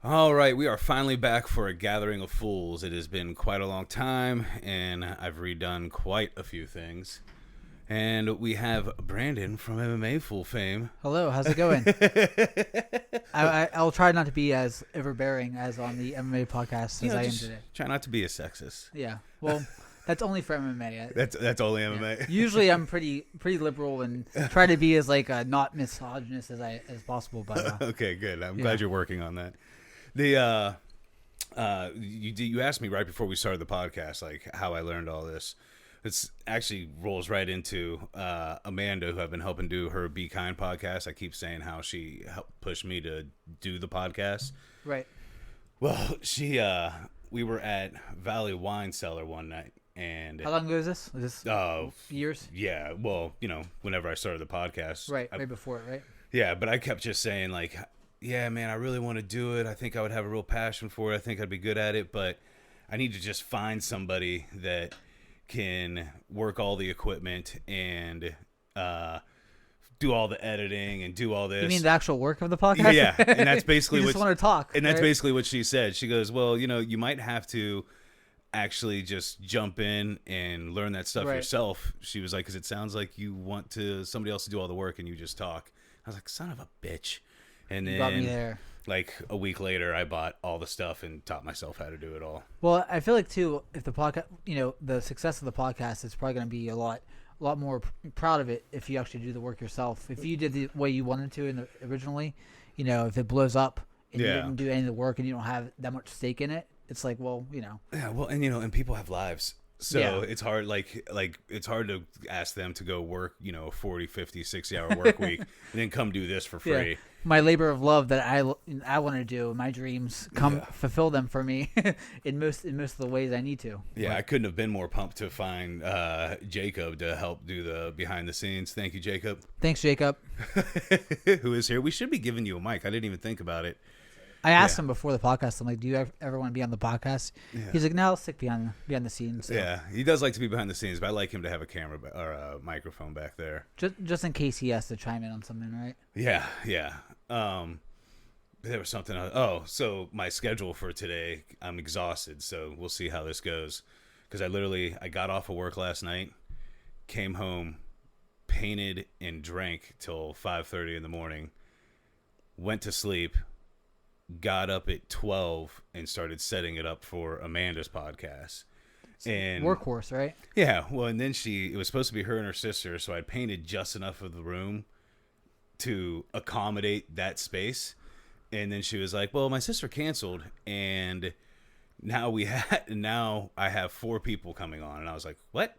All right, we are finally back for a gathering of fools. It has been quite a long time, and I've redone quite a few things. And we have Brandon from MMA Fool fame. Hello, how's it going? I'll try not to be as overbearing as on the MMA podcast as I am today. Try not to be a sexist. Yeah, well, that's only for MMA. That's only MMA. Yeah. Usually, I'm pretty liberal and try to be as not misogynist as possible. But okay, good. I'm glad you're working on that. You asked me right before we started the podcast, like how I learned all this. It's actually rolls right into Amanda, who I've been helping do her Be Kind podcast. I keep saying how she helped push me to do the podcast. Right. Well, we were at Valley Wine Cellar one night, and how long ago is this? Is this years? Yeah. Well, whenever I started the podcast, right before it, right? Yeah, but I kept just saying like, yeah, man, I really want to do it. I think I would have a real passion for it. I think I'd be good at it, but I need to just find somebody that can work all the equipment and do all the editing and do all this. You mean the actual work of the podcast? Yeah, and that's basically you just want to talk. And that's basically what she said. She goes, well, you might have to actually just jump in and learn that stuff yourself. She was like, because it sounds like you want somebody else to do all the work and you just talk. I was like, son of a bitch. And then, got me there. Like a week later, I bought all the stuff and taught myself how to do it all. Well, I feel like too, if the podcast, the success of the podcast is probably going to be a lot more proud of it if you actually do the work yourself. If you did the way you wanted to originally, if it blows up and you didn't do any of the work and you don't have that much stake in it, it's like, well, Yeah, well, and people have lives. So it's hard, like it's hard to ask them to go work, a 40, 50, 60-hour work week and then come do this for free. Yeah. My labor of love that I want to do, my dreams fulfill them for me in most of the ways I need to. Yeah, I couldn't have been more pumped to find Jacob to help do the behind the scenes. Thank you, Jacob. Thanks, Jacob. Who is here. We should be giving you a mic. I didn't even think about it. I asked him before the podcast. I'm like, "Do you ever want to be on the podcast?" Yeah. He's like, "No, I'll stick behind the scenes." So. Yeah, he does like to be behind the scenes, but I like him to have a camera or a microphone back there, just in case he has to chime in on something, right? Yeah. There was something. So my schedule for today, I'm exhausted. So we'll see how this goes, because I got off of work last night, came home, painted and drank till 5:30 in the morning, went to sleep. Got up at 12 and started setting it up for Amanda's podcast. And workhorse, right? Yeah. Well, and then it was supposed to be her and her sister, so I'd painted just enough of the room to accommodate that space. And then she was like, well, my sister canceled, and now I have 4 people coming on. And I was like, what?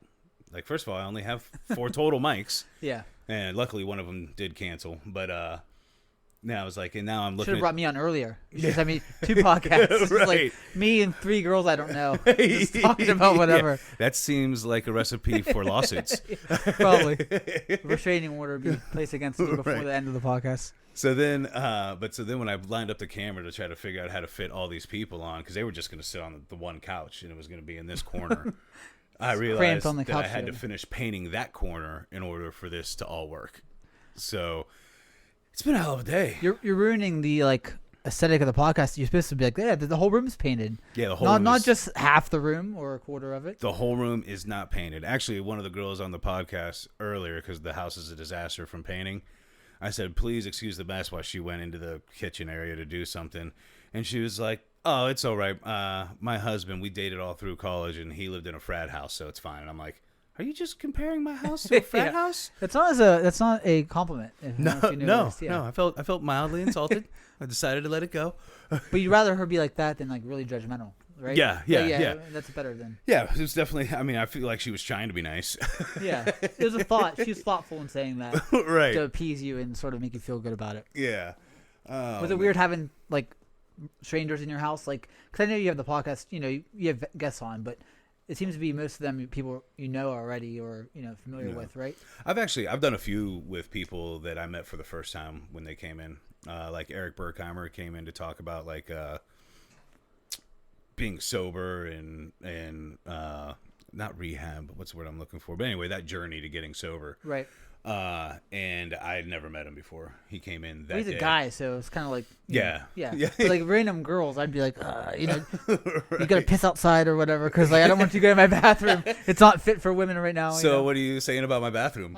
Like, first of all, I only have 4 total mics. Yeah. And luckily one of them did cancel, but now I was like, and now I'm looking. Should have brought me on earlier. You should have me 2 podcasts. Right. Like me and 3 girls I don't know, just talking about whatever. Yeah. That seems like a recipe for lawsuits. Probably. Restraining order be placed against me before the end of the podcast. So then, when I lined up the camera to try to figure out how to fit all these people on, because they were just going to sit on the one couch and it was going to be in this corner. I realized that I had to finish painting that corner in order for this to all work. So. It's been a hell of a day. You're ruining the aesthetic of the podcast. You're supposed to be like, yeah, the whole room's painted. Yeah, the whole room not just half the room or a quarter of it. The whole room is not painted. Actually, one of the girls on the podcast earlier, because the house is a disaster from painting, I said, please excuse the mess, while she went into the kitchen area to do something. And she was like, oh, it's all right. My husband, we dated all through college, and he lived in a frat house, so it's fine. And I'm like, are you just comparing my house to a frat house? That's not a compliment. No. I felt mildly insulted. I decided to let it go. But you'd rather her be like that than really judgmental, right? Yeah. That's better than. Yeah, it was definitely. I mean, I feel like she was trying to be nice. Yeah, it was a thought. She was thoughtful in saying that, right, to appease you and sort of make you feel good about it. Yeah. Was it weird having strangers in your house? Because I know you have the podcast. You have guests on, but. It seems to be most of them people already or familiar with, right? I've done a few with people that I met for the first time when they came in. Like Eric Burkheimer came in to talk about being sober and not rehab, but what's the word I'm looking for? But anyway, that journey to getting sober. Right. And I had never met him before. He came in that Well, he's day. a guy, so it's kind of like Yeah. yeah. Yeah. But like random girls, I'd be like, you know, Right. you gotta piss outside or whatever, because like I don't want you to go in my bathroom. It's not fit for women right now. So you know? what are you saying about my bathroom?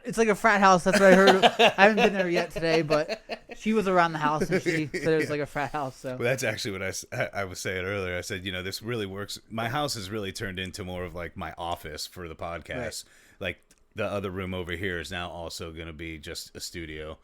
It's like a frat house. That's what I heard. I haven't been there yet today, but she was around the house and she said it was like a frat house. So Well, that's actually what I was saying earlier. I said, this really works. My house has really turned into more of like my office for the podcast. Right. Like the other room over here is now also going to be just a studio,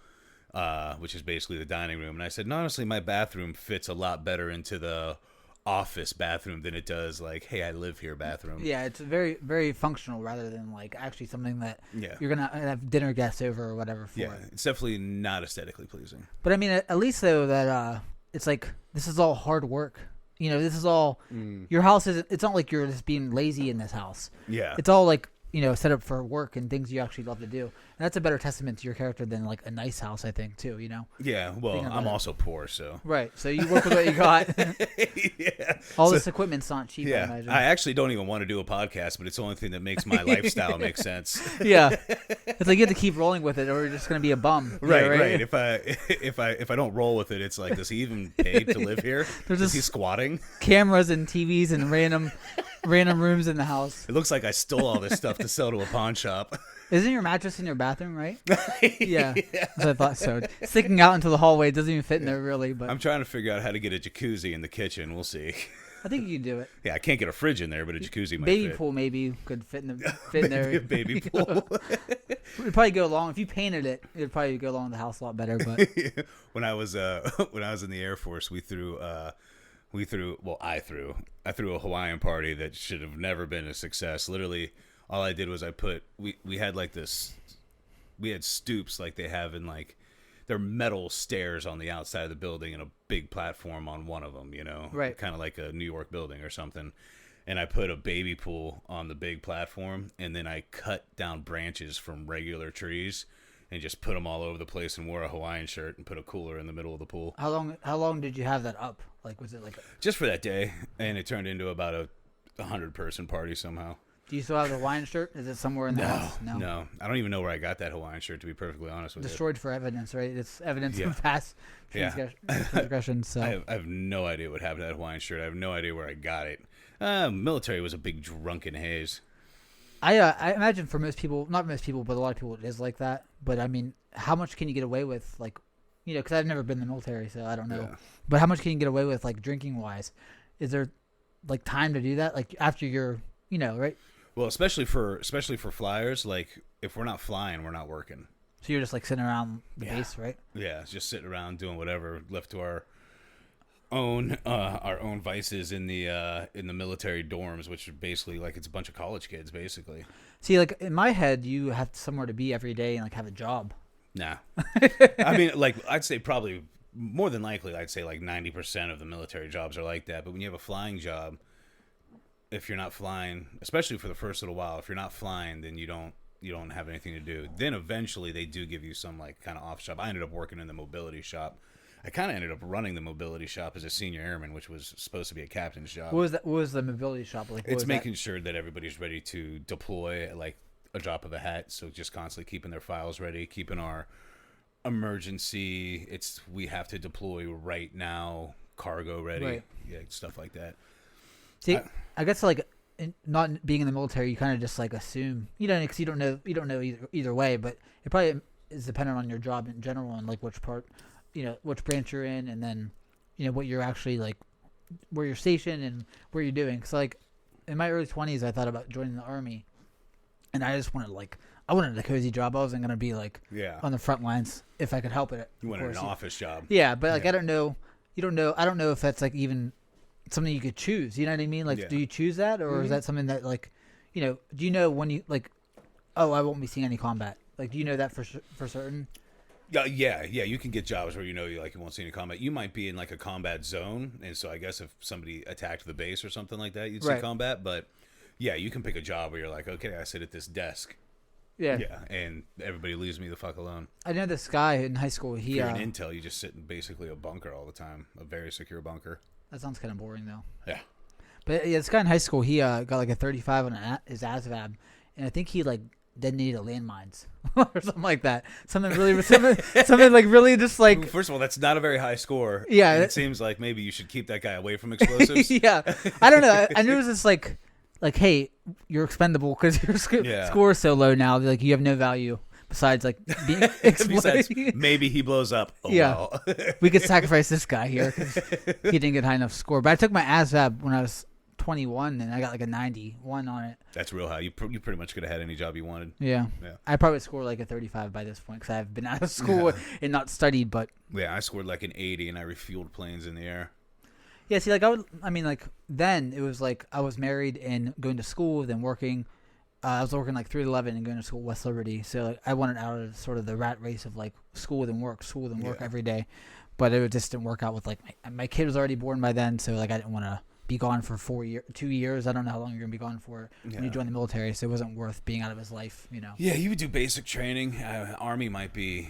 which is basically the dining room. And I said, no, honestly, my bathroom fits a lot better into the office bathroom than it does like, hey, I live here bathroom. yeah, it's very, very functional rather than like actually something that Yeah. you're gonna have dinner guests over or whatever for. Yeah, it's definitely not aesthetically pleasing. But I mean, at least though that it's like this is all hard work. You know, this is all your house isn't. It's not like you're just being lazy in this house. Yeah. It's all like set up for work and things you actually love to do. And that's a better testament to your character than like a nice house, I think, too. Yeah, well, Thinking about I'm it. also poor, so. Right. So you work with what you got. Yeah. All So- this equipment's not cheap. I Yeah, imagine. I actually don't even want to do a podcast, but it's the only thing that makes my lifestyle make sense. Yeah. It's like you have to keep rolling with it, or you're just gonna be a bum. Right, Yeah, right. If I don't roll with it, it's like, does he even pay to live here? There's Is he just- squatting? Cameras and TVs and random rooms in the house. It looks like I stole all this stuff to sell to a pawn shop. Isn't your mattress in your bathroom, right? Yeah. I thought so. Sticking out into the hallway, it doesn't even fit in there really, but I'm trying to figure out how to get a jacuzzi in the kitchen. We'll see. I think you can do it. Yeah, I can't get a fridge in there, but a jacuzzi might Baby fit. pool maybe could fit in there. Maybe a baby pool. It'd probably go along if you painted it. It'd probably go along with the house a lot better. But when I was in the Air Force, I threw a Hawaiian party that should have never been a success. Literally, all I did was we had like this, we had stoops like they have in like, they're metal stairs on the outside of the building and a big platform on one of them, Right. kind of like a New York building or something. And I put a baby pool on the big platform, and then I cut down branches from regular trees and just put them all over the place, and wore a Hawaiian shirt and put a cooler in the middle of the pool. how long did you have that up? Like, was it like? Just for that day, and it turned into about a 100-person party somehow. Do you still have the Hawaiian shirt? Is it somewhere in the house? No. I don't even know where I got that Hawaiian shirt, to be perfectly honest with Destroyed for evidence, right? It's evidence Yeah. of past Yeah. transgressions. So you. I have no idea what happened to that Hawaiian shirt. I have no idea where I got it. Military was a big drunken haze. I imagine for most people, not most people, but a lot of people, it is like that. But I mean, how much can you get away with, like, because I've never been in the military, so I don't know. Yeah. But how much can you get away with, like, drinking wise? Is there like time to do that? Like after you're, right? Well, especially for flyers, like if we're not flying, we're not working. So you're just like sitting around the Yeah. base, right? Yeah, it's just sitting around doing whatever, left to our own vices in the military dorms, which are basically like it's a bunch of college kids, basically. See, like in my head, you have somewhere to be every day and like have a job. Nah, I mean, like I'd say probably more than likely, I'd say like 90% of the military jobs are like that. But when you have a flying job, if you're not flying, especially for the first little while, if you're not flying, then you don't have anything to do. Then eventually they do give you some like kind of off shop. I ended up working in the mobility shop. I kind of ended up running the mobility shop as a senior airman, which was supposed to be a captain's job. What was that? What was the mobility shop like? What It's was making sure that everybody's ready to deploy at like a drop of a hat. So just constantly keeping their files ready, keeping our emergency. We have to deploy right now, cargo ready, Right. yeah, stuff like that. See, I guess like not being in the military, you kind of just like assume because you don't know either way. But it probably is dependent on your job in general and like which part, which branch you're in, and then what you're actually like, where you're stationed and where you're doing. So like in my early 20s, I thought about joining the Army, and I just wanted I wanted a cozy job. I wasn't gonna be like Yeah, on the front lines if I could help it. you of wanted an course. office job. Yeah, but like Yeah. I don't know. You don't know. I don't know if that's like even something you could choose. You know what I mean? Like, Yeah. do you choose that, or is that something that like, do you know when you like, oh, I won't be seeing any combat? Like, do you know that for certain? Yeah. You can get jobs where you won't see any combat. You might be in like a combat zone, and so I guess if somebody attacked the base or something like that, you'd see Right. combat. But yeah, you can pick a job where you're like, okay, I sit at this desk. Yeah. Yeah, and everybody leaves me the fuck alone. I know this guy in high school. If He you're in intel, you just sit in basically a bunker all the time, a very secure bunker. that sounds kind of boring though. Yeah. But yeah, this guy in high school, he got like a 35 on his ASVAB, and I think he like detonated landmines or something like that. Something really, something like really just like. First of all, that's not a very high score. Yeah, and it seems like maybe you should keep that guy away from explosives. Yeah, I don't know. I knew it was just like, hey, you're expendable because your score is so low now. Like you have no value besides like being Besides, maybe he blows up. Oh, yeah, well. We could sacrifice this guy here because he didn't get high enough score. But I took my ASVAB when I was 21 and I got like a 91 on it. That's real high. You pretty much could have had any job you wanted. Yeah. I probably scored like a 35 by this point because I've been out of school and not studied. But yeah, I scored like an 80 and I refueled planes in the air. Yeah, see, like then it was like I was married and going to school, then working. I was working like 3 to 11 and going to school at West Liberty. So like I wanted out of sort of the rat race of like school then work every day. But it just didn't work out with like my kid was already born by then, so like I didn't want to be gone for 2 years. I don't know how long you're gonna be gone for when you join the military, so it wasn't worth being out of his life, you know. Yeah, you would do basic training. Army might be.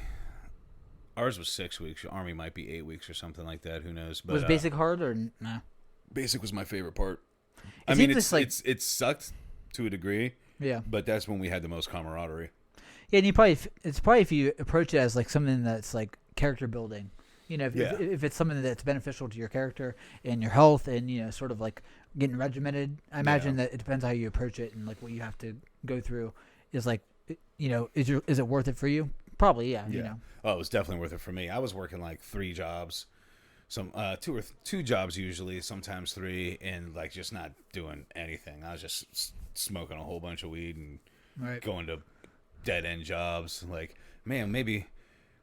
Ours was 6 weeks. Army might be 8 weeks or something like that. Who knows? But was basic hard or nah? Basic was my favorite part. I mean, it sucked to a degree. Yeah. But that's when we had the most camaraderie. Yeah, and it's probably if you approach it as like something that's like character building. You know, if it's something that's beneficial to your character and your health and, you know, sort of like getting regimented, I imagine that it depends how you approach it and like what you have to go through is like, you know, is it worth it for you? Probably, yeah. You know. Oh, it was definitely worth it for me. I was working like 3 jobs, two jobs usually, sometimes 3, and like just not doing anything. I was just smoking a whole bunch of weed and going to dead end jobs. Like, man, maybe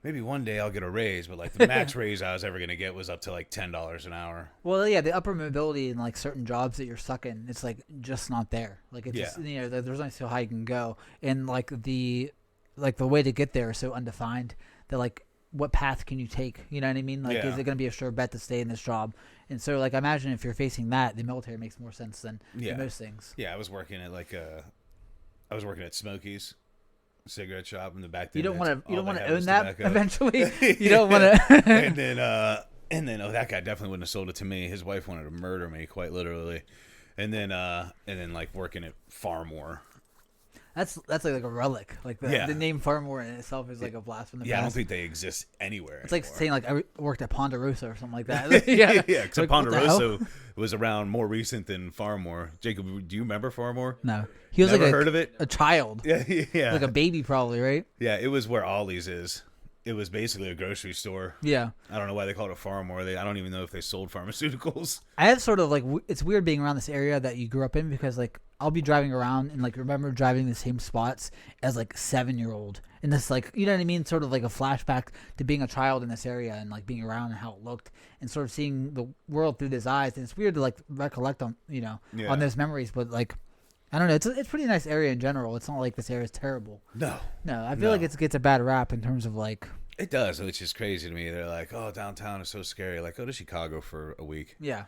one day I'll get a raise, but like the max raise I was ever gonna get was up to like $10 an hour. Well, yeah, the upper mobility in like certain jobs that you're stuck in, it's like just not there. Like it's just, you know, there's only so high you can go, and like the way to get there is so undefined that like what path can you take? You know what I mean? Like, is it gonna be a sure bet to stay in this job? And so like I imagine if you're facing that, the military makes more sense than most things. Yeah, I was working at Smokies. Cigarette shop in the back. You don't want to own that eventually. You don't want to. and then that guy definitely wouldn't have sold it to me. His wife wanted to murder me, quite literally. And then like working at Farmore. That's like a relic. Like the name Farmore in itself is like a blast from the past. I don't think they exist anywhere. It's like saying like I worked at Ponderosa or something like that. Except like, Ponderosa was around more recent than Farmore. Jacob, do you remember Farmore? No, he was Never heard of it. A child. Yeah, like a baby probably, right? Yeah, it was where Ollie's is. It was basically a grocery store. Yeah. I don't know why they called it Farmore. I don't even know if they sold pharmaceuticals. I have sort of like, it's weird being around this area that you grew up in because like I'll be driving around and like remember driving the same spots as like 7-year-old. And this like, you know what I mean? Sort of like a flashback to being a child in this area and like being around and how it looked and sort of seeing the world through this eyes. And it's weird to like recollect on, you know, on those memories, but like, I don't know. It's a pretty nice area in general. It's not like this area is terrible. No. I feel like it gets a bad rap in terms of like. It does, which is crazy to me. They're like, "Oh, downtown is so scary." Like, go to Chicago for a week. Yeah,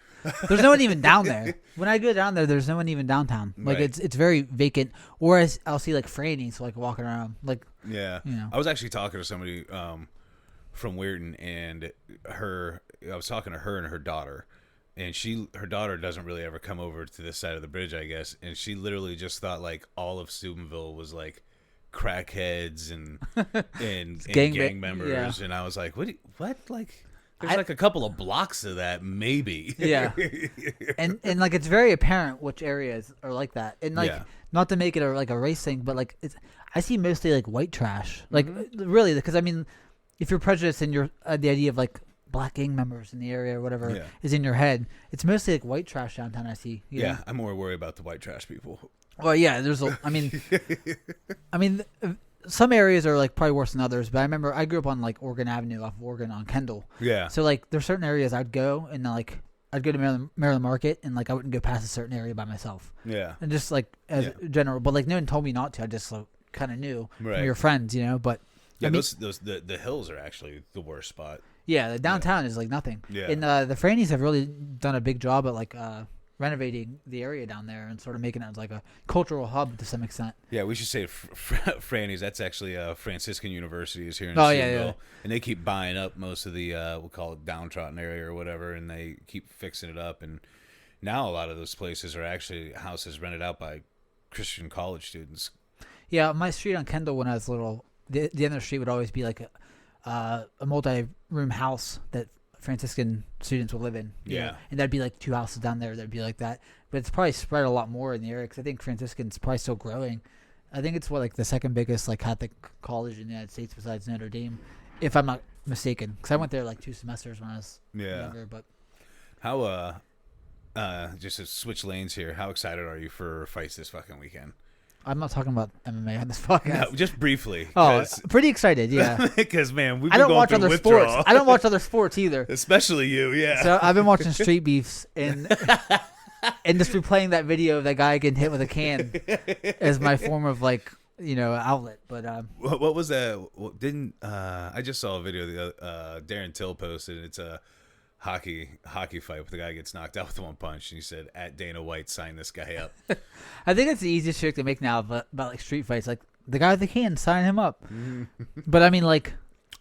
there's no one even down there. When I go down there, there's no one even downtown. Like it's very vacant. Or I'll see like Franny's like walking around. Like you know. I was actually talking to somebody from Weirton, and I was talking to her and her daughter. And her daughter doesn't really ever come over to this side of the bridge, I guess. And she literally just thought like all of Steubenville was like crackheads and gang members. And I was like, what? Like, there's like a couple of blocks of that, maybe. Yeah. and like it's very apparent which areas are like that. And like not to make it a race thing, but like I see mostly like white trash. Like really, because I mean, if you're prejudiced and you're the idea of like black gang members in the area or whatever is in your head, it's mostly like white trash downtown. I see. You know? I'm more worried about the white trash people. Well, yeah, I mean, some areas are like probably worse than others, but I remember I grew up on like Oregon Avenue off of Oregon on Kendall. Yeah. So like there's certain areas I'd go and like I'd go to Maryland Market and like I wouldn't go past a certain area by myself. Yeah. And just like as general, but like no one told me not to. I just like, kind of knew from your friends, you know, but. Yeah, I mean, the hills are actually the worst spot. Yeah, the downtown is like nothing. Yeah. And the Frannies have really done a big job at like renovating the area down there and sort of making it like a cultural hub to some extent. Yeah, we should say Frannies. That's actually Franciscan University is here in Steubenville. And they keep buying up most of the we'll call it downtrodden area or whatever, and they keep fixing it up. And now a lot of those places are actually houses rented out by Christian college students. Yeah, my street on Kendall when I was little, the end of the street would always be like a multi-room house that Franciscan students would live in. Yeah. And that'd be like 2 houses down there that'd be like that. But it's probably spread a lot more in the area because I think Franciscan's probably still growing. I think it's like the second biggest like Catholic college in the United States besides Notre Dame, if I'm not mistaken. Because I went there like 2 semesters when I was younger. But how just to switch lanes here, how excited are you for fights this fucking weekend? I'm not talking about MMA on this podcast. No, just briefly. Oh, pretty excited, yeah. Because man, we've I been don't going watch through other withdrawal. sports. I don't watch other sports either. Especially you, yeah. So I've been watching Street Beefs and just replaying that video of that guy getting hit with a can as my form of like outlet. But what was that? Didn't I just saw a video the Darren Till posted? It's a hockey fight where the guy gets knocked out with one punch, and he said, "At Dana White, sign this guy up." I think it's the easiest trick to make now about like street fights. Like the guy with the can, sign him up. But I mean, like,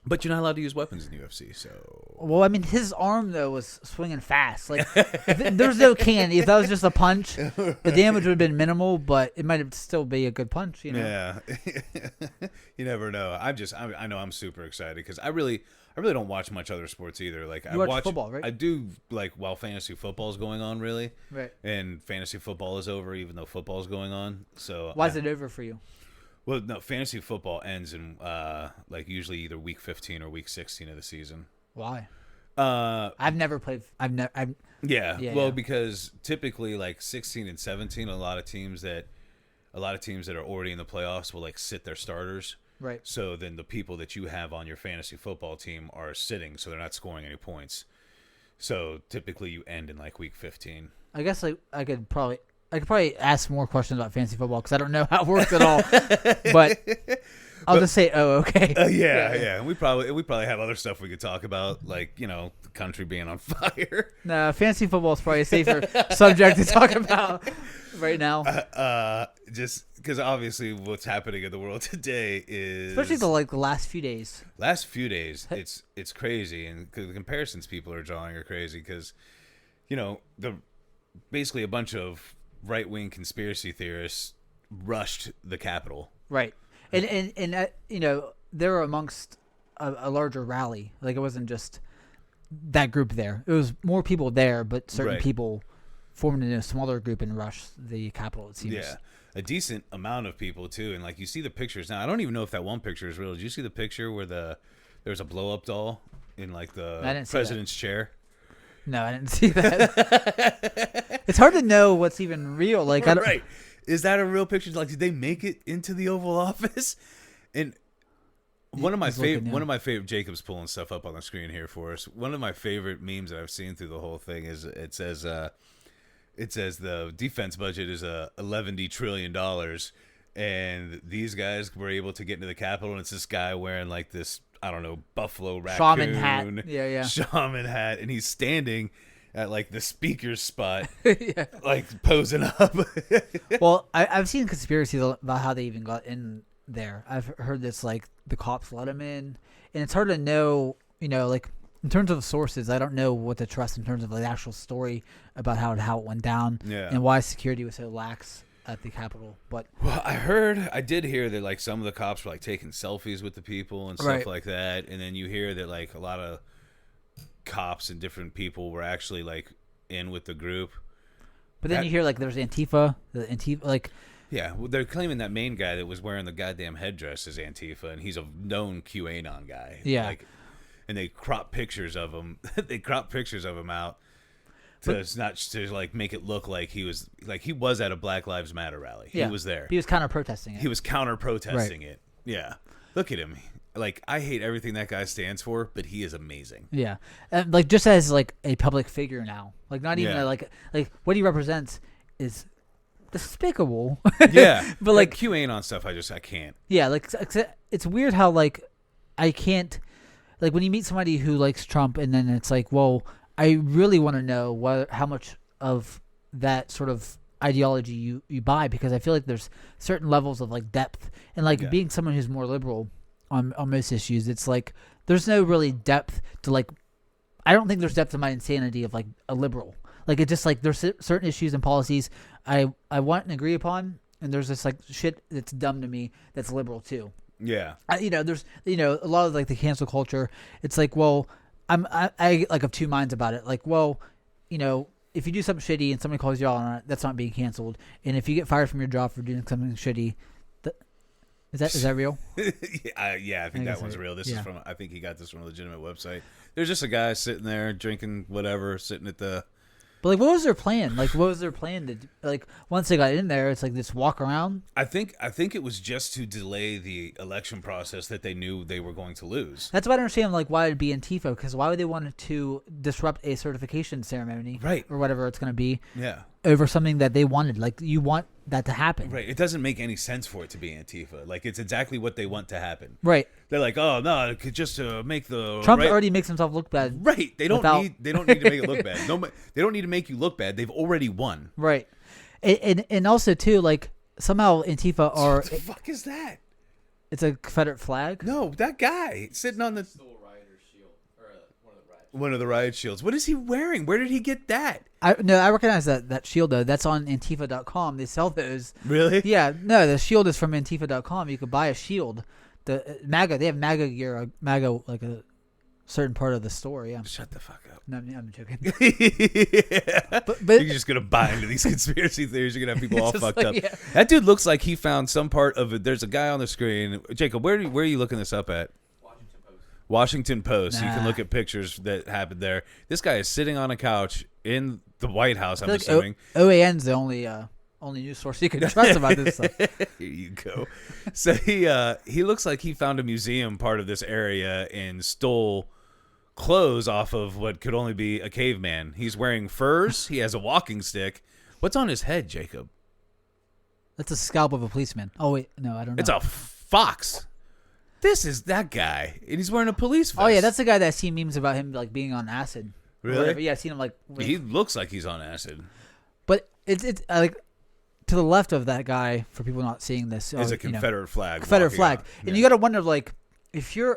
but you're not allowed to use weapons in UFC, so. Well, I mean, his arm though was swinging fast. Like, if there's no can. If that was just a punch, the damage would have been minimal, but it might have still be a good punch. Yeah, you never know. I know I'm super excited because I really don't watch much other sports either. Like I watch football, right? I do like while fantasy football is going on, really. Right. And fantasy football is over, even though football is going on. So why is it over for you? Well, no, fantasy football ends in like usually either week 15 or week 16 of the season. Why? I've never played. Well, because typically like 16 and 17, a lot of teams that are already in the playoffs will like sit their starters. Right. So then the people that you have on your fantasy football team are sitting, so they're not scoring any points. So typically you end in like week 15. I guess I could probably ask more questions about fantasy football because I don't know how it works at all. But I'll just say, oh, okay. Yeah. We probably have other stuff we could talk about, like the country being on fire. No, fantasy football is probably a safer subject to talk about right now. Just because obviously what's happening in the world today is, especially the last few days. It's crazy, and the comparisons people are drawing are crazy because, basically a bunch of right-wing conspiracy theorists rushed the Capitol. Right. And they were amongst a larger rally. Like it wasn't just that group there. It was more people there, but certain people formed in a smaller group and rushed the Capitol, it seems. Yeah. A decent amount of people too, and like you see the pictures now. I don't even know if that one picture is real. Did you see the picture where there's a blow-up doll in like the president's chair? No, I didn't see that. It's hard to know what's even real. Like, right. Is that a real picture? Like, did they make it into the Oval Office? And one of my favorite, Jacob's pulling stuff up on the screen here for us. One of my favorite memes that I've seen through the whole thing is it says the defense budget is $11 trillion, and these guys were able to get into the Capitol, and it's this guy wearing like this, I don't know, buffalo raccoon shaman hat. Yeah. Shaman hat, and he's standing at like the speaker's spot, yeah. like posing up. Well, I've seen conspiracies about how they even got in there. I've heard this, like the cops let him in, and it's hard to know, like in terms of sources, I don't know what to trust in terms of the actual story about how it went down and why security was so lax at the Capitol. But I did hear that like some of the cops were like taking selfies with the people and stuff like that, and then you hear that like a lot of cops and different people were actually like in with the group. But then you hear like there's Antifa, like. Yeah, well, they're claiming that main guy that was wearing the goddamn headdress is Antifa, and he's a known QAnon guy. Yeah. Like, and they crop pictures of him. Out to like make it look like he was at a Black Lives Matter rally. Yeah. He was there. He was counter-protesting it. He was counter-protesting it. Yeah. Look at him. Like, I hate everything that guy stands for, but he is amazing. Yeah. And like just as like a public figure now. Like not even like what he represents is despicable. Yeah. But like QAnon stuff I can't. Yeah, like it's weird how like I can't, like when you meet somebody who likes Trump and then it's like, well, I really want to know how much of that sort of ideology you buy, because I feel like there's certain levels of like depth, and like being someone who's more liberal on most issues, it's like there's no really depth to like, I don't think there's depth to my insanity of like a liberal. Like it's just like there's certain issues and policies I want and agree upon, and there's this like shit that's dumb to me that's liberal too. Yeah. There's a lot of like the cancel culture. It's like, well, I like of two minds about it. Like, well, if you do something shitty and somebody calls you out on it, that's not being canceled. And if you get fired from your job for doing something shitty, is that real? I think that one's real. This is from, I think he got this from a legitimate website. There's just a guy sitting there drinking whatever, sitting at the. But like, what was their plan? Like, what was their plan to like? Once they got in there, it's like just walk around. I think it was just to delay the election process that they knew they were going to lose. That's why I don't understand like why it'd be Antifa, because why would they want to disrupt a certification ceremony, right, or whatever it's going to be, over something that they wanted? Like, you want that to happen, right? It doesn't make any sense for it to be Antifa. Like, it's exactly what they want to happen, right? They're like, oh no, just to make the Trump already makes himself look bad, right? They don't need to make it look bad. No, they don't need to make you look bad. They've already won, right? And also too, like, somehow Antifa are. What the fuck is that? It's a Confederate flag. No, that guy sitting on the one of the riot shields. What is he wearing? Where did he get that? I recognize that shield though. That's on Antifa.com. They sell those. Really? Yeah. No, the shield is from Antifa.com. You could buy a shield. The MAGA, they have MAGA gear. MAGA, like a certain part of the store. Yeah. Shut the fuck up. No, I'm joking. Yeah. But you're just gonna buy into these conspiracy theories. You're gonna have people all fucked up. Yeah. That dude looks like he found some part of it. There's a guy on the screen. Jacob, where are you looking this up at? Washington Post. Nah. You can look at pictures that happened there. This guy is sitting on a couch in the White House, I'm assuming. OAN's the only news source you can trust about this stuff. Here you go. So he looks like he found a museum part of this area and stole clothes off of what could only be a caveman. He's wearing furs. He has a walking stick. What's on his head, Jacob? That's a scalp of a policeman. Oh wait, no, I don't know. It's a fox. This is that guy, and he's wearing a police vest. Oh yeah, that's the guy that I see memes about him like being on acid. Really? Yeah, I've seen him like. He looks like he's on acid. But it's like to the left of that guy, for people not seeing this, is a Confederate flag. Confederate flag, out. And you got to wonder, like, if you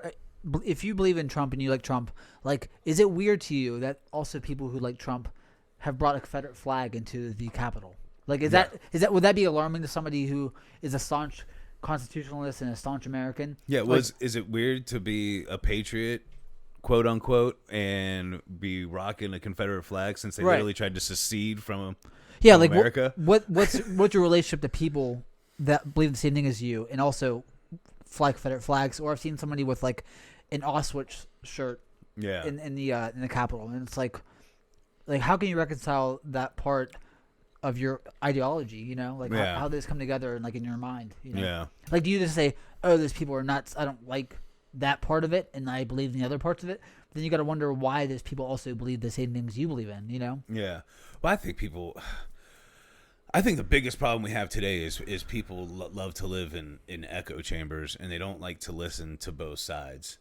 believe in Trump and you like Trump, like, is it weird to you that also people who like Trump have brought a Confederate flag into the Capitol? Like, is that would that be alarming to somebody who is a staunch constitutionalist and a staunch American? Yeah, is it weird to be a patriot, quote unquote, and be rocking a Confederate flag since they literally tried to secede from America? What's your relationship to people that believe the same thing as you and also fly Confederate flags? Or I've seen somebody with like an Auschwitz shirt, in the Capitol, and it's like how can you reconcile that part of your ideology, how those come together and like in your mind, like, do you just say, oh, those people are nuts, I don't like that part of it and I believe in the other parts of it? But then you got to wonder why those people also believe the same things you believe in, Yeah. Well, I think the biggest problem we have today is people love to live in echo chambers, and they don't like to listen to both sides.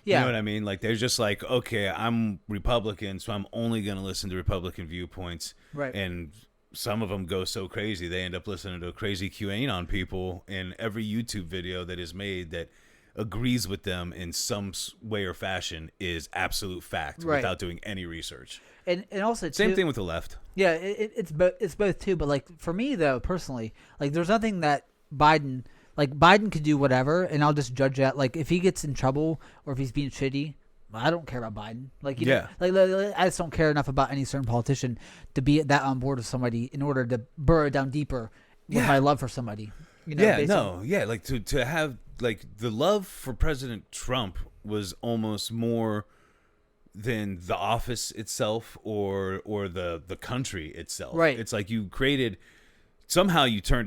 Yeah. You know what I mean? Like, they're just like, okay, I'm Republican, so I'm only going to listen to Republican viewpoints. Right. And some of them go so crazy, they end up listening to crazy QAnon people, and every YouTube video that is made that agrees with them in some way or fashion is absolute fact, without doing any research. And also, same thing with the left. Yeah, it's both too. But like, for me though, personally, like, there's nothing that Biden could do whatever, and I'll just judge that. Like, if he gets in trouble or if he's being shitty, I don't care about Biden. Like, I just don't care enough about any certain politician to be that on board with somebody in order to burrow down deeper with my love for somebody. Like to have like the love for President Trump was almost more than the office itself or the country itself. Right. It's like you turned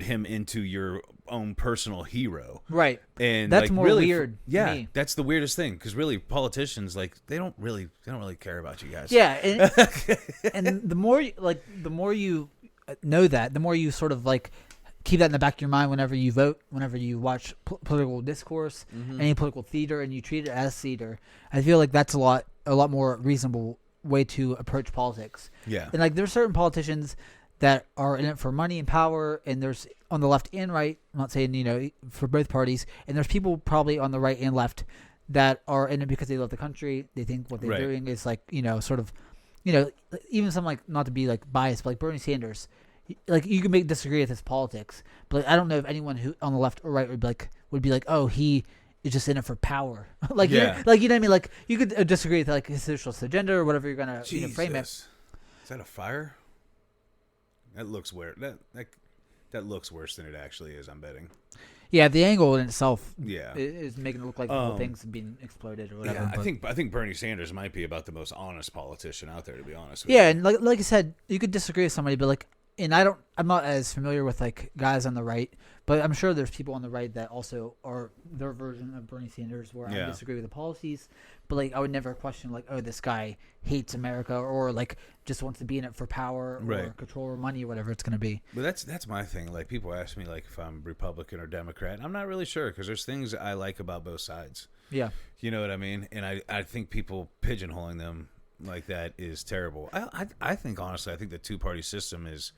him into your own personal hero. Right. And that's like, more really, weird. Yeah, to me. That's the weirdest thing, because really politicians, like, they don't really care about you guys. Yeah, and the more you know that, the more you sort of like keep that in the back of your mind whenever you vote, whenever you watch political discourse, any political theater, and you treat it as theater. I feel like that's a lot more reasonable way to approach politics. Yeah. And like, there's certain politicians that are in it for money and power, and there's on the left and right, I'm not saying, for both parties, and there's people probably on the right and left that are in it because they love the country. They think what they're doing is like, sort of, even some, like, not to be like biased, but like Bernie Sanders, like you can disagree with his politics, but like, I don't know if anyone who on the left or right would be like, oh, he is just in it for power. Like you know what I mean? Like you could disagree with like his socialist agenda or whatever you're gonna frame it. Is that a fire? That looks weird. That looks worse than it actually is. I'm betting. Yeah, the angle in itself Yeah. is making it look like the whole thing's being exploded or whatever. Yeah, I think Bernie Sanders might be about the most honest politician out there, to be honest with Yeah, you. and like I said, you could disagree with somebody, but like, and I'm not as familiar with like guys on the right, but I'm sure there's people on the right that also are their version of Bernie Sanders where I disagree with the policies, but like I would never question like, oh, this guy hates America or like just wants to be in it for power or control or money or whatever it's going to be. But that's my thing. Like people ask me like if I'm Republican or Democrat. I'm not really sure because there's things I like about both sides. Yeah. You know what I mean? And I think people pigeonholing them like that is terrible. I think honestly, I think the two-party system is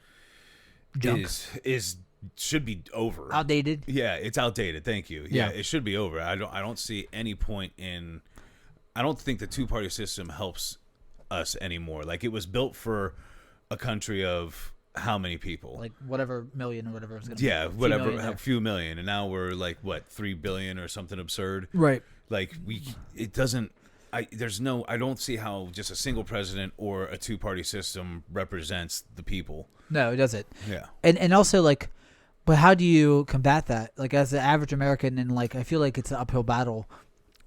Junk. is should be over. Outdated. Yeah, it's outdated. Thank you. Yeah, it should be over. I don't see any point in. I don't think the two-party system helps us anymore. Like it was built for a country of how many people? Like whatever million or whatever it's going to be. Yeah, whatever, a few million, and now we're like what 3 billion or something absurd. Right. Like it doesn't. I don't see how just a single president or a two-party system represents the people. No, it doesn't. Yeah. And also like, but how do you combat that? Like as the average American, and like I feel like it's an uphill battle.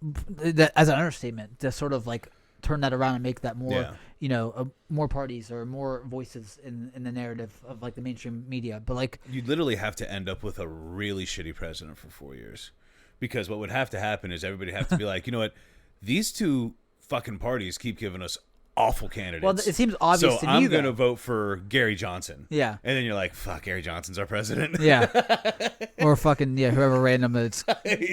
That, as an understatement, to sort of like turn that around and make that more, more parties or more voices in the narrative of like the mainstream media. But like, you literally have to end up with a really shitty president for 4 years, because what would have to happen is everybody have to be like, you know what, these two fucking parties keep giving us awful candidates. Well, it seems obvious so to me. I'm going to vote for Gary Johnson. Yeah. And then you're like, fuck, Gary Johnson's our president. Yeah. Or fucking, whoever random that's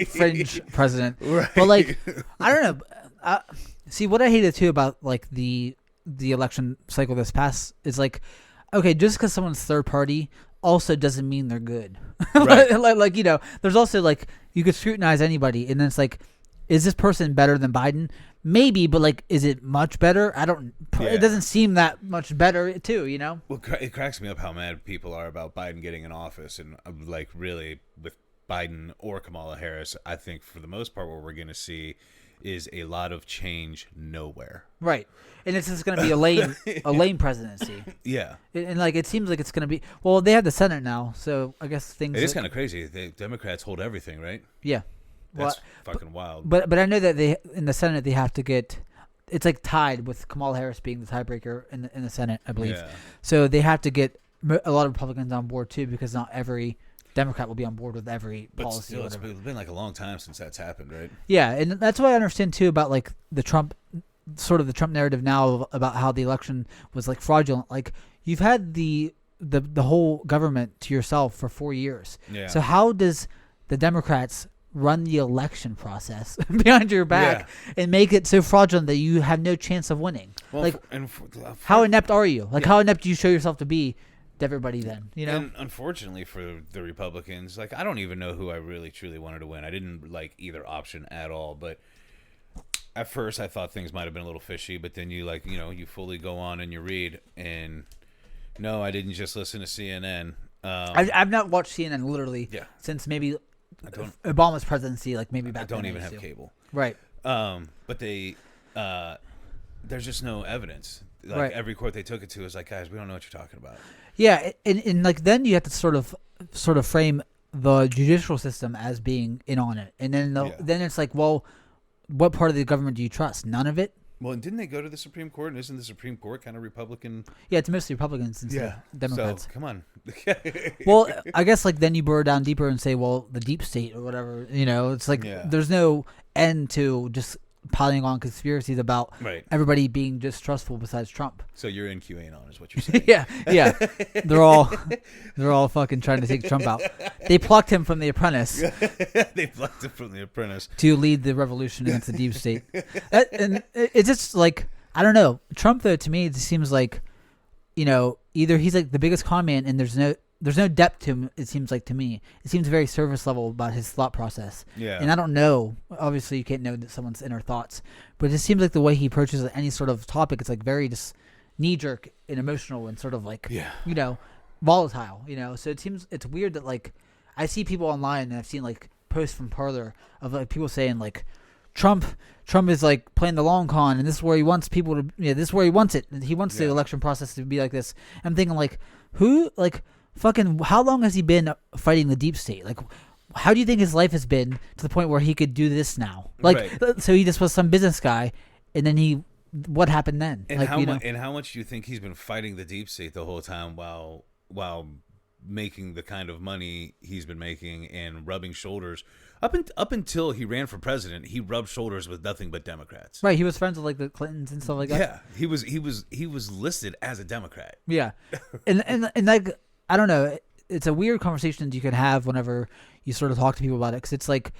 fringe president. Right. But like, I don't know. See, what I hated too about like the election cycle this past is like, okay, just because someone's third party also doesn't mean they're good. Right. like, there's also like, you could scrutinize anybody and then it's like, is this person better than Biden? Maybe, but like, is it much better? It doesn't seem that much better too, Well, it cracks me up how mad people are about Biden getting in office. And like really with Biden or Kamala Harris, I think for the most part what we're going to see is a lot of change nowhere. Right. And it's just going to be a lame presidency. Yeah. And like, it seems like it's going to be, well, they have the Senate now. So I guess things. It is kind of crazy. The Democrats hold everything, right? Yeah. That's fucking wild. But I know that they in the Senate they have to get, it's like tied with Kamala Harris being the tiebreaker in the Senate, I believe. Yeah. So they have to get a lot of Republicans on board too, because not every Democrat will be on board with every policy. But still, it's been like a long time since that's happened, right? Yeah, and that's what I understand too about like the Trump narrative now about how the election was like fraudulent. Like you've had the whole government to yourself for 4 years. Yeah. So how does the Democrats run the election process behind your back and make it so fraudulent that you have no chance of winning? Well, like, how inept are you? Like, how inept do you show yourself to be to everybody then? And unfortunately for the Republicans, like, I don't even know who I really truly wanted to win. I didn't like either option at all, but at first I thought things might have been a little fishy, but then you you fully go on and you read, and no, I didn't just listen to CNN. I've not watched CNN literally since maybe Obama's presidency, like maybe back then. I don't even have cable. Right. But they, there's just no evidence. Like every court they took it to is like, guys, we don't know what you're talking about. Yeah, and like then you have to sort of frame the judicial system as being in on it, and then then it's like, well, what part of the government do you trust? None of it. Well, and didn't they go to the Supreme Court? And isn't the Supreme Court kind of Republican? Yeah, it's mostly Republicans instead of Democrats. So, come on. Well, I guess like then you burrow down deeper and say, well, the deep state or whatever, it's like there's no end to just piling on conspiracies about everybody being distrustful besides Trump. So you're in QAnon is what you're saying. yeah. They're all fucking trying to take Trump out. They plucked him from The Apprentice. They plucked him from The Apprentice to lead the revolution against the deep state. And it's just like, I don't know. Trump, though, to me, it seems like, either he's like the biggest con man and there's no depth to him, it seems like to me. It seems very surface level about his thought process. Yeah. And I don't know. Obviously, you can't know someone's inner thoughts. But it just seems like the way he approaches any sort of topic, it's like very just knee-jerk and emotional and sort of like, volatile, So it seems it's weird that like I see people online and I've seen like posts from Parler of like people saying like Trump is like playing the long con and this is where he wants people to this is where he wants it. He wants the election process to be like this. I'm thinking like who like fucking how long has he been fighting the deep state? Like how do you think his life has been to the point where he could do this now? Like so he just was some business guy and then what happened then? And like, how much do you think he's been fighting the deep state the whole time while making the kind of money he's been making and rubbing shoulders up until he ran for president? He rubbed shoulders with nothing but Democrats. Right, he was friends with like the Clintons and stuff like that. Yeah, he was listed as a Democrat. Yeah, and like I don't know, it's a weird conversation you could have whenever you sort of talk to people about it because it's like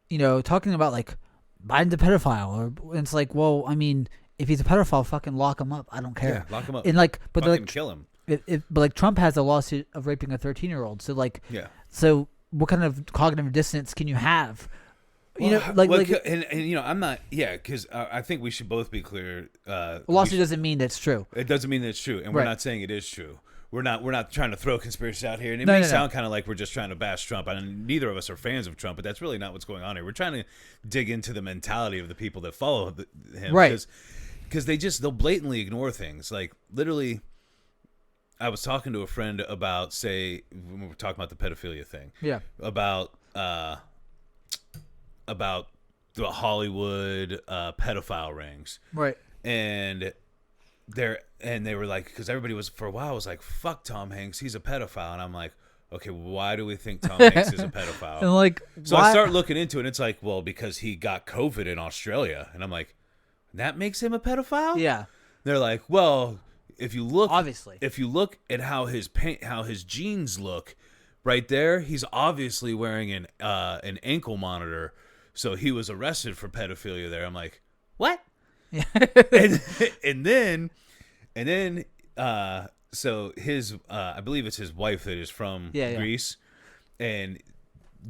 talking about like Biden's a pedophile or it's like well I mean. If he's a pedophile, fucking lock him up. I don't care. Yeah, lock him up. And like, but fucking like, kill him. But like, Trump has a lawsuit of raping a 13-year-old. So like, So what kind of cognitive dissonance can you have? And I'm not. Yeah, because I think we should both be clear. A lawsuit doesn't mean that's true. It doesn't mean that's true, and we're not saying it is true. We're not trying to throw conspiracy out here, and it may sound kind of like we're just trying to bash Trump. And neither of us are fans of Trump, but that's really not what's going on here. We're trying to dig into the mentality of the people that follow him, right? Because they'll blatantly ignore things. Like literally, I was talking to a friend about when we were talking about the pedophilia thing. Yeah. About the Hollywood pedophile rings. Right. And they were like, because everybody was for a while was like, fuck Tom Hanks, he's a pedophile, and I'm like, okay, why do we think Tom Hanks is a pedophile? And like, so I start looking into it, and it's like, well, because he got COVID in Australia, and I'm like, that makes him a pedophile? Yeah. They're like, well, if you look at how his genes look, right there, he's obviously wearing an ankle monitor, so he was arrested for pedophilia there. I'm like, what? Yeah. and then so his I believe it's his wife that is from Greece, and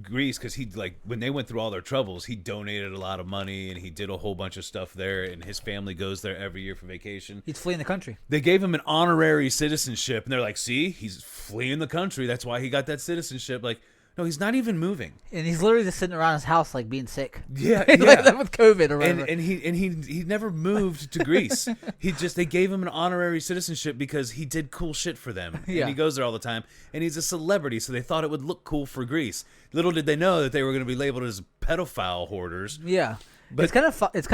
Greece, because he like when they went through all their troubles, he donated a lot of money and he did a whole bunch of stuff there, and his family goes there every year for vacation. He's fleeing the country. They gave him an honorary citizenship, and they're like, see, he's fleeing the country, that's why he got that citizenship. Like, no, he's not even moving, and he's literally just sitting around his house like being sick. Yeah, like that with COVID or whatever. And he never moved to Greece. They gave him an honorary citizenship because he did cool shit for them. Yeah. And he goes there all the time, and he's a celebrity, so they thought it would look cool for Greece. Little did they know that they were going to be labeled as pedophile hoarders. Yeah, but it's kind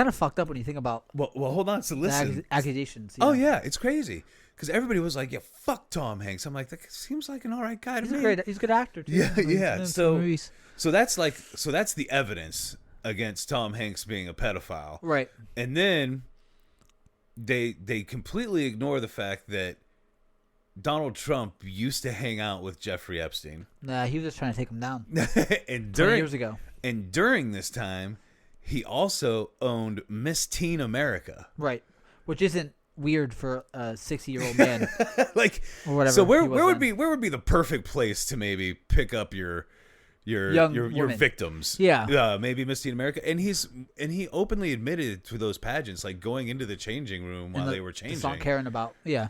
of fucked up when you think about. Well, hold on. So listen, accusations. Oh yeah, it's crazy. Because everybody was like, yeah, fuck Tom Hanks. I'm like, that seems like an all right guy to me. He's a good actor, too. Yeah. So that's the evidence against Tom Hanks being a pedophile. Right. And then they completely ignore the fact that Donald Trump used to hang out with Jeffrey Epstein. Nah, he was just trying to take him down. And 20 years ago. And during this time, he also owned Miss Teen America. Right. Which isn't weird for a 60-year-old man, like or whatever. So where would be the perfect place to maybe pick up your victims? Yeah, maybe Miss Teen America. And he openly admitted to those pageants, like going into the changing room while they were changing, not caring about their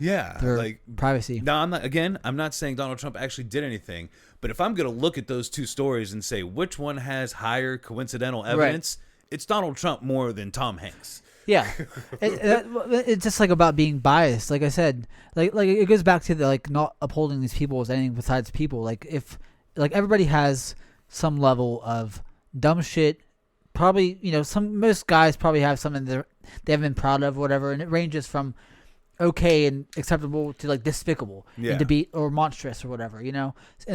like privacy. Now I'm not saying Donald Trump actually did anything, but if I'm gonna look at those two stories and say which one has higher coincidental evidence, it's Donald Trump more than Tom Hanks. Yeah, it's just like about being biased. Like I said, like it goes back to the like not upholding these people as anything besides people. Like if like everybody has some level of dumb shit. Probably most guys probably have something that they haven't been proud of, or whatever, and it ranges from okay and acceptable to like despicable and debate or monstrous or whatever,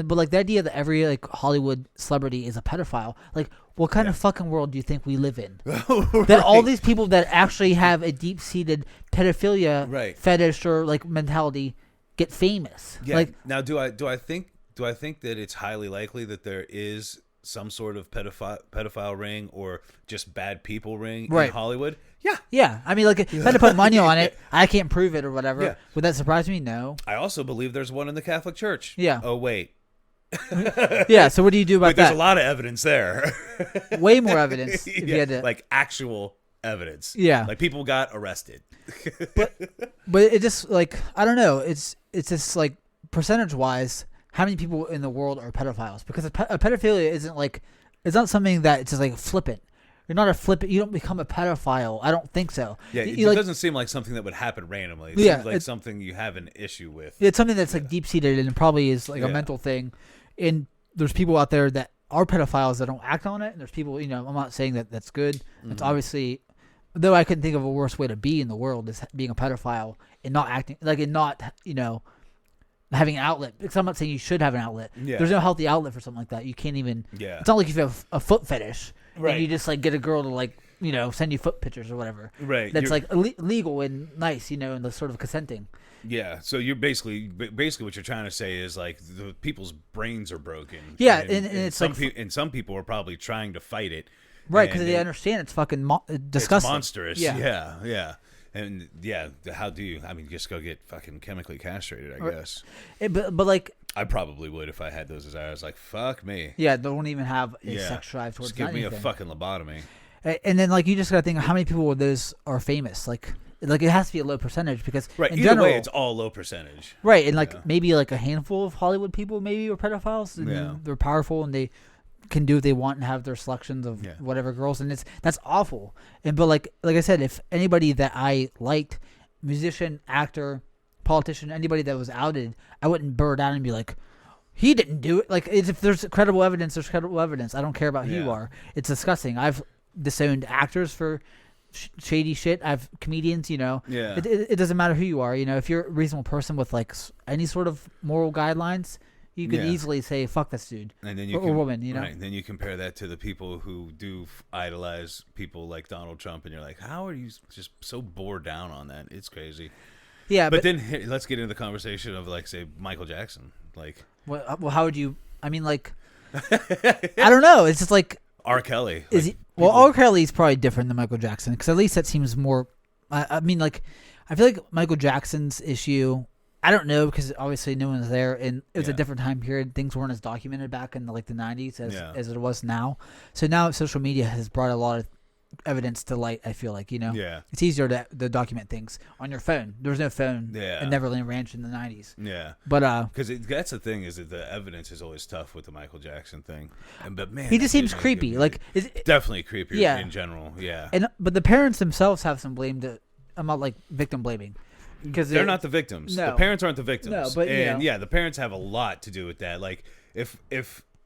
but like the idea that every like Hollywood celebrity is a pedophile, like what kind of fucking world do you think we live in? Right. That all these people that actually have a deep-seated pedophilia fetish or like mentality get famous. Like now, do I think that it's highly likely that there is some sort of pedophile ring or just bad people ring in Hollywood? Yeah. I mean, like, if I had to put money on it, I can't prove it or whatever. Yeah. Would that surprise me? No. I also believe there's one in the Catholic Church. Yeah. Oh, wait. Yeah, so what do you do about that? There's a lot of evidence there. Way more evidence. If you had to... Like actual evidence. Yeah. Like people got arrested. but it just, like, I don't know. It's just, like, percentage wise, how many people in the world are pedophiles? Because a pedophilia isn't like, it's not something that it's just like flippant. You're not a flippant. You don't become a pedophile. I don't think so. Yeah, it like, doesn't seem like something that would happen randomly. It seems like something you have an issue with. It's something that's like deep seated and probably is like a mental thing. And there's people out there that are pedophiles that don't act on it. And there's people, I'm not saying that that's good. It's obviously, though I couldn't think of a worse way to be in the world is being a pedophile and not acting like, and not, having an outlet. Because I'm not saying you should have an outlet. Yeah. There's no healthy outlet for something like that. You can't even. Yeah. It's not like if you have a foot fetish. Right. And you just like get a girl to like send you foot pictures or whatever. Right. That's like legal and nice, and the sort of consenting. Yeah. So you're basically what you're trying to say is like the people's brains are broken. Yeah, and it's and some people are probably trying to fight it. Right, because they understand it's fucking disgusting. It's monstrous. Yeah. And how do you? I mean, just go get fucking chemically castrated, I guess. But like, I probably would if I had those desires. Like, fuck me. Yeah, don't even have a sex drive towards anything. Just give me a fucking lobotomy. And then like you just gotta think how many people of those are famous. Like it has to be a low percentage because right. In Either general, way, it's all low percentage. Right, and like maybe like a handful of Hollywood people maybe are pedophiles. And they're powerful and they can do what they want and have their selections of whatever girls, and that's awful. But like I said, if anybody that I liked, musician, actor, politician, anybody that was outed, I wouldn't burr down and be like, he didn't do it. Like if there's credible evidence, there's credible evidence. I don't care about who you are. It's disgusting. I've disowned actors for shady shit. I've comedians. It doesn't matter who you are. If you're a reasonable person with like any sort of moral guidelines, you could easily say "fuck this dude" and then or woman. Right. And then you compare that to the people who do idolize people like Donald Trump, and you're like, how are you just so bored down on that? It's crazy. Yeah, but then let's get into the conversation of like, say, Michael Jackson. Like, well, how would you? I mean, like, I don't know. It's just like R. Kelly. Is he? Well, R. Kelly's probably different than Michael Jackson because at least that seems more. I mean, like, I feel like Michael Jackson's issue. I don't know because obviously no one's there, and it was a different time period. Things weren't as documented back in the 90s as it was now. So now social media has brought a lot of evidence to light. I feel like it's easier to document things on your phone. There was no phone at Neverland Ranch in the 90s. Yeah, but because that's the thing is that the evidence is always tough with the Michael Jackson thing. But man, he just seems creepy. Like definitely creepy in general. Yeah, but the parents themselves have some blame. I'm not like victim blaming. Because they're not the victims. No. The parents aren't the victims. No, but the parents have a lot to do with that. Like if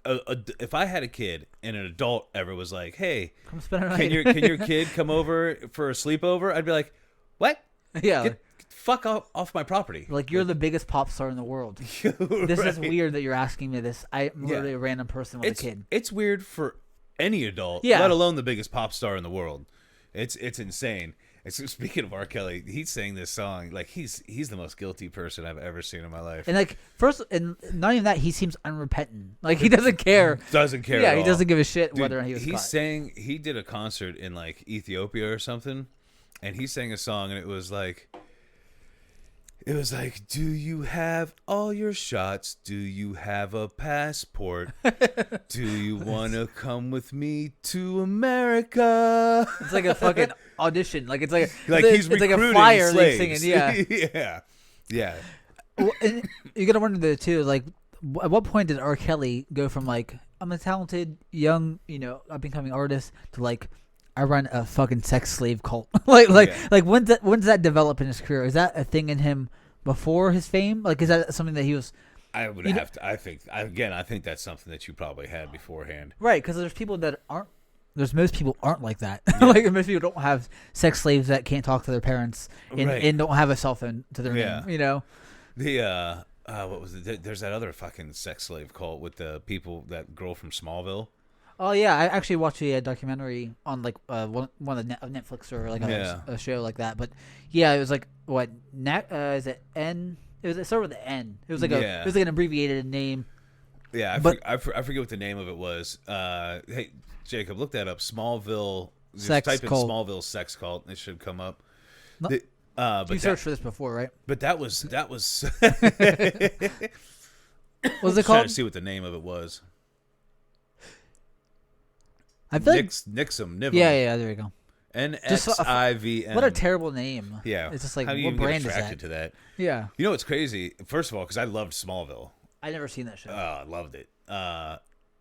I had a kid and an adult ever was like, "Hey, come spend a night. Can your kid come over for a sleepover?" I'd be like, "What? Yeah, get fuck off my property." Like you're the biggest pop star in the world. This is weird that you're asking me this. I'm literally a random person with a kid. It's weird for any adult, let alone the biggest pop star in the world. It's insane. So speaking of R. Kelly, he sang this song like he's the most guilty person I've ever seen in my life. And like and not even that, he seems unrepentant. Like he doesn't care. Doesn't care. Yeah, at he all. Doesn't give a shit whether or not he was. He did a concert in like Ethiopia or something, and he sang a song, and it was like, do you have all your shots? Do you have a passport? Do you want to come with me to America? It's like a fucking audition. Like it's like he's like a flyer like singing. Yeah. Well, and you gotta wonder too. Like, at what point did R. Kelly go from like I'm a talented young up and coming artist to like I run a fucking sex slave cult? like when does that develop in his career? Is that a thing in him before his fame? Like is that something that he was? I would have to. I think that's something that you probably had beforehand. Right, because there's people that aren't. Most people aren't like that. Yeah. Like most people don't have sex slaves that can't talk to their parents and don't have a cell phone to their name. The what was it? There's that other fucking sex slave cult with the people, that girl from Smallville. Oh yeah, I actually watched a documentary on like one of the Netflix or like a show like that. But yeah, it was like what is it N? It started with the N. It was like it was like an abbreviated name. Yeah, I forget what the name of it was. Hey Jacob, look that up. Smallville. Just type in Smallville sex cult. It should come up. No. But you searched for this before, right? But that was. What's it called? Trying to see what the name of it was. I feel Nixum. Yeah, there you go. NXIVM. What a terrible name. Yeah. It's just like, how do you what even brand get is attracted that? to that? Yeah. You know what's crazy? First of all, because I loved Smallville. I never seen that show. Oh, I loved it.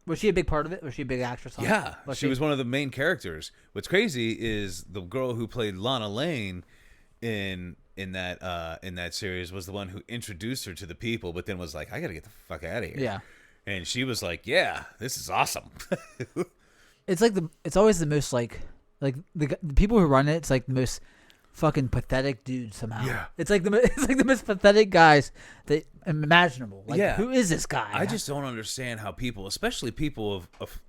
Was she a big part of it? Was she a big actress on it? Yeah, she was one of the main characters. What's crazy is the girl who played Lana Lane in that series was the one who introduced her to the people, but then was like, I gotta get the fuck out of here. Yeah. And she was like, yeah, this is awesome. It's like it's always the most like the people who run it. It's like the most fucking pathetic dude somehow. Yeah. It's like the most pathetic guys that imaginable. Like, Yeah. who is this guy? I just don't understand how people, especially people of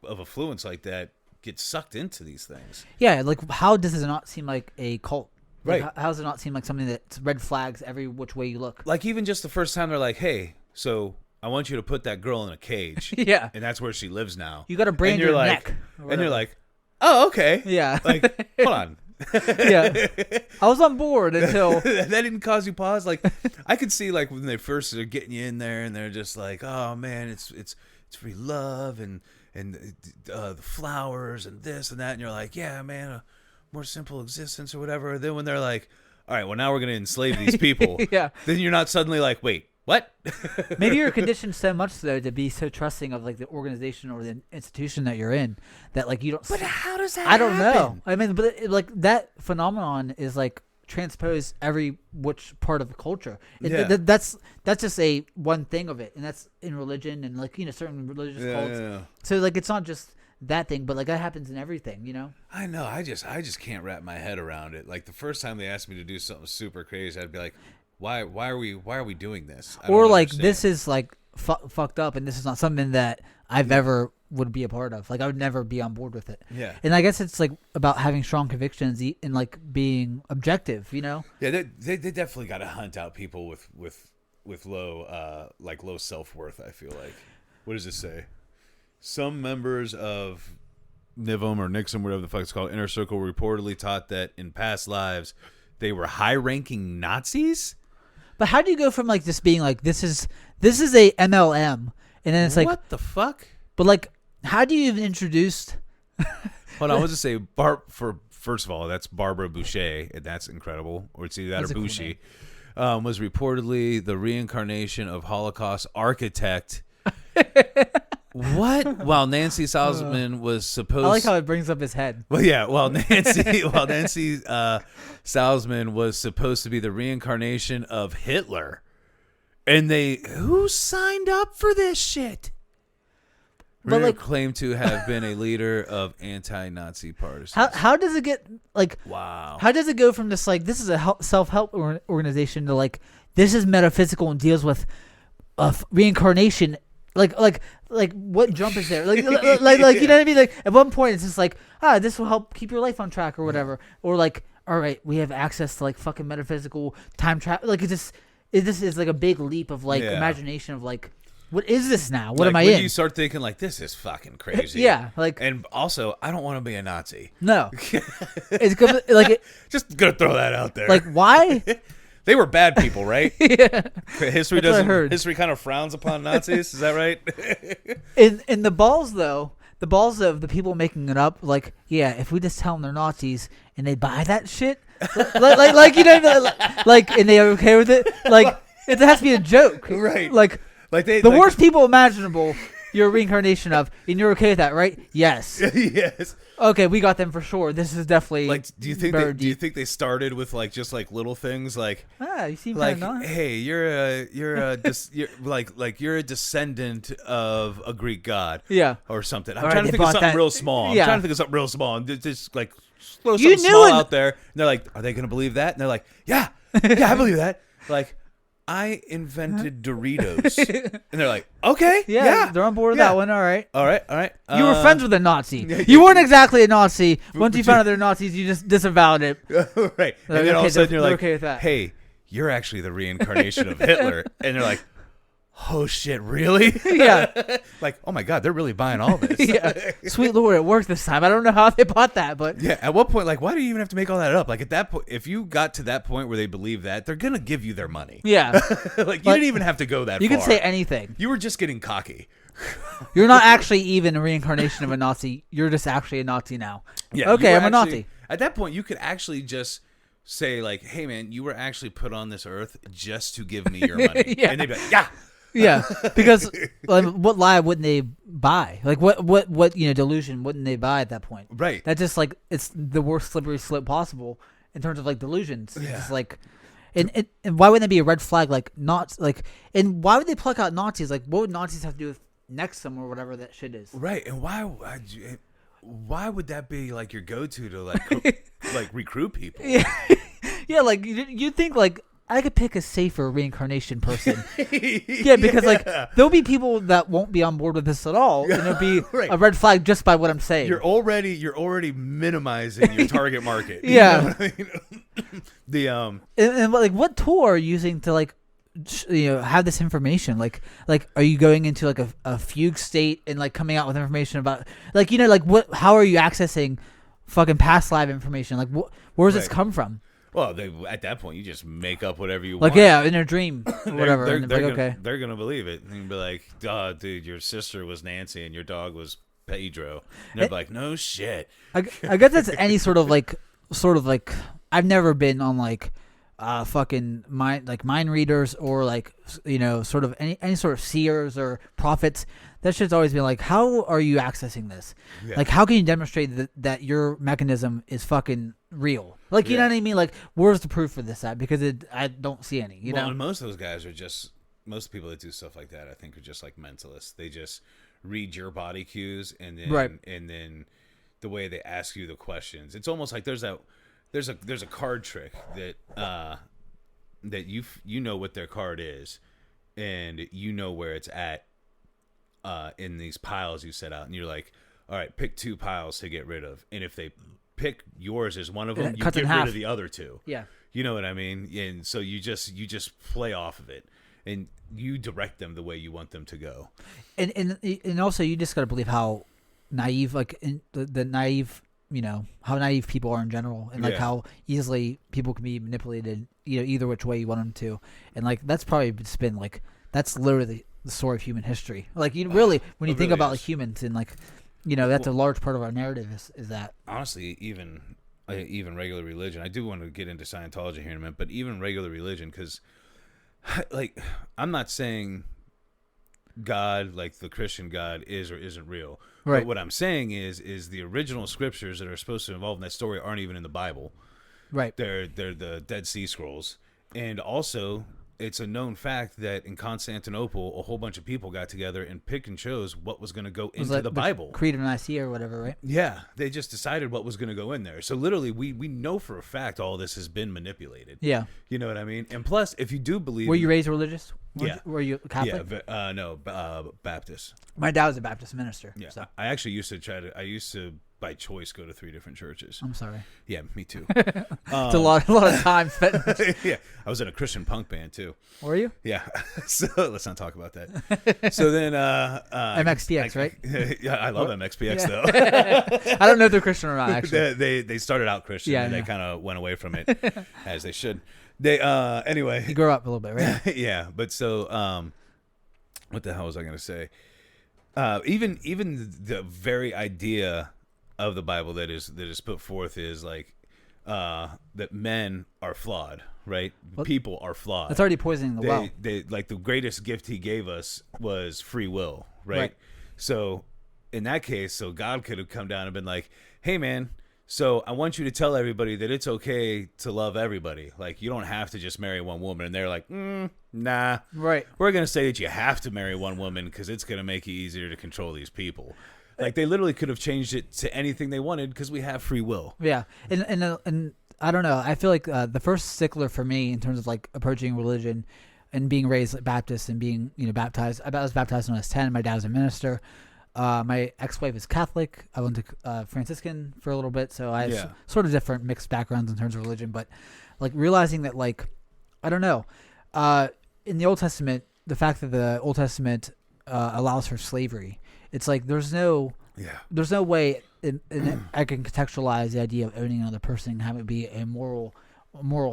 affluence like that, get sucked into these things. Yeah, like how does it not seem like a cult? Like, Right. How does it not seem like something that's red flags every which way you look? Like even just the first time they're like, hey, so I want you to put that girl in a cage. Yeah. And that's where she lives now. You got to brand your neck. And you're like, oh, okay. Yeah. Like, hold on. Yeah. I was on board until that didn't cause you pause. Like I could see like when they first are getting you in there and they're just like, oh man, it's free love and the flowers and this and that, and you're like, yeah, man, a more simple existence or whatever. And then when they're like, all right, well now we're gonna enslave these people. Yeah. Then you're not suddenly like, wait, what? maybe you're conditioned so much though to be so trusting of like the organization or the institution that you're in that like you don't. But how does that? I don't know. happen? I mean, but like that phenomenon is like transposed every which part of the culture. Yeah. That's just a one thing of it, and that's in religion and like certain religious cults. Yeah. So like it's not just that thing, but like that happens in everything, I know. I just can't wrap my head around it. Like the first time they asked me to do something super crazy, I'd be like, why are we doing this? Or like this is like fucked up, and this is not something that I've ever would be a part of. Like I would never be on board with it. Yeah. And I guess it's like about having strong convictions and like being objective. Yeah, they definitely got to hunt out people with low low self-worth. I feel like. What does it say? Some members of NIVM or Nixon, whatever the fuck it's called, Inner Circle, reportedly taught that in past lives they were high-ranking Nazis. But how do you go from like just being like this is a MLM, and then it's like what the fuck? But like, how do you even introduce? Hold on, I was to say first of all, that's Barbara Boucher, and that's incredible. Or it's either that That's or a cool Boucher. Was reportedly the reincarnation of Holocaust architect. What? While Nancy Salzman was supposed. I like how it brings up his head. Well, yeah. While Nancy Salzman was supposed to be the reincarnation of Hitler, and who signed up for this shit? But like, claimed to have been a leader of anti-Nazi partisans. How does it get like? Wow. How does it go from this like this is a self-help organization to like this is metaphysical and deals with reincarnation? Like what jump is there? Like you know what I mean? Like at one point it's just like this will help keep your life on track or whatever. Or like all right, we have access to like fucking metaphysical time travel. Like it just is like a big leap of like imagination of like. What is this now? What am I in? When you start thinking like this is fucking crazy. Yeah, like and also I don't want to be a Nazi. No, it's good. Like just gonna throw that out there. Like why? They were bad people, right? Yeah, history That's doesn't. History kind of frowns upon Nazis. Is that right? in the balls though, the balls of the people making it up. Like yeah, if we just tell them they're Nazis and they buy that shit, like you know, like and they're okay with it, like. It has to be a joke, right? Like the worst people imaginable. You're a reincarnation of, and you're okay with that, right? Yes. Yes. Okay, we got them for sure. This is definitely like. Do you think they started with like just like little things like? You seem like, kind of nice. Hey, you're a descendant of a Greek god, yeah, or something. I'm trying to think of something real small. Yeah. I'm trying to think of something real small and just like throw You something knew small it. out there. And they're like, are they going to believe that? And they're like, yeah, I believe that. Like. I invented Doritos. And they're like, okay, yeah. They're on board with that one. All right. All right. You were friends with a Nazi. You weren't exactly a Nazi. Once you found out they're Nazis, you just disavowed it. Right. And then all of a sudden you're like, okay with that. hey, you're actually the reincarnation of Hitler. And they're like, oh shit, really? Yeah. Like, oh my God, they're really buying all this. Yeah. Sweet Lord, it worked this time. I don't know how they bought that, but Yeah, at what point, like, why do you even have to make all that up? Like, at that point, if you got to that point where they believe that, they're going to give you their money. yeah. Like, you didn't even have to go that You far. can say anything. You were just getting cocky. You're not actually even a reincarnation of a Nazi. You're just actually a Nazi now. Yeah. Okay, I'm a actually, Nazi. At that point, you could actually just say, like, hey, man, you were actually put on this earth just to give me your money. Yeah. And they'd be like, yeah. Yeah, because like, what lie wouldn't they buy? Like what delusion wouldn't they buy at that point? Right. That's just like it's the worst slippery slope possible in terms of like delusions. It's just like, and why wouldn't that be a red flag? Like not like, and why would they pluck out Nazis? Like what would Nazis have to do with Nexum or whatever that shit is? Right. And why would that be like your go-to to like like recruit people? Yeah, yeah. Like you think like. I could pick a safer reincarnation person. Yeah, because like there'll be people that won't be on board with this at all, and it'll be right. a red flag just by what I'm saying. You're already minimizing your target market. Yeah. You know what I mean? The and like what tool are you using to like have this information? Like are you going into like a fugue state and like coming out with information about like like what? How are you accessing fucking past live information? Like where does this come from? Well, at that point, you just make up whatever you like, want. Like, yeah, in a dream or whatever. They're and okay. They're going to believe it. And be like, oh, dude, your sister was Nancy and your dog was Pedro. And they're like, no shit. I guess that's any sort of like, I've never been on like fucking mind readers or like, sort of any sort of seers or prophets. That shit's always been like, how are you accessing this? Yeah. Like, how can you demonstrate that your mechanism is fucking real? Like, you know what I mean? Like, where's the proof for this at? Because I don't see any, you know? And most of those guys are just, most people that do stuff like that, I think, are just like mentalists. They just read your body cues and then, and then the way they ask you the questions. It's almost like there's a card trick that, that you know what their card is and you know where it's at. In these piles you set out, and you're like, all right, pick 2 piles to get rid of, and if they pick yours as one of them, you get rid of the other 2. Yeah, you know what I mean. And so you just play off of it, and you direct them the way you want them to go. And also you just got to believe how naive, like the naive, how naive people are in general, and like how easily people can be manipulated, either which way you want them to, and like that's probably just been like that's literally the story of human history. Like you really, when you think about like humans and like, that's a large part of our narrative is that. Honestly, even regular religion. I do want to get into Scientology here in a minute, but even regular religion, because like I'm not saying God, like the Christian God, is or isn't real. Right. But what I'm saying is the original scriptures that are supposed to involve in that story aren't even in the Bible. Right. They're the Dead Sea Scrolls, and also. It's a known fact that in Constantinople, a whole bunch of people got together and picked and chose what was going to go into the Bible. Creed of Nicaea or whatever, right? Yeah, they just decided what was going to go in there. So literally, we know for a fact all this has been manipulated. Yeah. You know what I mean? And plus, if you do believe... Were you raised religious? Were you Catholic? Yeah, no, Baptist. My dad was a Baptist minister. Yeah, so. I actually used to by choice go to 3 different churches. I'm sorry. Yeah, me too. It's a lot of time spent. Yeah, I was in a Christian punk band too. Were you? Yeah. So let's not talk about that. So then, MXPX, right? Yeah, I love MXPX though. I don't know if they're Christian or not. Actually, they started out Christian, and they kind of went away from it as they should. They anyway. You grew up a little bit, right? Yeah, but so what the hell was I going to say? Even the very idea of the Bible that is put forth is like that men are flawed, right? Well, people are flawed. That's already poisoning the well. They like the greatest gift he gave us was free will, right? So in that case, so God could have come down and been like, "Hey, man, so I want you to tell everybody that it's okay to love everybody. Like you don't have to just marry one woman." And they're like, "Nah, right? We're gonna say that you have to marry one woman because it's gonna make it easier to control these people." Like they literally could have changed it to anything they wanted because we have free will. Yeah, and I don't know. I feel like the first stickler for me in terms of like approaching religion and being raised Baptist and being baptized. I was baptized when I was 10. My dad was a minister. My ex-wife is Catholic. I went to Franciscan for a little bit, so I have sort of different mixed backgrounds in terms of religion. But like realizing that, like, I don't know, in the Old Testament, the fact that the Old Testament allows for slavery. It's like there's no way I can contextualize the idea of owning another person and have it be a moral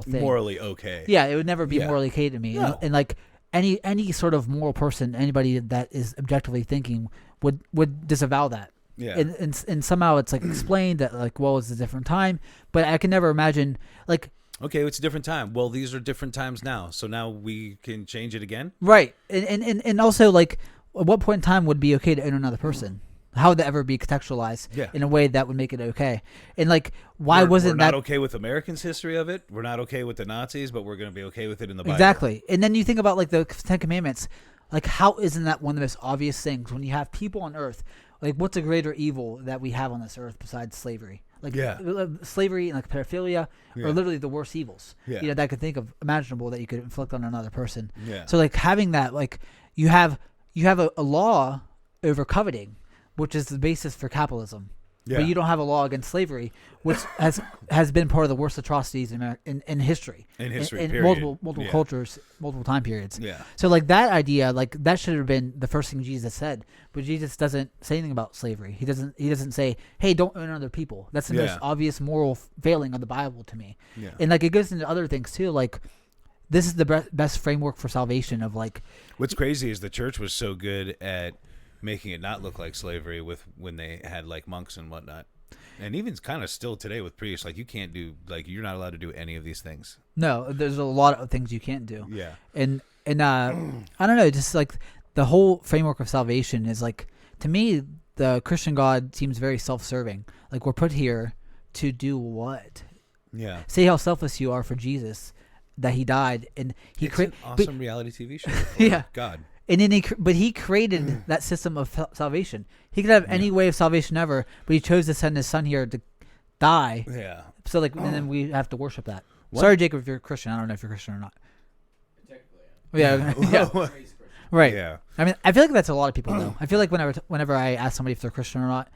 thing. Morally okay. Yeah, it would never be morally okay to me. No. And like any sort of moral person, anybody that is objectively thinking would disavow that. Yeah. And somehow it's like explained that like, well, it's a different time, but I can never imagine like. Okay, it's a different time. Well, these are different times now, so now we can change it again. Right, and also like, at what point in time would it be okay to own another person? How would that ever be contextualized in a way that would make it okay? And like, why wasn't we're not that okay with Americans' history of it? We're not okay with the Nazis, but we're going to be okay with it in the Bible. Exactly. And then you think about like the Ten Commandments. Like, how isn't that one of the most obvious things when you have people on Earth? Like, what's a greater evil that we have on this earth besides slavery? Like, slavery and like pedophilia are literally the worst evils. Yeah. That I could think of imaginable that you could inflict on another person. Yeah. So like having that, like you have a law over coveting, which is the basis for capitalism. Yeah. But you don't have a law against slavery, which has been part of the worst atrocities in history. In history, in period. multiple cultures, multiple time periods. Yeah. So like that idea, like that should have been the first thing Jesus said. But Jesus doesn't say anything about slavery. He doesn't say, "Hey, don't own other people." That's the most obvious moral failing of the Bible to me. Yeah. And like it goes into other things too. Like this is the best framework for salvation. Of like, what's crazy is the church was so good at making it not look like slavery when they had like monks and whatnot, and even kind of still today with priests, like you can't do, like you're not allowed to do any of these things. No, there's a lot of things you can't do. Yeah. And I don't know, just like the whole framework of salvation is like, to me, the Christian God seems very self-serving. Like we're put here to do what? Yeah. Say how selfless you are for Jesus, that he died and he created an awesome reality TV show. Yeah. God. And then he created that system of salvation. He could have any way of salvation ever, but he chose to send his son here to die. Yeah. So like, and then we have to worship that. What? Sorry, Jacob, if you're a Christian. I don't know if you're Christian or not. Technically, yeah. Right. Yeah. I mean, I feel like that's a lot of people though. I feel like whenever I ask somebody if they're Christian or not,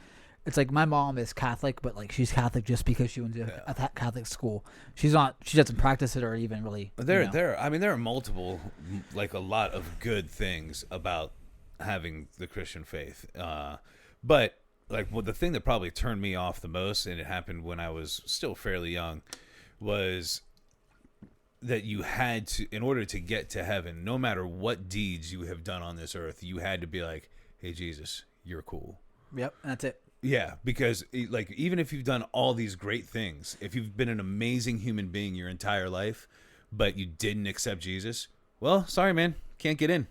it's like my mom is Catholic, but like she's Catholic just because she went to a Catholic school. She's not. She doesn't practice it or even really. There are multiple, like a lot of good things about having the Christian faith. But like, well, the thing that probably turned me off the most, and it happened when I was still fairly young, was that you had to, in order to get to heaven, no matter what deeds you have done on this earth, you had to be like, "Hey, Jesus, you're cool." Yep, that's it. Yeah, because like even if you've done all these great things, if you've been an amazing human being your entire life, but you didn't accept Jesus, well, sorry, man, can't get in.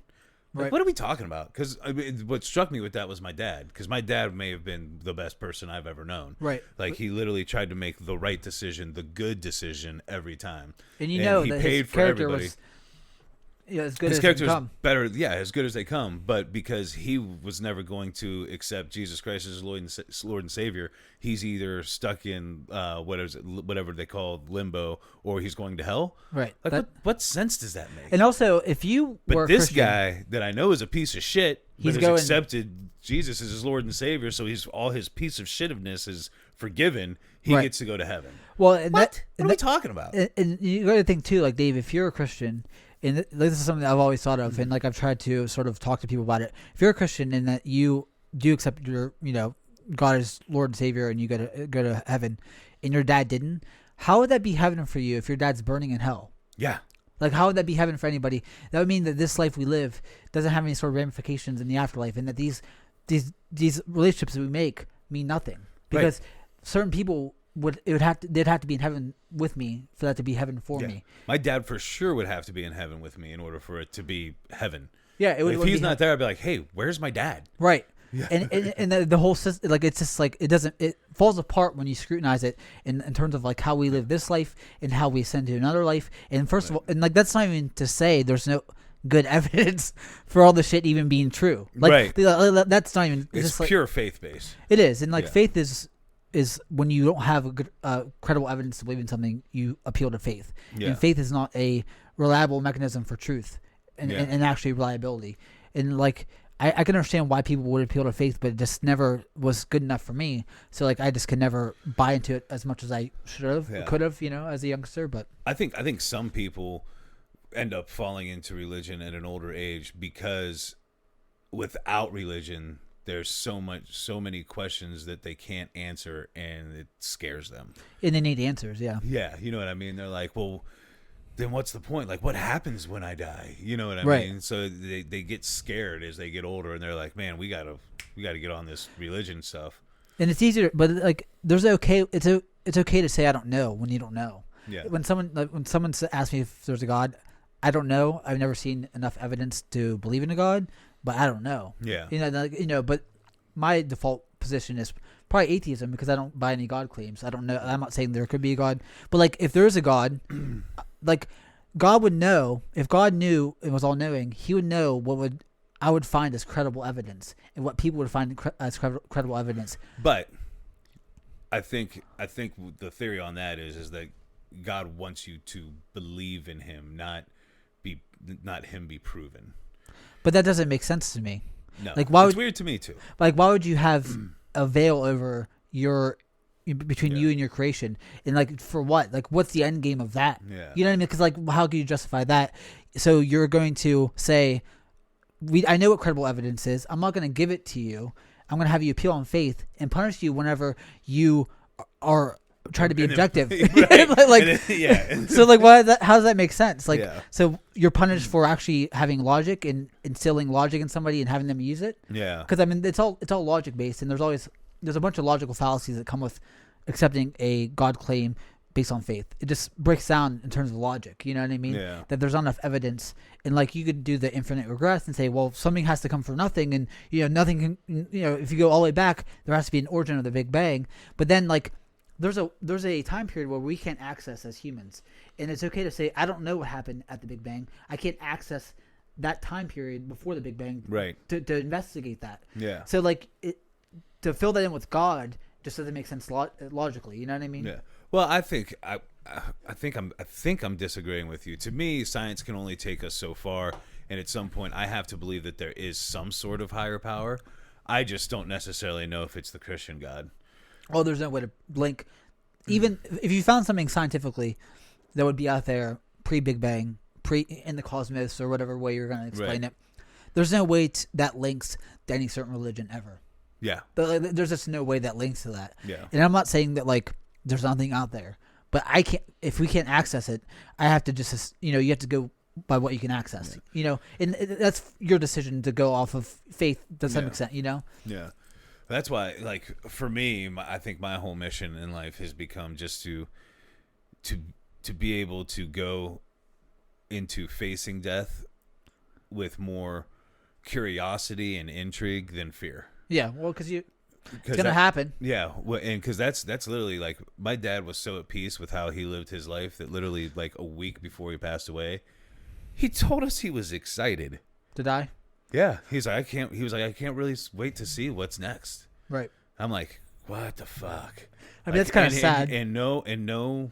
Like, Right. what are we talking about? Because what struck me with that was my dad, because my dad may have been the best person I've ever known. Right. Like he literally tried to make the right decision, the good decision every time. And you know he that paid his for character everybody. was as good His as character they is come. better, as good as they come. But because he was never going to accept Jesus Christ as Lord and Savior, he's either stuck in whatever they call limbo, or he's going to hell. Right. Like, what sense does that make? And also, if you But were this Christian, guy that I know is a piece of shit, He's but has going- accepted Jesus as his Lord and Savior, so all his piece of shitness is forgiven. He Right. gets to go to heaven. well, and What? that, What and are we that- talking about? and you got to think too, like Dave, if you're a Christian, and this is something that I've always thought of, and like I've tried to sort of talk to people about it. If you're a Christian and that you do accept your, God as Lord and Savior, and you go to heaven, and your dad didn't, how would that be heaven for you if your dad's burning in hell? Yeah. Like, how would that be heaven for anybody? That would mean that this life we live doesn't have any sort of ramifications in the afterlife, and that these relationships that we make mean nothing because certain people they'd have to be in heaven with me for that to be heaven for me. My dad for sure would have to be in heaven with me in order for it to be heaven. Yeah, it would. If he's not there, I'd be like, "Hey, where's my dad?" Right. Yeah. And the whole system, like, it's just like it falls apart when you scrutinize it in terms of like how we live this life and how we ascend to another life. And first of all, and like that's not even to say there's no good evidence for all the shit even being true. Like that's not even. It's just pure faith based. It is, and like faith is when you don't have a good credible evidence to believe in something, you appeal to faith. Yeah. And faith is not a reliable mechanism for truth and actually reliability. And like I can understand why people would appeal to faith, but it just never was good enough for me. So like I just could never buy into it as much as I should have, could have, as a youngster. But I think some people end up falling into religion at an older age because without religion, there's so many questions that they can't answer, and it scares them. And they need answers. Yeah. Yeah, you know what I mean. They're like, well, then what's the point? Like, what happens when I die? You know what I Right. mean? So they get scared as they get older, and they're like, man, we gotta get on this religion stuff. And it's easier, but like, it's okay to say I don't know when you don't know. Yeah. When someone asks me if there's a God, I don't know. I've never seen enough evidence to believe in a God, but I don't know. Yeah. But my default position is probably atheism because I don't buy any God claims. I don't know. I'm not saying there could be a God, but like if there is a God, like God would know. If God knew and was all knowing, He would know what I would find as credible evidence and what people would find as credible evidence. But I think the theory on that is that God wants you to believe in Him, not Him be proven. But that doesn't make sense to me. No, like why it's weird to me too. Like why would you have a veil over between you and your creation, and like for what? Like what's the end game of that? Yeah. You know what I mean? Because like how can you justify that? So you're going to say, I know what credible evidence is. I'm not going to give it to you. I'm going to have you appeal on faith and punish you whenever you are trying to be objective. So like how does that make sense? Like so you're punished for actually having logic and instilling logic in somebody and having them use it. Yeah. Because I mean it's all logic based, and there's a bunch of logical fallacies that come with accepting a God claim based on faith. It just breaks down in terms of logic. You know what I mean? Yeah. That there's not enough evidence, and like you could do the infinite regress and say, well, something has to come from nothing, and nothing can. If you go all the way back, there has to be an origin of the Big Bang. But then like there's a time period where we can't access as humans, and it's okay to say I don't know what happened at the Big Bang. I can't access that time period before the Big Bang, right? To investigate that. Yeah. So like to fill that in with God just doesn't make sense logically. You know what I mean? Yeah. Well, I think I'm disagreeing with you. To me, science can only take us so far, and at some point, I have to believe that there is some sort of higher power. I just don't necessarily know if it's the Christian God. Oh, there's no way to link. Even if you found something scientifically that would be out there pre-Big Bang, in the cosmos, or whatever way you're going to explain it, there's no way that links to any certain religion ever. Yeah. There's just no way that links to that. Yeah. And I'm not saying that like there's nothing out there, but I can't. If we can't access it, I have to just you have to go by what you can access. Yeah. And that's your decision to go off of faith to some extent. Yeah. That's why, like, for me, I think my whole mission in life has become just to be able to go into facing death with more curiosity and intrigue than fear. Yeah, well, because it's gonna happen. Yeah, and because that's literally like my dad was so at peace with how he lived his life that literally like a week before he passed away, he told us he was excited To die? Yeah, he was like, I can't really wait to see what's next. Right. I'm like, what the fuck? I mean, that's kind of sad. And no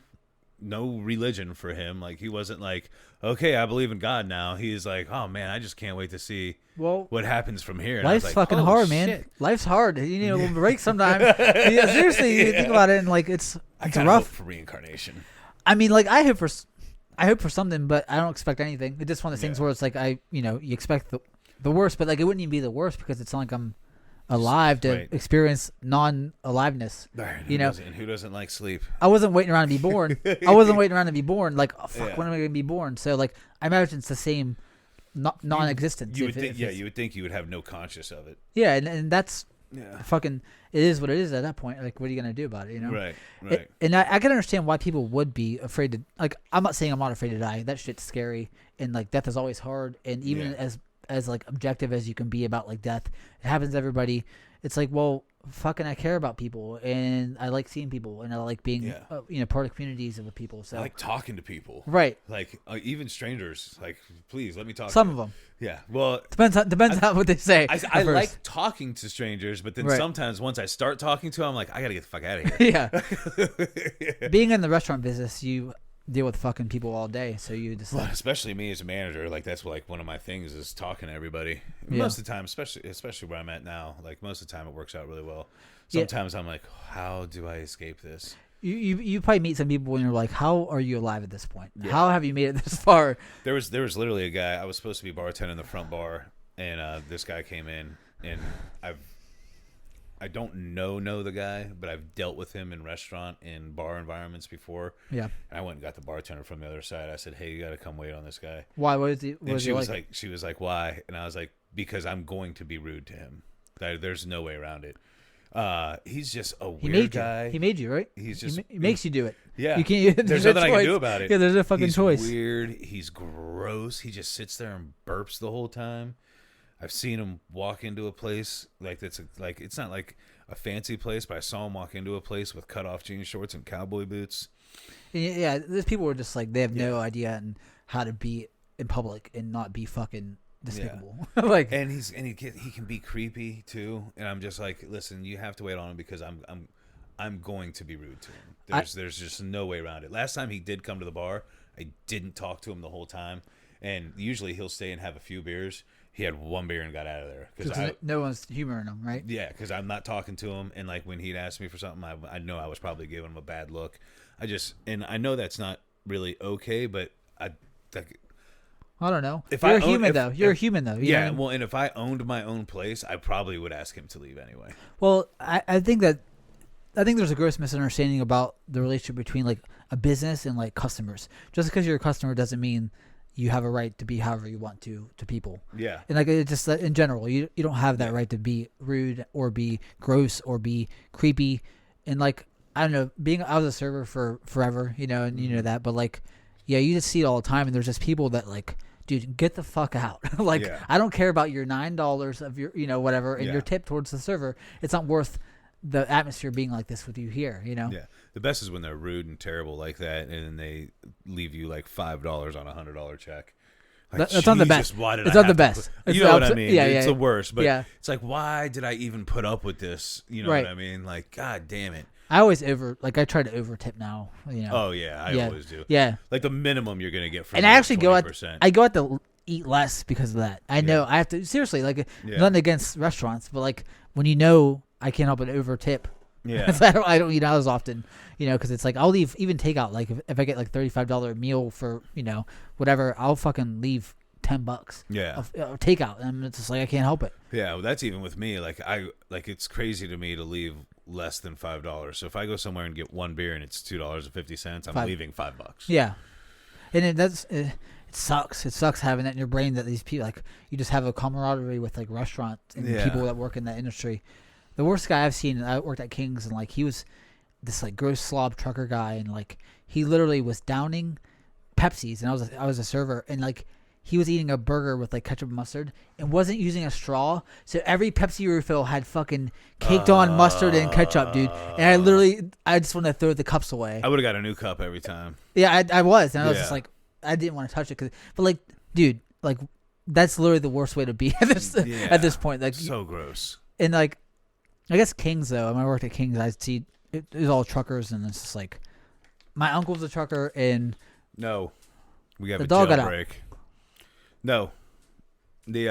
religion for him. Like, he wasn't like, okay, I believe in God now. He's like, oh man, I just can't wait to see what happens from here. And life's like, fucking hard, man. Life's hard. You need a little break sometimes. Yeah, seriously, you think about it, and like it's I rough. hope for reincarnation. I mean, like I hope for something, but I don't expect anything. It's just one of the things where it's like you expect the worst, but like it wouldn't even be the worst because it's not like I'm alive to experience non-aliveness. And who doesn't like sleep? I wasn't waiting around to be born. Like, oh, fuck, when am I going to be born? So like, I imagine it's the same non-existence. You would think you would have no conscious of it. Yeah, and that's fucking. It is what it is at that point. Like, what are you going to do about it? Right. And I can understand why people would be afraid to. Like, I'm not saying I'm not afraid to die. That shit's scary, and like death is always hard. And even as like objective as you can be about like death, it happens to everybody. It's like, well, fucking, I care about people, and I like seeing people, and I like being part of communities of people. So I like talking to people, right? Like even strangers. Like, please let me talk. Some to of them. Yeah. Well, depends on what they say. I like talking to strangers, but then sometimes once I start talking to them, I'm like, I gotta get the fuck out of here. Yeah. Being in the restaurant business, you deal with fucking people all day, so you just especially me as a manager, like that's like one of my things is talking to everybody. Most of the time, especially where I'm at now, like most of the time it works out really well. Sometimes I'm like, how do I escape this? You probably meet some people and you're like, how are you alive at this point? Yeah. How have you made it this far? There was literally a guy. I was supposed to be bartending in the front bar, and this guy came in, and I don't know the guy, but I've dealt with him in restaurant and bar environments before. Yeah. And I went and got the bartender from the other side. I said, "Hey, you got to come wait on this guy." Why? What is he? What And is she he was like? she was like, "Why?" And I was like, "Because I'm going to be rude to him. There's no way around it." He's just a weird guy. He made you, right? He's just he makes you do it. Yeah. You can't. There's nothing I can do about it. Yeah, there's a fucking He's choice. Weird. He's gross. He just sits there and burps the whole time. I've seen him walk into a place like it's not like a fancy place, but I saw him walk into a place with cut off jean shorts and cowboy boots. And yeah, there's people who are just like they have no idea and how to be in public and not be fucking despicable. Like, and he can be creepy too. And I'm just like, listen, you have to wait on him because I'm going to be rude to him. There's just no way around it. Last time he did come to the bar, I didn't talk to him the whole time. And usually he'll stay and have a few beers. He had one beer and got out of there because no one's humoring him, right? Yeah, because I'm not talking to him, and like when he'd ask me for something, I know I was probably giving him a bad look. And I know that's not really okay, but I don't know. If You're I a human though. You're a human though. You know what I mean? Well, and if I owned my own place, I probably would ask him to leave anyway. Well, I think there's a gross misunderstanding about the relationship between like a business and like customers. Just because you're a customer doesn't mean you have a right to be however you want to people. Yeah. And like it just in general, you don't have that right to be rude or be gross or be creepy. And like I don't know, I was a server for forever, and you know that, but like yeah, you just see it all the time, and there's just people that like, dude, get the fuck out. Like I don't care about your $9 of your whatever and your tip towards the server. It's not worth the atmosphere being like this with you here, Yeah. The best is when they're rude and terrible like that, and then they leave you like $5 on a $100 check. Like, that's not the best. It's not the best. You know what I mean? Yeah, it's the worst. But it's like, why did I even put up with this? You know what I mean? Like, god damn it. I always I try to over tip now. Oh yeah, I always do. Yeah. Like the minimum you're gonna get from. And I actually 20%. go out to eat less because of that. I know I have to seriously nothing against restaurants, but like when I can't help but over tip. Yeah. I don't eat out as often, because it's like I'll leave even takeout. Like if I get like $35 meal for whatever, I'll fucking leave $10. Yeah. Of takeout, and it's just like I can't help it. Yeah, well, that's even with me. Like it's crazy to me to leave less than $5. So if I go somewhere and get one beer and it's $2.50, I'm leaving $5. Yeah, and it sucks. It sucks having that in your brain that these people like you just have a camaraderie with like restaurants and people that work in that industry. The worst guy I've seen, I worked at King's, and like he was this like gross slob trucker guy, and like he literally was downing Pepsis, and I was a server, and like he was eating a burger with like ketchup and mustard and wasn't using a straw, so every Pepsi refill had fucking caked on mustard and ketchup, dude. And I just wanted to throw the cups away. I would have got a new cup every time. Yeah, I was, and I was just like, I didn't want to touch it, but like, dude, like that's literally the worst way to be at this point. Like so gross. And like. I guess King's though. When I worked at King's, I'd see it was all truckers, and it's just like my uncle's a trucker, and no, we have the a dog got jailbreak. No, the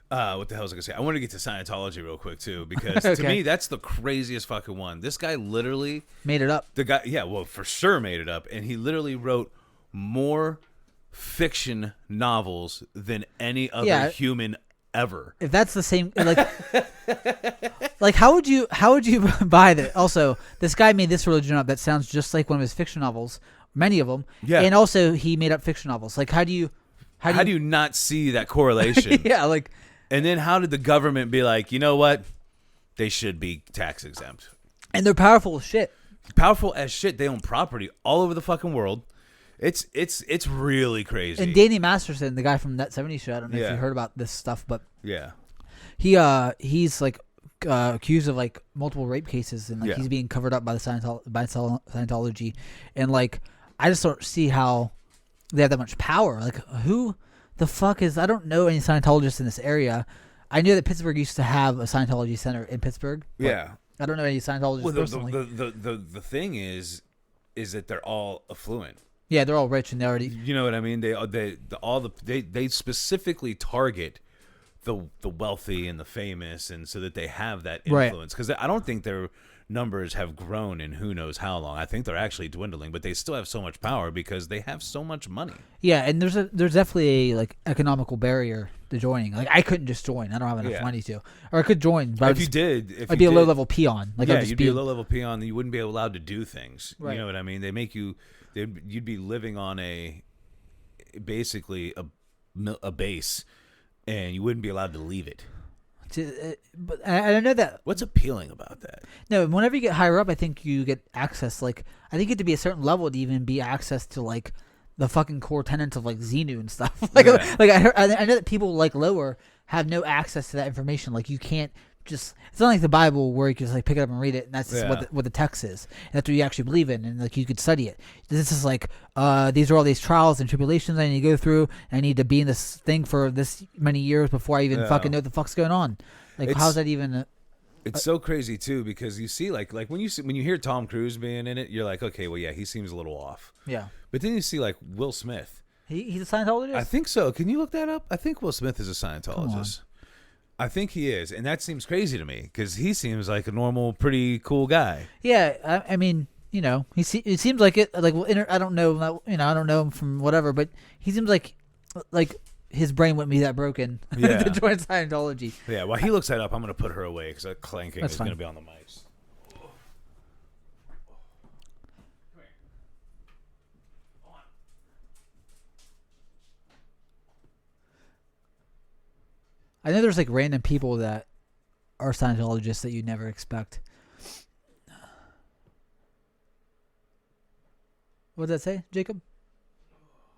what the hell was I gonna say? I want to get to Scientology real quick too, because to me that's the craziest fucking one. This guy literally made it up. The guy, for sure made it up, and he literally wrote more fiction novels than any other human ever. If that's the same, like how would you buy that? Also, this guy made this religion up that sounds just like one of his fiction novels, many of them. Yeah, and also he made up fiction novels. Like how do you not see that correlation? Yeah, like, and then how did the government be like, you know what, they should be tax exempt, and they're powerful as shit. Powerful as shit. They own property all over the fucking world. It's really crazy. And Danny Masterson, the guy from that '70s show, I don't know if you heard about this stuff, but he's like accused of like multiple rape cases, and like he's being covered up by the Scientology, and like I just don't see how they have that much power. Like who the fuck is? I don't know any Scientologists in this area. I knew that Pittsburgh used to have a Scientology center in Pittsburgh. Yeah, I don't know any Scientologists personally. The thing is that they're all affluent. Yeah, they're all rich and they already. You know what I mean? They specifically target the wealthy and the famous, and so that they have that influence. Because I don't think they're numbers have grown in who knows how long. I think they're actually dwindling, but they still have so much power because they have so much money. Yeah, and there's definitely a like economical barrier to joining. Like I couldn't just join. I don't have enough money to, or I could join. But I'd be a low level peon. Like you'd be a low level peon. You wouldn't be allowed to do things. Right. You know what I mean? They make you. You'd be living on basically a base, and you wouldn't be allowed to leave it. But I know that. What's appealing about that? No, whenever you get higher up, I think you get access. Like I think you have to be a certain level to even be access to like the fucking core tenets of like Xenu and stuff. Like I know that people like lower have no access to that information. Like you can't just. It's not like the Bible where you can just like pick it up and read it, and that's what the text is. And that's what you actually believe in, and like you could study it. This is like these are all these trials and tribulations I need to go through. And I need to be in this thing for this many years before I even fucking know what the fuck's going on. Like how's that even? It's so crazy too because you see like when you hear Tom Cruise being in it, you're like, okay, well yeah, he seems a little off. Yeah. But then you see like Will Smith. He's a Scientologist? I think so. Can you look that up? I think Will Smith is a Scientologist. I think he is, and that seems crazy to me because he seems like a normal, pretty cool guy. Yeah, I mean, you know, it seems like it. Like, I don't know, I don't know him from whatever, but he seems like his brain wouldn't be that broken to join Scientology. Yeah, while he looks that up, I'm gonna put her away because that clanking is gonna be on the mics. I know there's like random people that are Scientologists that you never expect. What did that say, Jacob?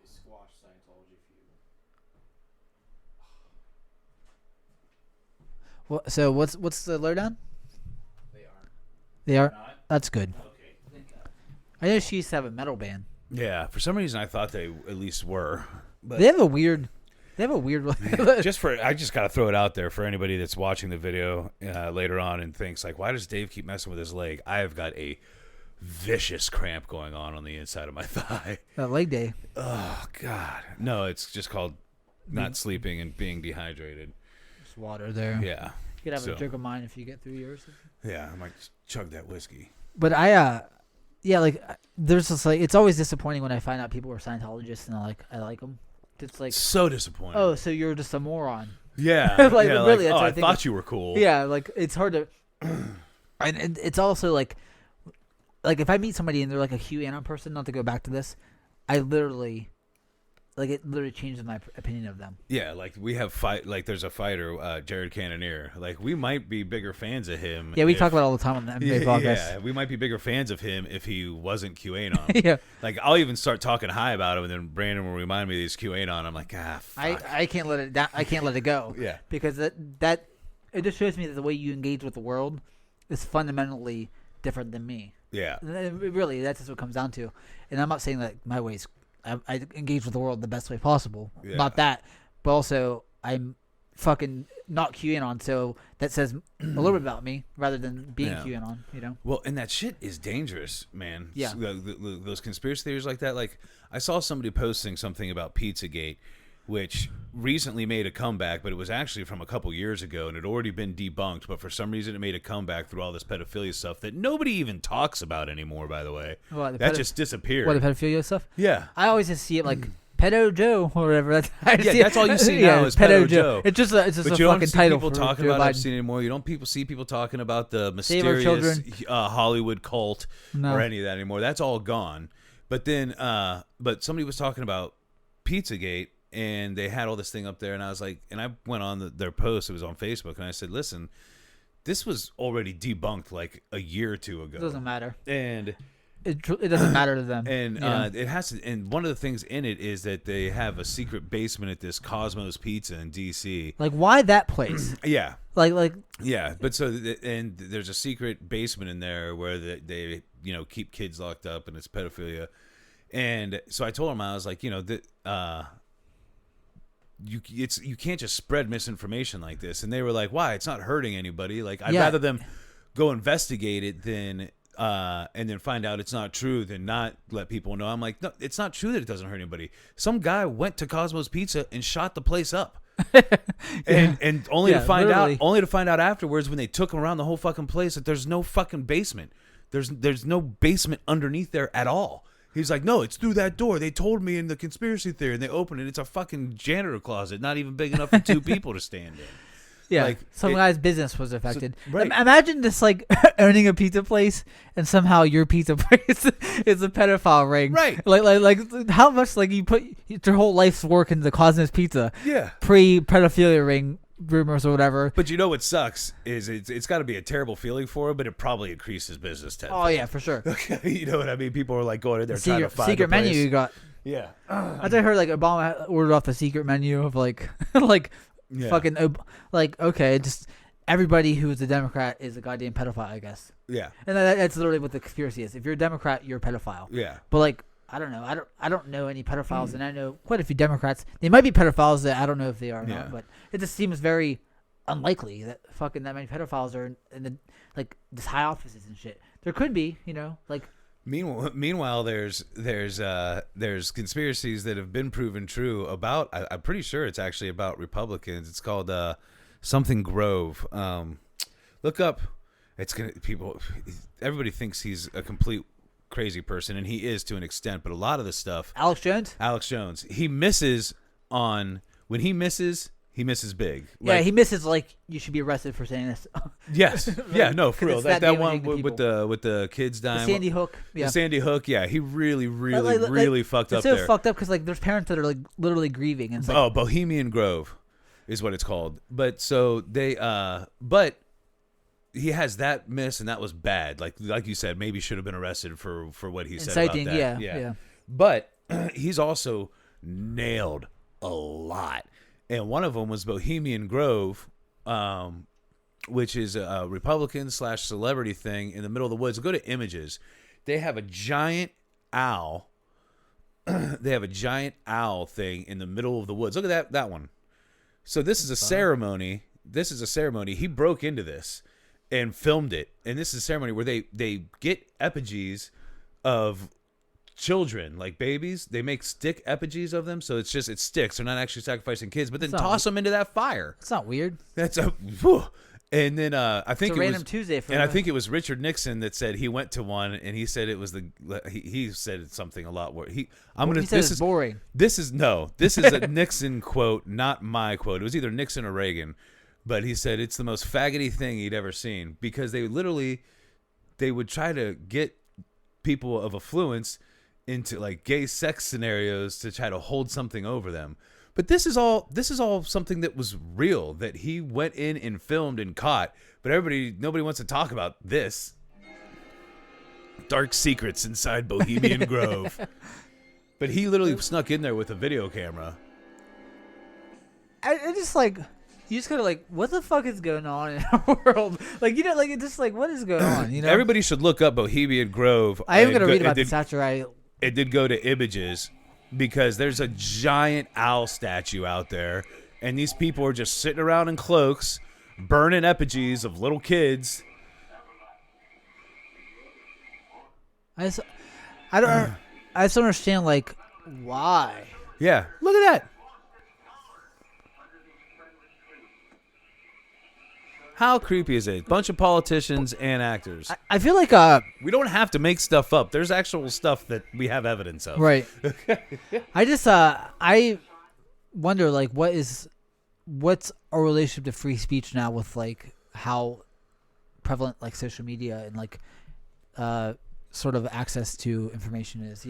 Squash Scientology feud. Well, so what's the lowdown? They are. Not? That's good. Okay. I know she used to have a metal band. Yeah, for some reason I thought they at least were. But They have a weird. I just gotta throw it out there for anybody that's watching the video later on and thinks like, why does Dave keep messing with his leg? I have got a vicious cramp going on the inside of my thigh. That leg day. Oh God, no! It's just called not sleeping and being dehydrated. There's water there. Yeah, you could have a drink of mine if you get through yours. Yeah, I might chug that whiskey. But there's just like it's always disappointing when I find out people are Scientologists and I like them. It's like so disappointing. Oh, so you're just a moron. Yeah. Really. I thought you were cool. Yeah, like it's hard to. And it's also like if I meet somebody and they're like a QAnon person, not to go back to this, it literally changes my opinion of them. Yeah, like we have there's a fighter, Jared Cannonier. Like we might be bigger fans of him. Yeah, we talk about it all the time on the MMA podcast. Yeah, we might be bigger fans of him if he wasn't QAnon. Yeah. Like I'll even start talking high about him, and then Brandon will remind me that he's QAnon. I'm like, fuck. I can't let it down. I can't let it go. Yeah. Because that it just shows me that the way you engage with the world is fundamentally different than me. Yeah. Really, that's just what it comes down to. And I'm not saying that my way's. I engage with the world the best way possible. Yeah. Not that, but also I'm fucking not QAnon, so that says a little bit about me rather than being QAnon. You know. Well, and that shit is dangerous, man. Yeah. Those conspiracy theories like that. Like I saw somebody posting something about Pizzagate, which recently made a comeback, but it was actually from a couple years ago and it had already been debunked. But for some reason, it made a comeback through all this pedophilia stuff that nobody even talks about anymore. By the way, that just disappeared. What, the pedophilia stuff? Yeah, I always just see it like Pedo Joe or whatever. That's all you see now is Pedo Joe. It's just a fucking title. People talking about it anymore. You don't see people talking about the mysterious Hollywood cult or any of that anymore. That's all gone. But then, but somebody was talking about Pizzagate. And they had all this thing up there, and I was like, and I went on their post. It was on Facebook, and I said, "Listen, this was already debunked like a year or two ago. It doesn't matter, and it doesn't matter to them. And it has to. And one of the things in it is that they have a secret basement at this Cosmos Pizza in DC. Like, why that place? Yeah, like yeah. But and there's a secret basement in there where they keep kids locked up, and it's pedophilia. And so I told him, I was like, you can't just spread misinformation like this. And they were like, why? It's not hurting anybody. Like, I'd rather them go investigate it than and then find out it's not true than not let people know. I'm like, no, it's not true that it doesn't hurt anybody. Some guy went to Cosmos Pizza and shot the place up. and only to find literally. out afterwards when they took him around the whole fucking place that there's no fucking basement. There's no basement underneath there at all. He's like, no, it's through that door. They told me in the conspiracy theory, and they opened it. It's a fucking janitor closet, not even big enough for 2 people to stand in. Yeah, like, some guy's business was affected. So, right. Imagine this, like, owning a pizza place, and somehow your pizza place is a pedophile ring. Right. Like how much, like, you put your whole life's work into Cosmos Pizza. Yeah. Pre-pedophilia ring rumors or whatever. But you know what sucks is it's got to be a terrible feeling for him, but it probably increases business tenfold. Oh, yeah, for sure. Okay, you know what I mean? People are, like, going in there trying to find secret the place. menu you got. Yeah. I heard, like, Obama ordered off the secret menu of, like, Yeah. fucking, like, okay, just everybody who is a Democrat is a goddamn pedophile, I guess. Yeah. And that's literally what the conspiracy is. If you're a Democrat, you're a pedophile. Yeah. But, like, I don't know. I don't know any pedophiles, and I know quite a few Democrats. They might be pedophiles that I don't know if they are or not, but it just seems very unlikely that fucking that many pedophiles are in the, like, this high offices and shit. There could be, like. Meanwhile, there's conspiracies that have been proven true about. I'm pretty sure it's actually about Republicans. It's called something Grove. Look up. Everybody thinks he's a complete crazy person, and he is to an extent. But a lot of the stuff. Alex Jones. He misses on when he misses. He misses big. Yeah, he misses, like, you should be arrested for saying this. Yes. Yeah, no, for real. That one with the the kids dying. Sandy Hook. Yeah. The Sandy Hook, yeah. He really fucked up there. It's so fucked up because, like, there's parents that are, like, literally grieving. And it's like, Bohemian Grove is what it's called. But so they but he has that miss, and that was bad. Like you said, maybe should have been arrested for what he said about that. Yeah. But he's also nailed a lot. And one of them was Bohemian Grove, which is a Republican/celebrity thing in the middle of the woods. Go to images. They have a giant owl. They have a giant owl thing in the middle of the woods. Look at that one. So this is a ceremony. He broke into this and filmed it. And this is a ceremony where they get effigies of children, like babies. They make stick effigies of them, so it's sticks. They're not actually sacrificing kids, but then toss them into that fire. It's not weird. That's a whew. And then I think it's a random Tuesday for I think it was Richard Nixon that said he went to one, and he said it was he said something a lot more. He said it's boring. This is a Nixon quote, not my quote. It was either Nixon or Reagan, but he said it's the most faggoty thing he'd ever seen, because they would try to get people of affluence into, like, gay sex scenarios to try to hold something over them. But this is all something that was real, that he went in and filmed and caught. But nobody wants to talk about this. Dark secrets inside Bohemian Grove. But he literally snuck in there with a video camera. I just, like, you just gotta, like, what the fuck is going on in our world? Like, like, it's just like, what is going on? Everybody should look up Bohemian Grove. I am gonna read about this after It did go to images, because there's a giant owl statue out there, and these people are just sitting around in cloaks, burning effigies of little kids. I just don't understand, like, why. Yeah, look at that. How creepy is it? Bunch of politicians and actors. I feel like we don't have to make stuff up. There's actual stuff that we have evidence of. Right. I just I wonder, like, what's our relationship to free speech now, with, like, how prevalent, like, social media and, like, sort of access to information is,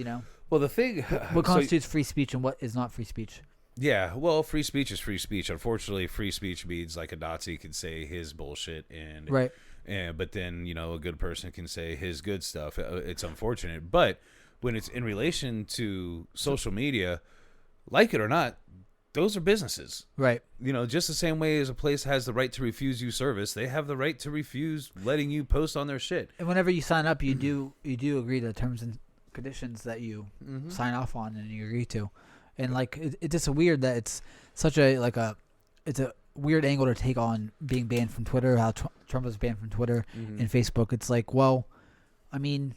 Well, the thing what constitutes free speech and what is not free speech. Yeah, well, free speech is free speech. Unfortunately, free speech means, like, a Nazi can say his bullshit, and right. But then, a good person can say his good stuff. It's unfortunate, but when it's in relation to social media, like it or not, those are businesses, right? Just the same way as a place has the right to refuse you service, they have the right to refuse letting you post on their shit. And whenever you sign up, you do agree to terms and conditions that you sign off on and you agree to. And, like, it's just weird that it's such it's a weird angle to take on being banned from Twitter, how Trump was banned from Twitter and Facebook. It's like, well, I mean,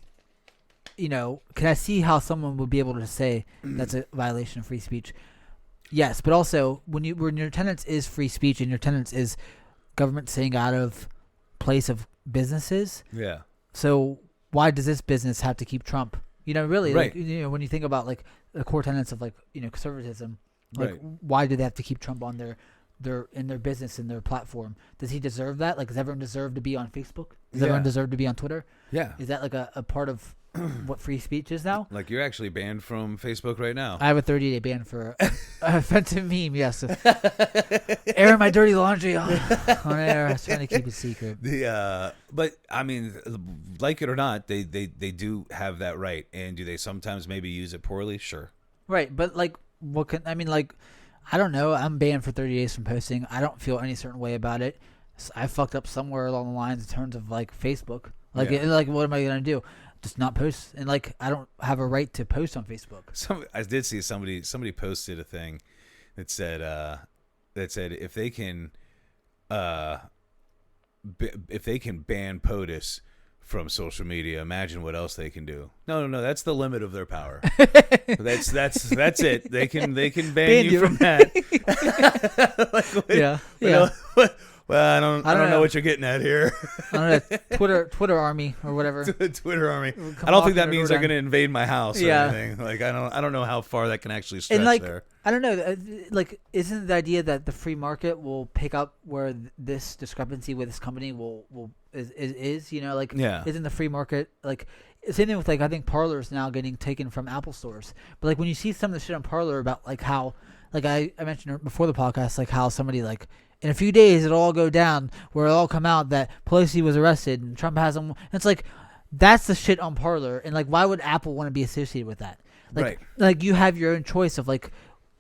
can I see how someone would be able to say that's a violation of free speech? Yes, but also when your attendance is free speech and your attendance is government saying out of place of businesses. Yeah. So why does this business have to keep Trump? Really, Right. when you think about like the core tenets of like conservatism, like Right. why do they have to keep Trump on their business and their platform? Does he deserve that? Like, does everyone deserve to be on Facebook? Does everyone deserve to be on Twitter? Yeah. Is that like a part of what free speech is now? Like you're actually banned from Facebook right now. I have a 30-day ban for an offensive meme. Yes, airing my dirty laundry on air. I was trying to keep it secret. But I mean, like it or not, they do have that right. And do they sometimes maybe use it poorly? Sure. Right, but like, I don't know. I'm banned for 30 days from posting. I don't feel any certain way about it. I fucked up somewhere along the lines in terms of like Facebook. Like, what am I gonna do? Just not post, and like I don't have a right to post on Facebook. I did see somebody posted a thing that said if they can ban POTUS from social media, imagine what else they can do. No, that's the limit of their power. that's it. They can ban you from that. Well, I don't know what you're getting at here. I don't know, Twitter army or whatever. Twitter army. I don't think that means they're going to invade my house or anything. Like I don't know how far that can actually stretch and like, there. I don't know. Like, isn't the idea that the free market will pick up where this discrepancy with this company is? Isn't the free market like same thing with like I think Parler is now getting taken from Apple stores. But like when you see some of the shit on Parler about like how like I mentioned before the podcast like how somebody like in a few days it'll all go down where it'll all come out that Pelosi was arrested and Trump has them. And it's like that's the shit on Parler, and like why would Apple want to be associated with that? Like, right. Like you have your own choice of like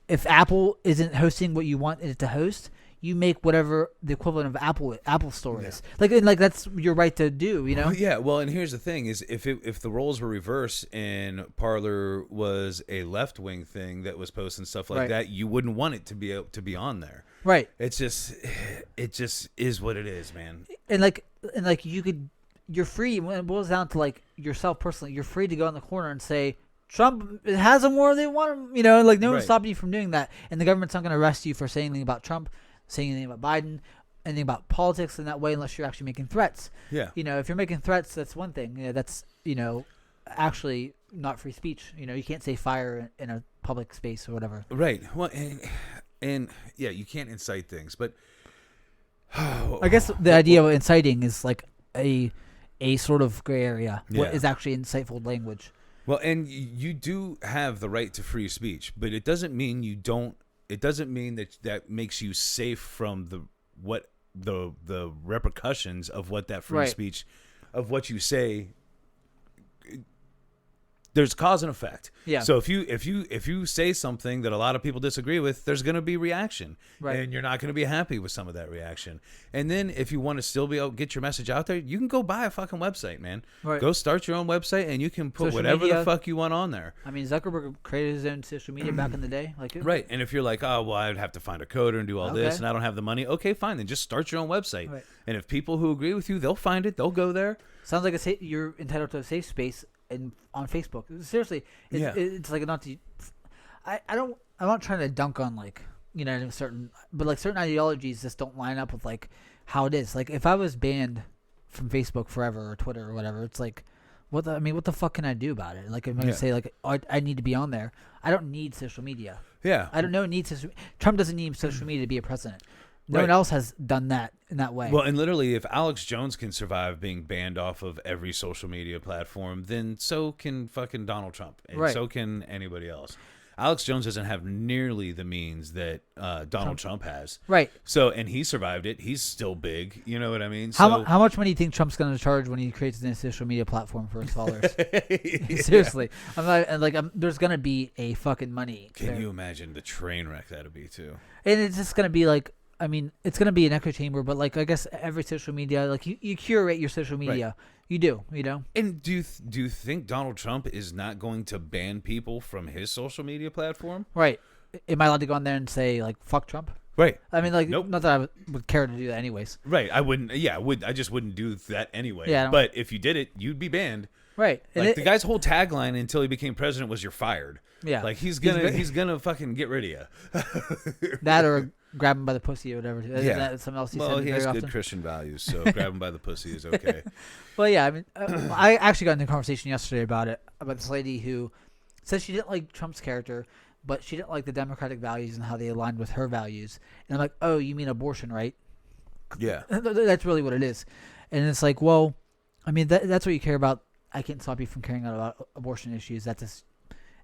if Apple isn't hosting what you want it to host, you make whatever the equivalent of Apple Store is. Like that's your right to do, Well, yeah. Well, and here's the thing: is if the roles were reversed and Parler was a left wing thing that was posting stuff like that, you wouldn't want it to be on there. Right. It just is what it is, man. And like you're free when it boils down to like yourself personally. You're free to go in the corner and say Trump has them where they want them. Like no one's stopping you from doing that, and the government's not going to arrest you for saying anything about Trump, saying anything about Biden, anything about politics in that way, unless you're actually making threats. Yeah. If you're making threats, that's one thing. That's actually not free speech. You can't say fire in a public space or whatever. Right. Well, and yeah, you can't incite things, but I guess the idea of inciting is like a sort of gray area. Yeah. What is actually insightful language? Well, and you do have the right to free speech, but it doesn't mean you don't. It doesn't mean that makes you safe from the repercussions of what that free speech, of what you say. There's cause and effect. Yeah. So if you say something that a lot of people disagree with, there's going to be reaction, and you're not going to be happy with some of that reaction. And then if you want to still be able to get your message out there, you can go buy a fucking website, man. Right. Go start your own website, and you can put whatever the fuck you want on there. I mean, Zuckerberg created his own social media back in the day, right. And if you're like, oh well, I'd have to find a coder and do all this, and I don't have the money. Okay, fine, then just start your own website. Right. And if people who agree with you, they'll find it. They'll go there. Sounds like you're entitled to a safe space. On Facebook, seriously, it's like not to. I'm not trying to dunk on like certain ideologies just don't line up with like how it is. Like if I was banned from Facebook forever or Twitter or whatever, it's like what the fuck can I do about it? Like I'm gonna say like I need to be on there. I don't need social media. Yeah, I don't know. Trump doesn't need social media to be a president. No one else has done that in that way. Well, and literally, if Alex Jones can survive being banned off of every social media platform, then so can fucking Donald Trump, and so can anybody else. Alex Jones doesn't have nearly the means that Donald Trump has. Right. So, and he survived it. He's still big. You know what I mean? How much money do you think Trump's going to charge when he creates a social media platform for his followers? Seriously. There's going to be a fucking money. Can you imagine the train wreck that'll be, too? And it's just going to be like, it's going to be an echo chamber, but like I guess every social media, like you curate your social media. Right. You do, And do you think Donald Trump is not going to ban people from his social media platform? Right. Am I allowed to go on there and say like fuck Trump? Right. Nope. Not that I would care to do that anyways. Right. I wouldn't. Yeah. I just wouldn't do that anyway. Yeah. But if you did it, you'd be banned. Right. Like the guy's whole tagline until he became president was "You're fired." Yeah. Like he's gonna fucking get rid of you. That or grab him by the pussy or whatever. Yeah. That's something else he Well, said he very has often. good Christian values, so grab him by the pussy is okay. Well, yeah. I mean, I actually got into a conversation yesterday about this lady who said she didn't like Trump's character, but she didn't like the Democratic values and how they aligned with her values. And I'm like, oh, you mean abortion, right? Yeah. That's really what it is. And it's like, well, I mean, that's what you care about. I can't stop you from caring about abortion issues. That's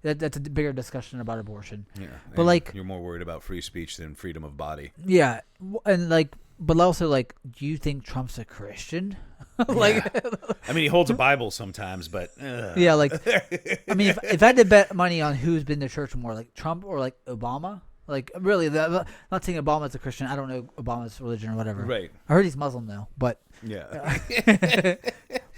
a bigger discussion about abortion. Yeah. But and like, you're more worried about free speech than freedom of body. yeah, and like, but also like, do you think Trump's a Christian? Like, yeah. I mean, he holds a Bible sometimes, but yeah, like, I mean, if I had to bet money on who's been to church more, like Trump or like Obama. Like, really, not saying Obama's a Christian. I don't know Obama's religion or whatever. Right. I heard he's Muslim though, but yeah.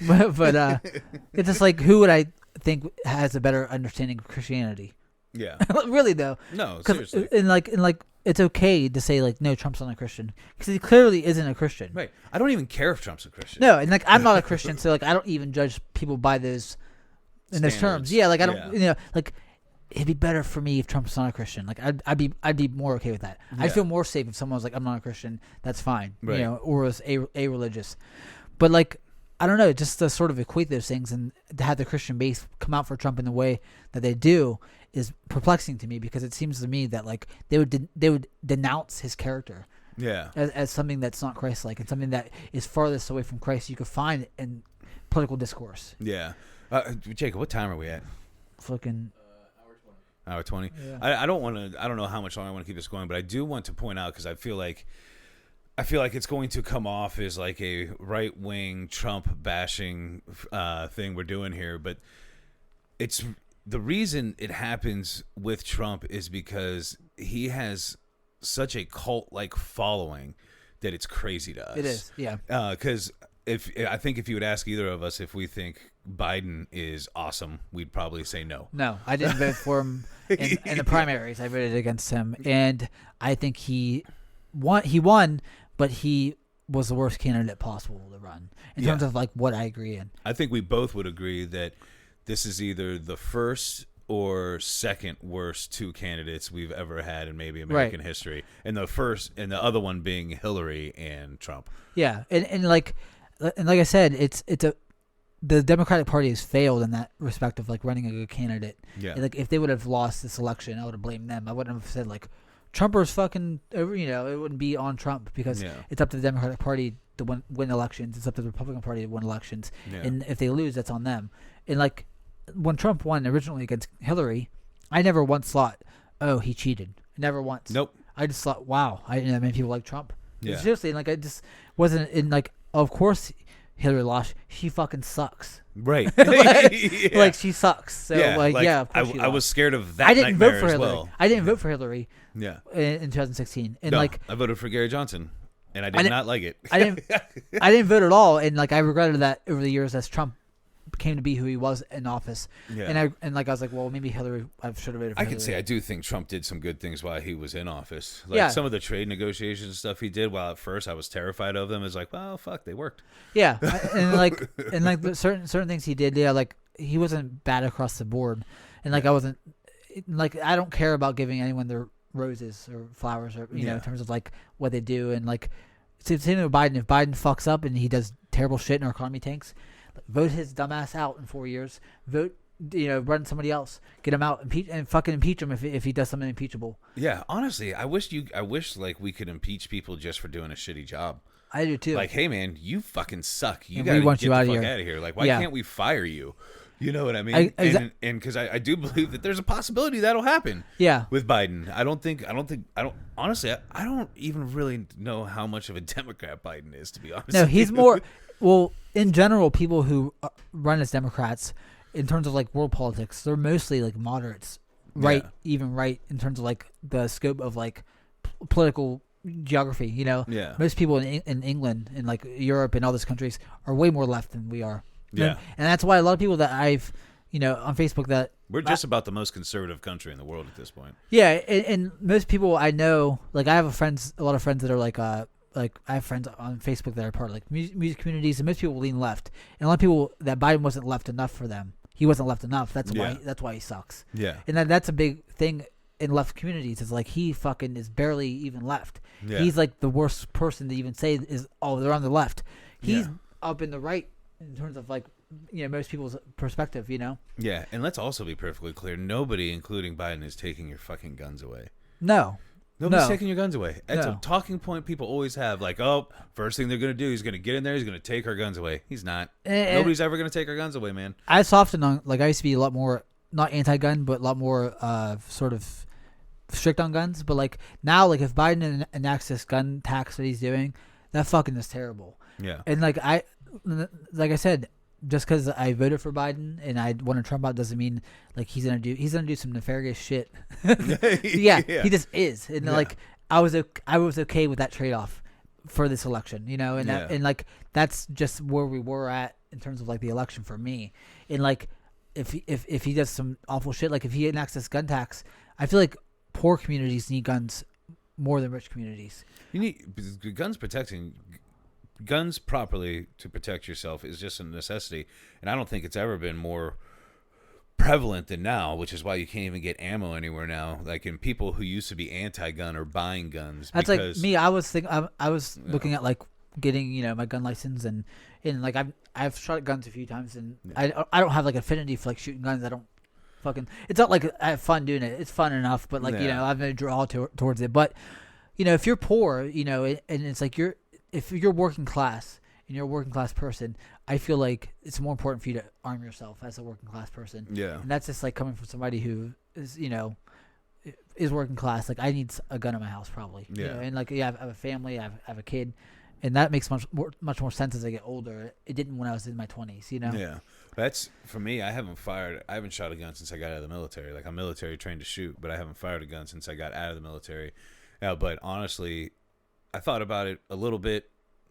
but it's just like, who would I think has a better understanding of Christianity? Yeah. Really though. No, seriously. And like it's okay to say like, no, Trump's not a Christian, because he clearly isn't a Christian. Right. I don't even care if Trump's a Christian. No, and like, I'm not a Christian, so like, I don't even judge people by those in those terms. Yeah, like I don't, like. It'd be better for me if Trump's not a Christian. Like I'd be more okay with that. Yeah. I'd feel more safe if someone was like, I'm not a Christian. That's fine, right. Or was a religious. But like, I don't know, just to sort of equate those things and to have the Christian base come out for Trump in the way that they do is perplexing to me, because it seems to me that like they would denounce his character. Yeah. As something that's not Christ-like, and something that is farthest away from Christ you could find in political discourse. Yeah. Jacob, what time are we at? Fucking. Hour 20. Yeah. I don't know how much longer I want to keep this going, but I do want to point out, because I feel like it's going to come off as like a right-wing Trump bashing thing we're doing here, but it's the reason it happens with Trump is because he has such a cult-like following that it's crazy to us. It is, yeah. Because if you would ask either of us if we think Biden is awesome, we'd probably say no. No, I didn't vote for him in the primaries. I voted against him, and I think he won, but he was the worst candidate possible to run in terms of like what I agree in. I think we both would agree that this is either the first or second worst two candidates we've ever had in maybe American history, and the other one being Hillary and Trump. Yeah, and like I said, the Democratic Party has failed in that respect of like running a good candidate. Yeah. And like if they would have lost this election, I would have blamed them. I wouldn't have said like Trumpers fucking, it wouldn't be on Trump, because it's up to the Democratic Party to win elections. It's up to the Republican Party to win elections. Yeah. And if they lose, that's on them. And like when Trump won originally against Hillary, I never once thought, oh, he cheated. Never once. Nope. I just thought, wow, I didn't know many people like Trump. Yeah. Seriously, like I just wasn't in like, of course Hillary lost. She fucking sucks. Right. Like she sucks. So of course I was scared of that. I didn't vote for as Hillary. well. I didn't vote for Hillary. Yeah. In 2016, and no, like I voted for Gary Johnson, and I did not like it. I didn't vote at all, and like I regretted that over the years as Trump came to be who he was in office. Yeah. And I was like, well, maybe Hillary. I should have voted for Hillary. I can say I do think Trump did some good things while he was in office. Like some of the trade negotiations and stuff he did. While at first I was terrified of them, it's like, well, fuck, they worked. Yeah, and the certain things he did. Yeah, like he wasn't bad across the board, and like I wasn't like I don't care about giving anyone their roses or flowers or you know in terms of like what they do, and like same with Biden. If Biden fucks up and he does terrible shit and our economy tanks, vote his dumbass out in 4 years. Vote, run somebody else. Get him out. Impeach him if he does something impeachable. Yeah, honestly, I wish like we could impeach people just for doing a shitty job. I do too. Like, hey man, you fucking suck. You gotta get the fuck out of here. Like, why can't we fire you? You know what I mean? And because I do believe that there's a possibility that'll happen. Yeah. With Biden, honestly, I don't even really know how much of a Democrat Biden is, to be honest. No, he's more. Well, in general, people who run as Democrats, in terms of like world politics, they're mostly like moderates, right? Yeah. Even right in terms of like the scope of like political geography. Most people in England and like Europe and all those countries are way more left than we are. Yeah, and that's why a lot of people that I've, on Facebook that we're just about the most conservative country in the world at this point. Yeah, and most people I know, like I have a lot of friends that are like like I have friends on Facebook that are part of like music communities, and most people lean left, and a lot of people that Biden wasn't left enough for them. He wasn't left enough. That's why he sucks. Yeah, and that's a big thing in left communities. Is like he fucking is barely even left. Yeah. He's like the worst person to even say is they're on the left. He's up in the right in terms of like most people's perspective. Yeah, and let's also be perfectly clear: nobody, including Biden, is taking your fucking guns away. No. Nobody's taking your guns away. That's a talking point people always have. Like, first thing they're going to do, he's going to get in there, he's going to take our guns away. He's not. Nobody's ever going to take our guns away, man. I softened on, like, I used to be a lot more, not anti-gun, but a lot more sort of strict on guns. But, like, now, like, if Biden enacts this gun tax that he's doing, that fucking is terrible. Yeah. And, like I said, just because I voted for Biden and I wanted Trump out doesn't mean like he's gonna do some nefarious shit. yeah, he just is, and like I was okay with that trade off for this election, and like that's just where we were at in terms of like the election for me. And like if he does some awful shit, like if he enacts this gun tax, I feel like poor communities need guns more than rich communities. You need guns properly to protect yourself is just a necessity, and I don't think it's ever been more prevalent than now, which is why you can't even get ammo anywhere now. Like, in people who used to be anti-gun or buying guns. That's like me. I was looking at like getting my gun license, and like I've shot guns a few times, and I don't have like affinity for like shooting guns. I don't fucking. It's not like I have fun doing it. It's fun enough, but like I'm gonna draw towards it. But if you're poor, and it's like if you're working class and you're a working class person, I feel like it's more important for you to arm yourself as a working class person. Yeah. And that's just like coming from somebody who is, is working class. Like I need a gun in my house probably. Yeah. And like, I have a family, I have a kid, and that makes much more sense as I get older. It didn't when I was in my 20s, Yeah. That's for me. I haven't shot a gun since I got out of the military. Like, I'm military trained to shoot, but I haven't fired a gun since I got out of the military. But honestly, I thought about it a little bit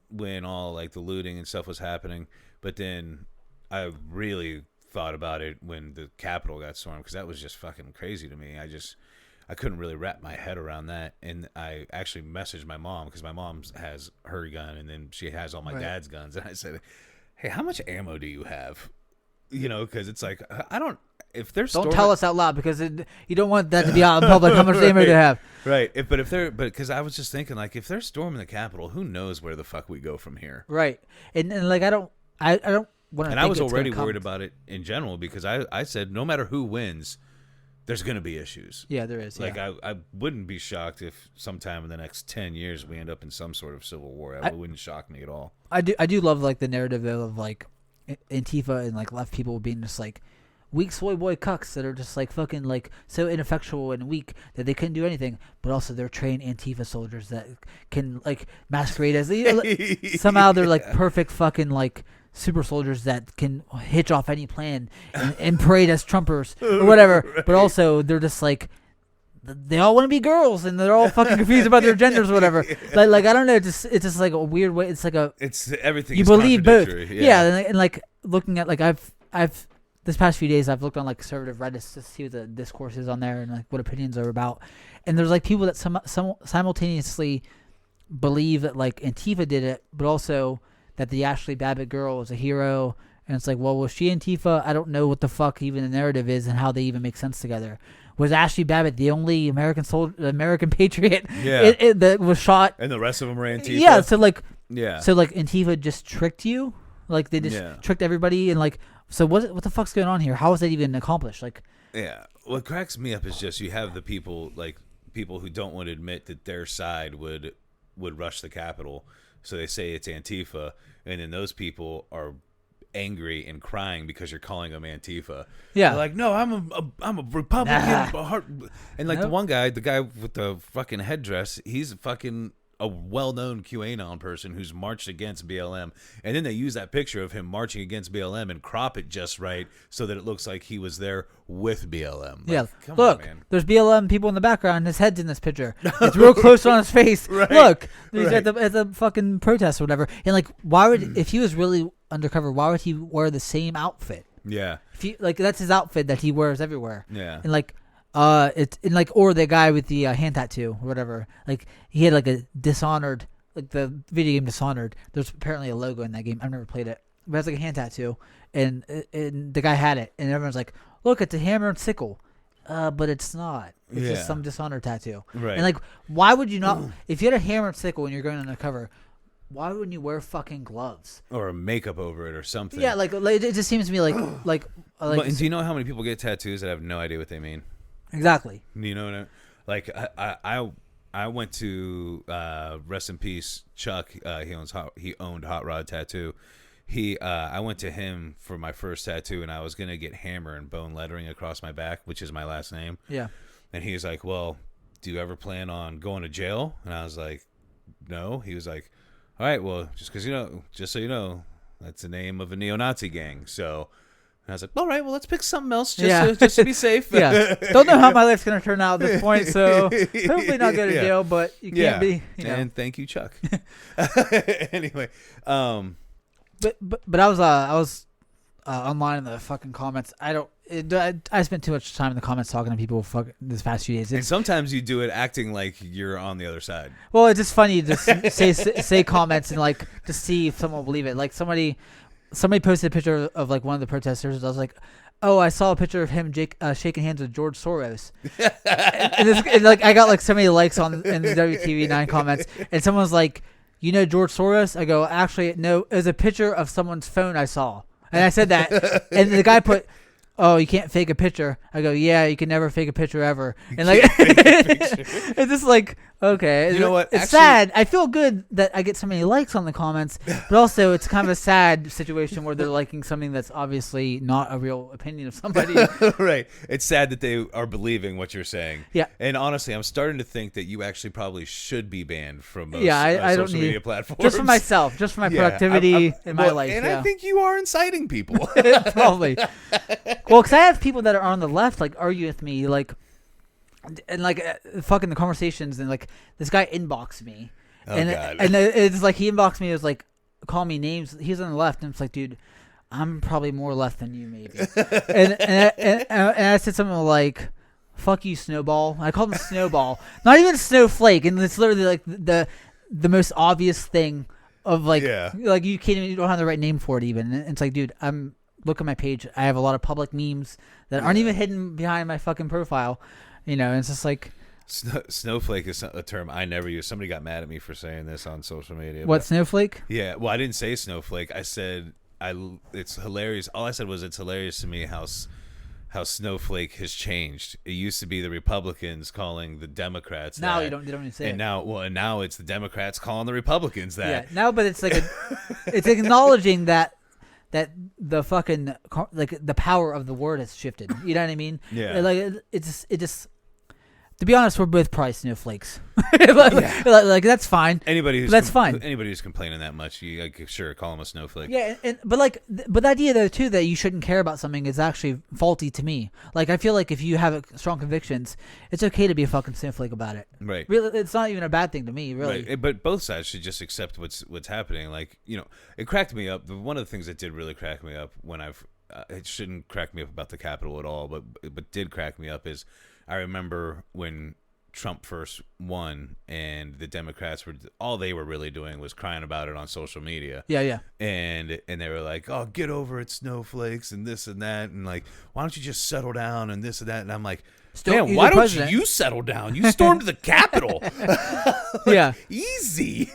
when all like the looting and stuff was happening, but then I really thought about it when the Capitol got stormed, because that was just fucking crazy to me. I couldn't really wrap my head around that, and I actually messaged my mom, because my mom has her gun and then she has all my dad's guns, and I said, hey, how much ammo do you have? Because it's like, I don't. If they're don't tell us out loud, because you don't want that to be out in public. How much ammo do they have? Right. But because I was just thinking, like, if they're storming the Capitol, who knows where the fuck we go from here? Right. And like I don't want to. And I was already worried about it in general, because I said no matter who wins, there's going to be issues. Yeah, there is. Like I wouldn't be shocked if sometime in the next 10 years we end up in some sort of civil war. It wouldn't shock me at all. I do love like the narrative of like Antifa and like left people being just like weak soy boy cucks that are just like fucking like so ineffectual and weak that they couldn't do anything, but also they're trained Antifa soldiers that can like masquerade as somehow they're like perfect fucking like super soldiers that can hitch off any plan and parade as Trumpers or whatever. Right. But also they're just like they all want to be girls and they're all fucking confused about their genders or whatever. Like I don't know, it's just like a weird way. It's like it's everything. You believe both, and like looking at like I've this past few days I've looked on like conservative Reddit to see what the discourse is on there and like what opinions are about. And there's like people that some simultaneously believe that like Antifa did it, but also that the Ashley Babbitt girl is a hero. And it's like, well, was she Antifa? I don't know what the fuck even the narrative is and how they even make sense together. Was Ashley Babbitt the only American patriot that was shot? And the rest of them were Antifa? Yeah, so like Antifa just tricked you? Like they just tricked everybody and like, so what the fuck's going on here? How is that even accomplished? Like, yeah, what cracks me up is just you have the people who don't want to admit that their side would rush the Capitol, so they say it's Antifa, and then those people are angry and crying because you're calling them Antifa. Yeah, they're like, no, I'm a Republican, and like the guy with the fucking headdress, he's fucking a well-known QAnon person who's marched against BLM, and then they use that picture of him marching against BLM and crop it just right so that it looks like he was there with BLM. Like, look, on, man. There's BLM people in the background. His head's in this picture. It's real close on his face. Right. Look, he's at the fucking protest or whatever. And like, why would if he was really undercover, why would he wear the same outfit? Yeah, if he, like that's his outfit that he wears everywhere. Yeah, and like. It's in like, or the guy with the hand tattoo or whatever. Like he had like a dishonored like the video game Dishonored. There's apparently a logo in that game. I've never played it, but it's like a hand tattoo, and the guy had it, and everyone's like, "Look, it's a hammer and sickle," but it's not. It's just some Dishonored tattoo. Right. And like, why would you not? If you had a hammer and sickle and you're going undercover, why wouldn't you wear fucking gloves or makeup over it or something? Yeah, like it just seems to me like. But, and do you know how many people get tattoos that have no idea what they mean? Exactly. You know what I mean? Like I went to rest in peace Chuck. He owned Hot Rod Tattoo. I went to him for my first tattoo, and I was gonna get hammer and bone lettering across my back, which is my last name. Yeah. And he was like, "Well, do you ever plan on going to jail?" And I was like, "No." He was like, "All right, well, just so you know, that's the name of a neo-Nazi gang." So and I was like, "All right, well, let's pick something else just to be safe." Yeah. Don't know how my life's gonna turn out at this point, so hopefully not go to jail, but you can't be. And thank you, Chuck. Anyway, but I was online in the fucking comments. I spent too much time in the comments talking to people this past few days. And sometimes you do it acting like you're on the other side. Well, it's just funny to say comments and like to see if someone will believe it. Like somebody posted a picture of like one of the protesters. I was like, "Oh, I saw a picture of him shaking hands with George Soros." and like I got like so many likes in the WTV9 comments, and someone's like, "You know George Soros?" I go, "Actually, no. It was a picture of someone's phone I saw." And I said that, and the guy put, "Oh, you can't fake a picture." I go, "Yeah, you can never fake a picture ever." And like, it's just like, okay, you know what? It's sad. I feel good that I get so many likes on the comments, but also it's kind of a sad situation where they're liking something that's obviously not a real opinion of somebody. Right. It's sad that they are believing what you're saying. Yeah. And honestly, I'm starting to think that you actually probably should be banned from most I don't social media platforms. Just for myself, just for my productivity in my life. And I think you are inciting people. Probably. Well, because I have people that are on the left like argue with me, like, and like fucking the conversations, and like this guy inboxed me, God. And it's like he inboxed me, it was like call me names. He's on the left, and it's like, dude, I'm probably more left than you, maybe. and I said something like, "Fuck you, Snowball." I called him Snowball, not even Snowflake, and it's literally like the most obvious thing of like like you don't have the right name for it even. And it's like, dude, look at my page. I have a lot of public memes that aren't even hidden behind my fucking profile. And it's just like... Snowflake is a term I never use. Somebody got mad at me for saying this on social media. What, snowflake? Yeah, well, I didn't say snowflake. I said it's hilarious. All I said was it's hilarious to me how snowflake has changed. It used to be the Republicans calling the Democrats now that. They don't even say and it. Now it's the Democrats calling the Republicans that. Yeah, now, but it's like it's acknowledging that the fucking like the power of the word has shifted. You know what I mean? Yeah. Like it just. To be honest, we're both probably snowflakes. like that's fine. Anybody who's complaining that much, you sure call them a snowflake. Yeah, but the idea though too that you shouldn't care about something is actually faulty to me. Like I feel like if you have strong convictions, it's okay to be a fucking snowflake about it. Right. Really, it's not even a bad thing to me, really. Right. But both sides should just accept what's happening. Like it cracked me up. One of the things that did really crack me up when it shouldn't crack me up about the Capitol at all, but did crack me up is. I remember when Trump first won and the Democrats all they were really doing was crying about it on social media. Yeah. And they were like, "Oh, get over it, snowflakes," and this and that, and like, "Why don't you just settle down?" and this and that. And I'm like, "Man, why don't you settle down? You stormed the Capitol." Yeah. Easy.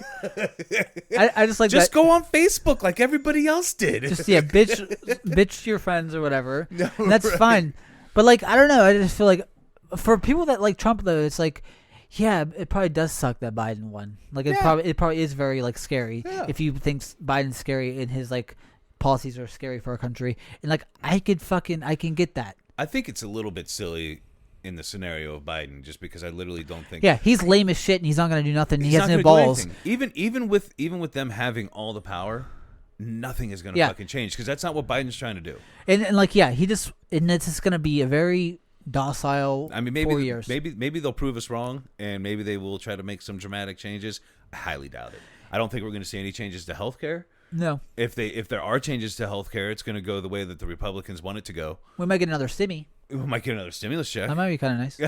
I just like just go on Facebook like everybody else did. Just bitch to your friends or whatever. No, that's fine. But like, I don't know. I just feel like for people that like Trump though, it's like, yeah, it probably does suck that Biden won. Like it probably is very like scary if you think Biden's scary and his like policies are scary for our country. And like I can get that. I think it's a little bit silly in the scenario of Biden, just because I literally don't think. Yeah, he's lame as shit and he's not going to do nothing. He has no balls. Even with them having all the power, nothing is going to fucking change because that's not what Biden's trying to do. And like it's just going to be a very docile. I mean, maybe 4 years. Maybe they'll prove us wrong, and maybe they will try to make some dramatic changes. I highly doubt it. I don't think we're going to see any changes to healthcare. No. If there are changes to healthcare, it's going to go the way that the Republicans want it to go. We might get another stimmy. We might get another stimulus check. That might be kind of nice.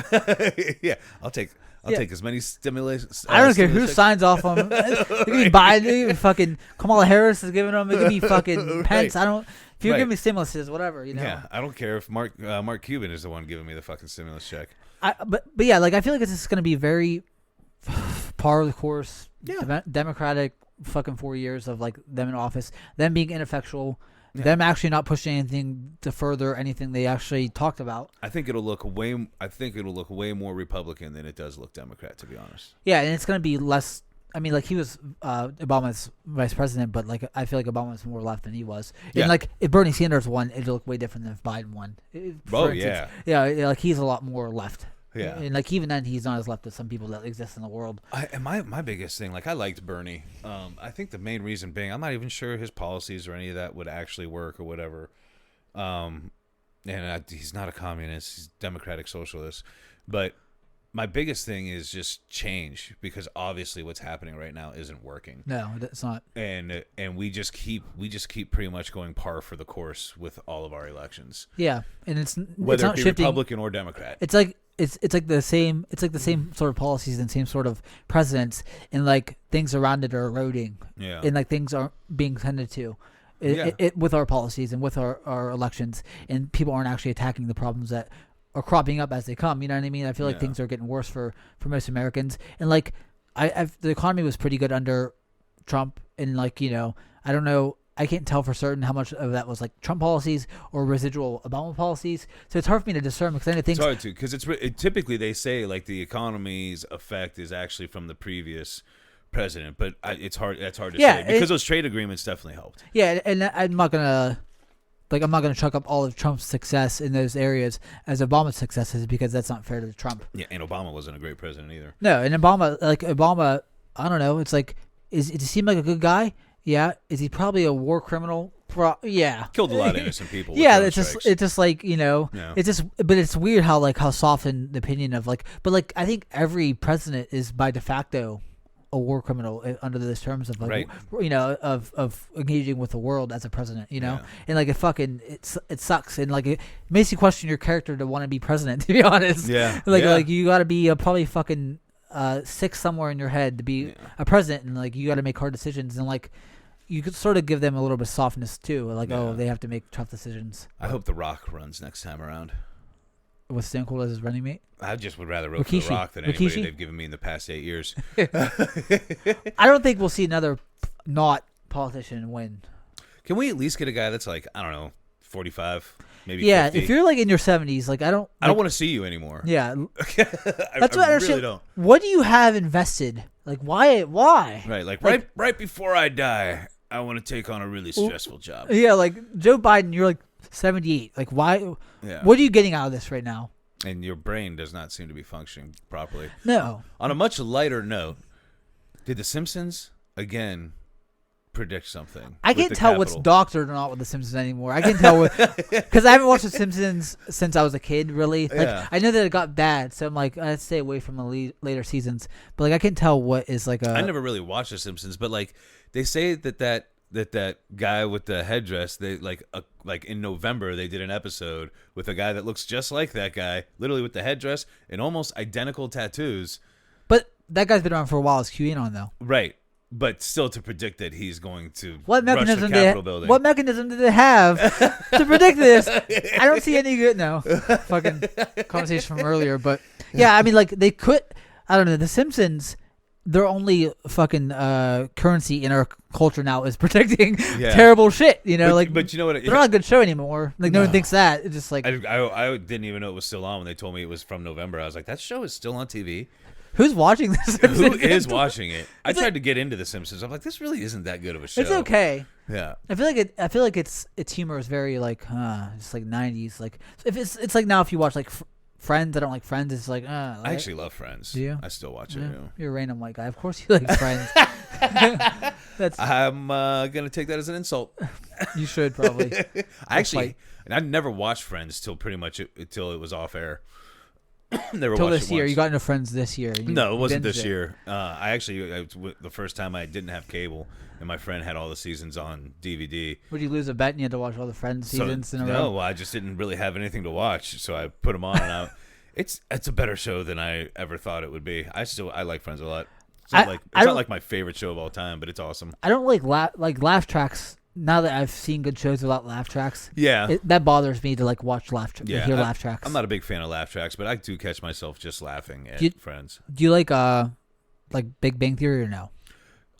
Yeah, I'll take as many stimulus. I don't care who checks. signs off on them. It could be Biden, it could be fucking Kamala Harris is giving them. It could be fucking Pence. I don't. If you give me stimuluses, whatever, you know. Yeah, I don't care if Mark Cuban is the one giving me the fucking stimulus check. But yeah, like I feel like it's just gonna be very par of the course. Yeah. Democratic fucking 4 years of like them in office, them being ineffectual. Yeah. Them actually not pushing anything to further anything they actually talked about. I think it'll look way more Republican than it does look Democrat, to be honest. Yeah, and it's gonna be less. I mean, like he was Obama's vice president, but like I feel like Obama was more left than he was. Yeah. And like if Bernie Sanders won, it'd look way different than if Biden won. Yeah. Yeah, like he's a lot more left. Yeah. And like even then, he's not as left as some people that exist in the world. And my biggest thing, like I liked Bernie. I think the main reason being, I'm not even sure his policies or any of that would actually work or whatever. He's not a communist; he's democratic socialist. But my biggest thing is just change, because obviously what's happening right now isn't working. No, it's not. And we just keep pretty much going par for the course with all of our elections. Yeah, and whether it's not it be shifting. Republican or Democrat. It's like the same sort of policies and same sort of presidents, and like things around it are eroding. Yeah. And like things aren't being tended to. With our policies and with our elections, and people aren't actually attacking the problems that are cropping up as they come. You know what I mean? I feel like things are getting worse for most Americans. And like the economy was pretty good under Trump, and like, you know, I don't know, I can't tell for certain how much of that was like Trump policies or residual Obama policies. So it's hard for me to discern, because I think it's hard to, because typically they say like the economy's effect is actually from the previous president, but it's hard to say, because those trade agreements definitely helped. Yeah, and I'm not gonna chalk up all of Trump's success in those areas as Obama's successes, because that's not fair to Trump. Yeah, and Obama wasn't a great president either. No, and Obama, I don't know. It's like, does he seem like a good guy? Yeah. Is he probably a war criminal? Yeah. Killed a lot of innocent people. Yeah, it's just like, you know, yeah. But it's weird how softened the opinion of like, but like I think every president is by de facto a war criminal under those terms of like, right. You know, of engaging with the world as a president, you know, and like it sucks, and like it makes you question your character to want to be president, to be honest. Yeah. Like you got to be probably fucking sick somewhere in your head to be a president, and like you got to make hard decisions, and like you could sort of give them a little bit of softness too, like they have to make tough decisions. I hope The Rock runs next time around. With Stone Cold as his running mate? I just would rather root for The Rock than anybody they've given me in the past 8 years. I don't think we'll see another not politician win. Can we at least get a guy that's like, I don't know, 45, maybe 50? If you're like in your 70s, like I don't want to see you anymore. Yeah. That's what I really don't. What do you have invested? Like why? Right, like right before I die, I want to take on a really stressful job. Yeah, like Joe Biden, you're like 78. Like why? Yeah. What are you getting out of this right now? And your brain does not seem to be functioning properly. No. On a much lighter note, did The Simpsons again predict something? I can't tell what's doctored or not with The Simpsons anymore. I can tell because I haven't watched The Simpsons since I was a kid. Really, like I know that it got bad, so I'm like, I stay away from the later seasons. But like I can't tell what is like a. I never really watched The Simpsons, but like they say that guy with the headdress, they like in November they did an episode with a guy that looks just like that guy, literally with the headdress and almost identical tattoos. But that guy's been around for a while as QAnon though. Right. But still to predict that he's going to rush the Capitol building. What mechanism did they have to predict this? I don't see any good fucking conversation from earlier, but yeah, I mean like they could. I don't know. The Simpsons. Their only fucking currency in our culture now is predicting terrible shit. You know, but you know what? They're not a good show anymore. Like no one thinks that. It's just like I didn't even know it was still on when they told me it was from November. I was like, that show is still on TV. Who's watching this? Who is watching it? I tried to get into The Simpsons. I'm like, this really isn't that good of a show. It's okay. Yeah. I feel like its humor is very like just like 90s. Like if it's like now if you watch like Friends, I don't like Friends. It's like, I actually love Friends. Do you? I still watch it. Yeah. You're a random white guy. Of course you like Friends. I'm gonna take that as an insult. You should probably. I never watched Friends till pretty much until it was off air. Never Till watched this it year, once. you got into Friends this year. You No, it wasn't binged this it. year. The first time I didn't have cable, and my friend had all the seasons on DVD. Would you lose a bet and you had to watch all the Friends seasons in a row? No, I just didn't really have anything to watch, so I put them on. And it's a better show than I ever thought it would be. I like Friends a lot. It's not like my favorite show of all time, but it's awesome. I don't like laugh tracks. Now that I've seen good shows without laugh tracks, Yeah, that bothers me to like watch hear laugh tracks. I'm not a big fan of laugh tracks, but I do catch myself just laughing at Friends. Do you like Big Bang Theory or no?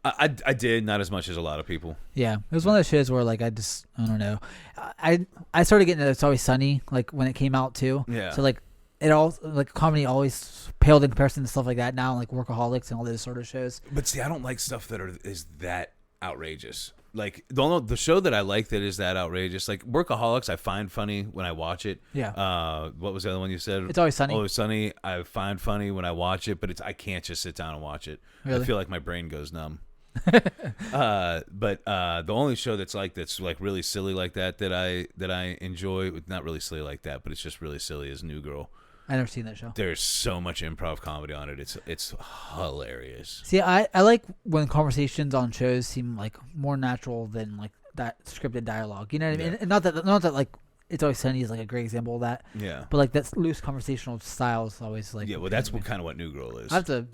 I did, not as much as a lot of people. Yeah, it was one of those shows where like I don't know. I started getting It's Always Sunny like when it came out too. Yeah. So like it all like comedy always paled in comparison to stuff like that now, like Workaholics and all those sort of shows. But see, I don't like stuff that is that outrageous. Like the show that I like that is that outrageous, like Workaholics, I find funny when I watch it. Yeah. What was the other one you said? It's Always Sunny. Always Sunny. I find funny when I watch it, but I can't just sit down and watch it. Really? I feel like my brain goes numb. But the only show that's like really silly like that I enjoy, not really silly like that, but it's just really silly, is New Girl. I never seen that show. There's so much improv comedy on it. It's hilarious. See, I like when conversations on shows seem like more natural than like that scripted dialogue. You know what I mean? And not that like It's Always Sunny is like a great example of that. Yeah. But like that loose conversational style is always like. Yeah, well, that's what New Girl is. I have to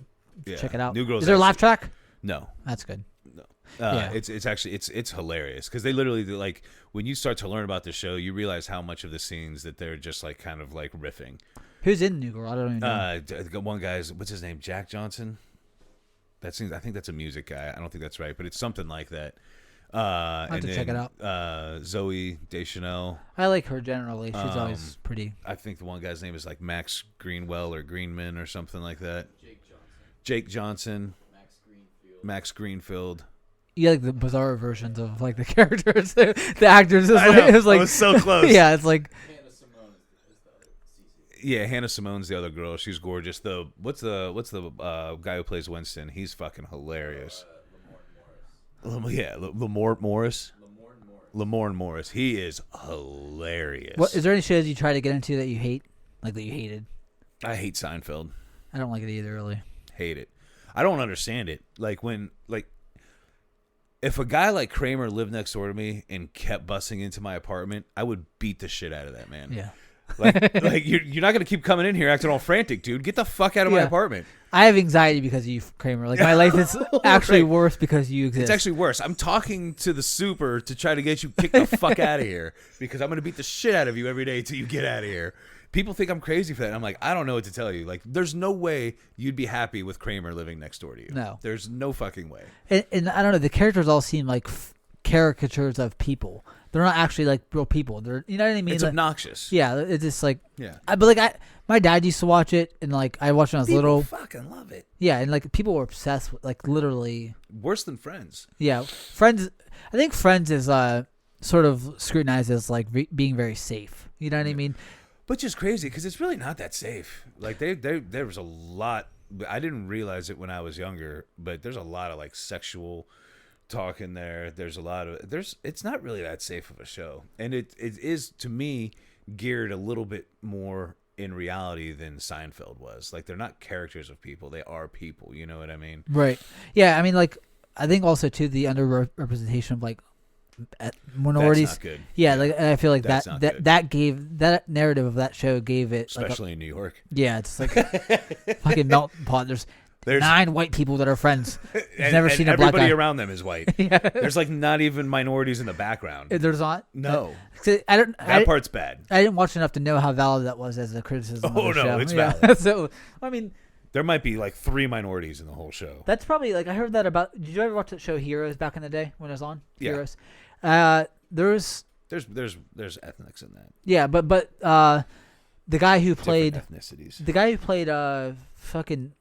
check it out. New Girl's is there a laugh track? No. That's good. No. Yeah. It's actually it's hilarious because they literally like when you start to learn about the show, you realize how much of the scenes that they're just like kind of like riffing. Who's in New Girl? I don't even know. One guy's, what's his name? Jack Johnson. I think that's a music guy. I don't think that's right, but it's something like that. I have to check it out. Zoe Deschanel. I like her generally. She's always pretty. I think the one guy's name is like Max Greenwell or Greenman or something like that. Jake Johnson. Max Greenfield. You like the bizarre versions of like the characters, the actors. It was like I was so close. Yeah, it's like. Yeah, Hannah Simone's the other girl. She's gorgeous. What's the guy who plays Winston? He's fucking hilarious. Lamorne Morris. Lamorne Morris. He is hilarious. What is there any shows you try to get into that you hate, like that you hated? I hate Seinfeld. I don't like it either, really. Hate it. I don't understand it. If a guy like Kramer lived next door to me and kept busting into my apartment, I would beat the shit out of that man. Yeah. Like you're not gonna keep coming in here acting all frantic, dude. Get the fuck out of my apartment. I have anxiety because of you, Kramer. Like my life is actually worse because you exist. It's actually worse. I'm talking to the super to try to get you kicked the fuck out of here because I'm gonna beat the shit out of you every day till you get out of here. People think I'm crazy for that. I'm like, I don't know what to tell you. Like, there's no way you'd be happy with Kramer living next door to you. No. There's no fucking way. And I don't know. The characters all seem like caricatures of people. They're not actually like real people. They're, you know what I mean? It's like, obnoxious. Yeah, it's just like Yeah. My dad used to watch it, and like I watched when I was little. Fucking love it. Yeah, and like people were obsessed with like literally. Worse than Friends. Yeah, Friends. I think Friends is sort of scrutinized as like being very safe. You know what I mean? Which is crazy because it's really not that safe. Like there was a lot. I didn't realize it when I was younger, but there's a lot of like sexual talk in there. There's a lot of it's not really that safe of a show, and it is to me geared a little bit more in reality than Seinfeld was. Like they're not characters of people; they are people. You know what I mean? Right. Yeah. I mean, like I think also too the underrepresentation of like minorities. That's not good. Yeah, like I feel like That's that gave that narrative of that show gave it especially in New York. Yeah, it's like fucking melting pot. There's 9 white people that are friends. I've never seen a black guy. Everybody around them is white. Yeah. There's like not even minorities in the background. There's not. No. That part's bad. I didn't watch enough to know how valid that was as a criticism. Oh of the no, show. it's valid. So I mean, there might be like 3 minorities in the whole show. that's probably like I heard that about. Did you ever watch that show Heroes back in the day when it was on? Yeah. Heroes. There's ethnics in that. Yeah, but the guy who played ethnicities. the guy who played fucking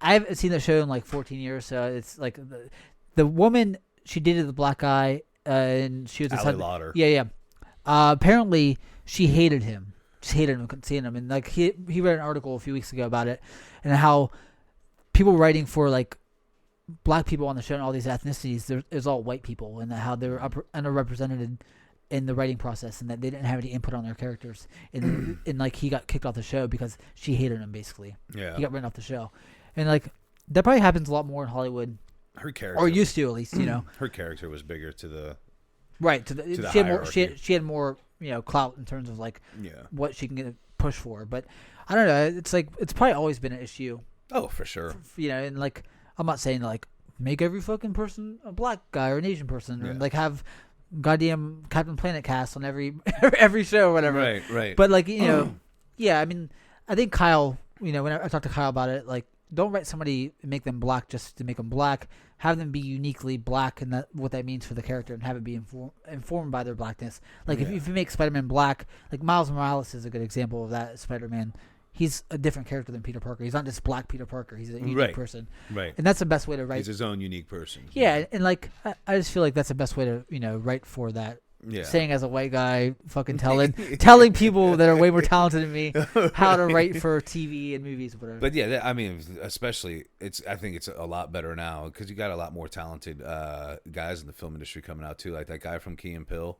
I haven't seen the show in like 14 years, so it's like the woman she dated the black guy and she was Ali Lauder. Yeah. Apparently she hated him. Just hated him, couldn't stand him, and like he read an article a few weeks ago about it and how people writing for like black people on the show and all these ethnicities, there's all white people and how they were underrepresented in the writing process, and that they didn't have any input on their characters, and like he got kicked off the show because she hated him. Basically, he got written off the show, and like that probably happens a lot more in Hollywood. Her character, or used to, at least, her character was bigger to the she had more clout in terms of like what she can get pushed for. But I don't know. It's like it's probably always been an issue. Oh, for sure. And like I'm not saying like make every fucking person a black guy or an Asian person, or like have goddamn Captain Planet cast on every show or whatever. Right. But like yeah. I mean, I think Kyle. When I talked to Kyle about it, like don't write somebody and make them black just to make them black. Have them be uniquely black, and what that means for the character, and have it be informed by their blackness. Like if you make Spider-Man black, like Miles Morales is a good example of that. Spider-Man, he's a different character than Peter Parker. He's not just black Peter Parker. He's a unique person, and that's the best way to write. He's his own unique person. Yeah, and like I just feel like that's the best way to write for that. Yeah. Saying as a white guy, fucking telling people that are way more talented than me how to write for TV and movies or whatever. But yeah, I mean, especially I think it's a lot better now because you got a lot more talented guys in the film industry coming out too, like that guy from Key and Peele.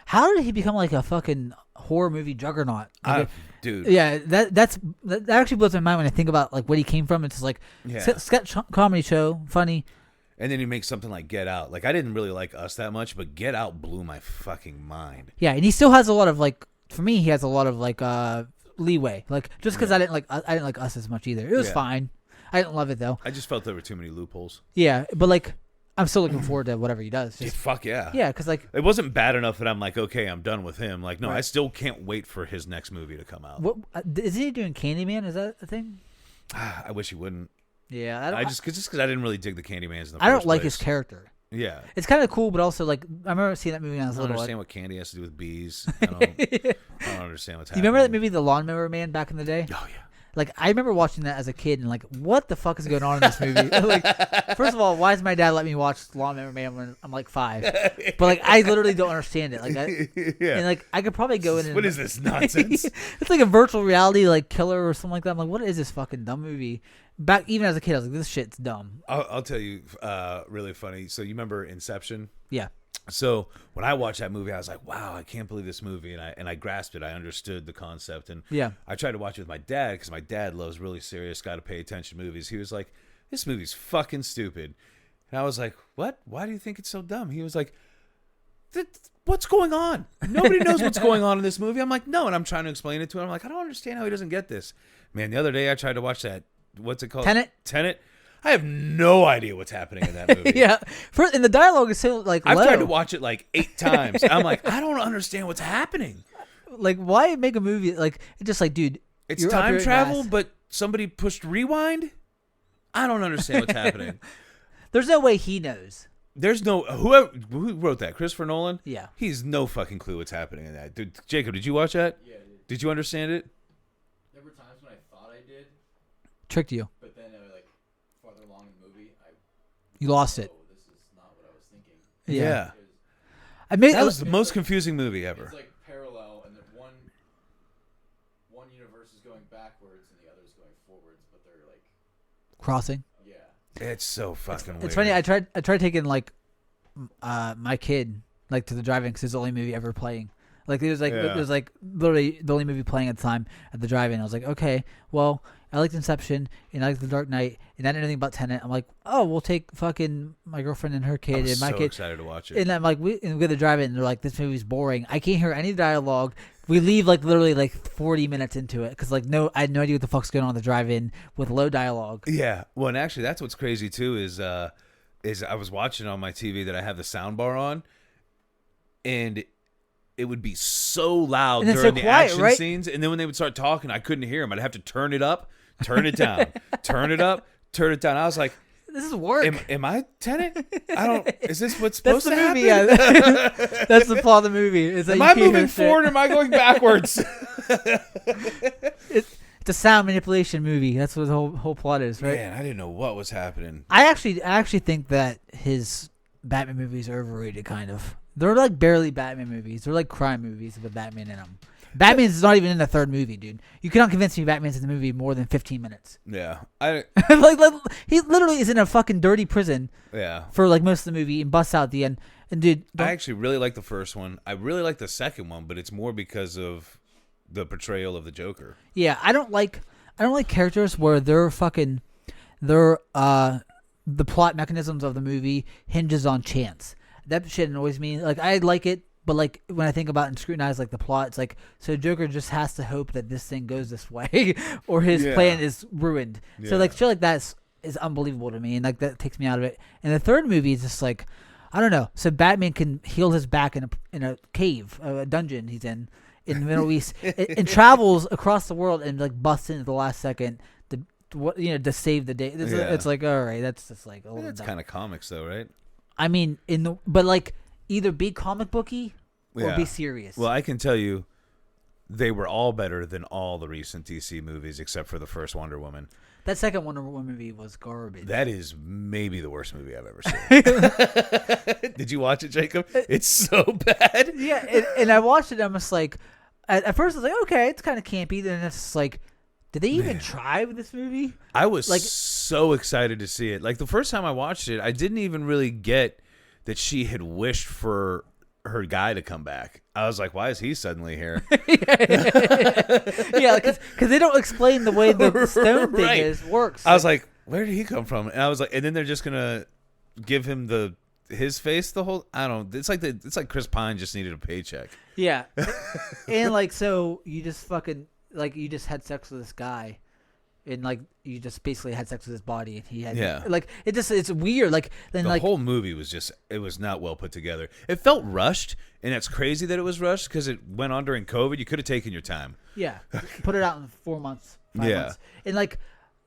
How did he become like a fucking horror movie juggernaut? Like dude. Yeah, that actually blows my mind when I think about like what he came from. It's just like sketch comedy show, funny. And then he makes something like Get Out. Like I didn't really like Us that much, but Get Out blew my fucking mind. Yeah, and he still has a lot of like. For me, he has a lot of like leeway. Like just because I didn't like Us as much either. It was fine. I didn't love it though. I just felt there were too many loopholes. Yeah, but like I'm still looking forward to whatever he does. Just, fuck yeah. Yeah, because like it wasn't bad enough that I'm like, okay, I'm done with him. Like no, I still can't wait for his next movie to come out. What is he doing? Candyman? Is that a thing? I wish he wouldn't. Yeah, just because I didn't really dig the Candyman's. I don't like his character. Yeah, it's kind of cool, but also like I remember seeing that movie when I was little. I don't understand what candy has to do with bees. I don't understand what's happening. You remember that movie, The Lawnmower Man, back in the day? Oh yeah. Like I remember watching that as a kid and like, what the fuck is going on in this movie? Like, first of all, why does my dad let me watch Lawnmower Man when I'm like 5? But like, I literally don't understand it. Like, and like I could probably go in. What is this nonsense? It's like a virtual reality like killer or something like that. I'm like, what is this fucking dumb movie? Back even as a kid, I was like, this shit's dumb. I'll tell you, really funny. So you remember Inception? Yeah. So when I watched that movie, I was like, wow, I can't believe this movie. And I grasped it. I understood the concept. And I tried to watch it with my dad because my dad loves really serious, got to pay attention movies. He was like, this movie's fucking stupid. And I was like, what? Why do you think it's so dumb? He was like, what's going on? Nobody knows what's going on in this movie. I'm like, no. And I'm trying to explain it to him. I'm like, I don't understand how he doesn't get this. Man, the other day I tried to watch that. What's it called? Tenet. I have no idea what's happening in that movie. Yeah. And the dialogue is so like I've low. tried to watch it like 8 times. I'm like, I don't understand what's happening. Like, why make a movie like it's just like, dude, it's time travel, but somebody pushed rewind? I don't understand what's happening. There's no way he knows. There's no who wrote that? Christopher Nolan? Yeah. He's no fucking clue what's happening in that. Dude, Jacob, did you watch that? Yeah, I did. Did you understand it? There were times when I thought I did. Tricked you. But then like farther along in the movie, you lost it. This is not what I was thinking. Yeah. That was the most confusing movie ever. It's like parallel, and the one universe is going backwards and the other is going forwards, but they're like crossing. Yeah. It's so fucking weird. It's funny. I tried taking like my kid like to the drive-in because it's the only movie ever playing. Like it was like literally the only movie playing at the time at the drive-in. I was like, okay, well, I liked Inception and I liked The Dark Knight and I didn't know anything about Tenet. I'm like, oh, we'll take fucking my girlfriend and her kid and my kid. I'm so excited to watch it. And I'm like, we go to the drive-in and they're like, this movie's boring. I can't hear any dialogue. We leave like literally like 40 minutes into it because like I had no idea what the fuck's going on at the drive-in with low dialogue. Yeah, well, and actually that's what's crazy too is I was watching on my TV that I have the sound bar on, and it would be so loud during the action scenes, and then when they would start talking, I couldn't hear them. I'd have to turn it up, turn it down, turn it up, turn it down. I was like, this is work. Am I Tenet? I don't. Is this what's supposed to happen? Yeah. That's the plot of the movie. Is that am I moving forward or am I going backwards? It's a sound manipulation movie. That's what the whole plot is, right? Man, I didn't know what was happening. I actually think that his Batman movies are overrated, kind of. They're like barely Batman movies. They're like crime movies with Batman in them. Batman's not even in the third movie, dude. You cannot convince me Batman's in the movie more than 15 minutes. Yeah. like he literally is in a fucking dirty prison Yeah. for like most of the movie and busts out at the end. And dude, I actually really like the first one. I really like the second one, but it's more because of the portrayal of the Joker. yeah, I don't like characters where the plot mechanisms of the movie hinges on chance. That shit annoys me. Like I like it, but like when I think about and scrutinize like the plot, it's like so Joker just has to hope that this thing goes this way or his plan is ruined. Yeah. So like shit like that is unbelievable to me, and like that takes me out of it. And the third movie is just like I don't know. So Batman can heal his back in a cave, a dungeon he's in the Middle East, and travels across the world and like busts in at the last second to save the day. It's like all right, that's just like a little. It's kind of comics though, right? I mean, but like either be comic booky or be serious. Well, I can tell you, they were all better than all the recent DC movies except for the first Wonder Woman. That second Wonder Woman movie was garbage. That is maybe the worst movie I've ever seen. Did you watch it, Jacob? It's so bad. Yeah, and I watched it. I'm just like, at first I was like, okay, it's kind of campy. Then it's just like, did they even try with this movie? I was like so excited to see it. Like the first time I watched it, I didn't even really get that she had wished for her guy to come back. I was like, why is he suddenly here? Yeah, because they don't explain the way the stone thing works. I was like, where did he come from? And I was like, and then they're just gonna give him his face the whole. I don't. It's like Chris Pine just needed a paycheck. Yeah, and like so you just fucking like you just had sex with this guy. And like you just basically had sex with his body, and he had like it's weird. Like then the whole movie was it was not well put together. It felt rushed, and it's crazy that it was rushed because it went on during COVID. You could have taken your time. Yeah, put it out in 4 months, 5 months, and like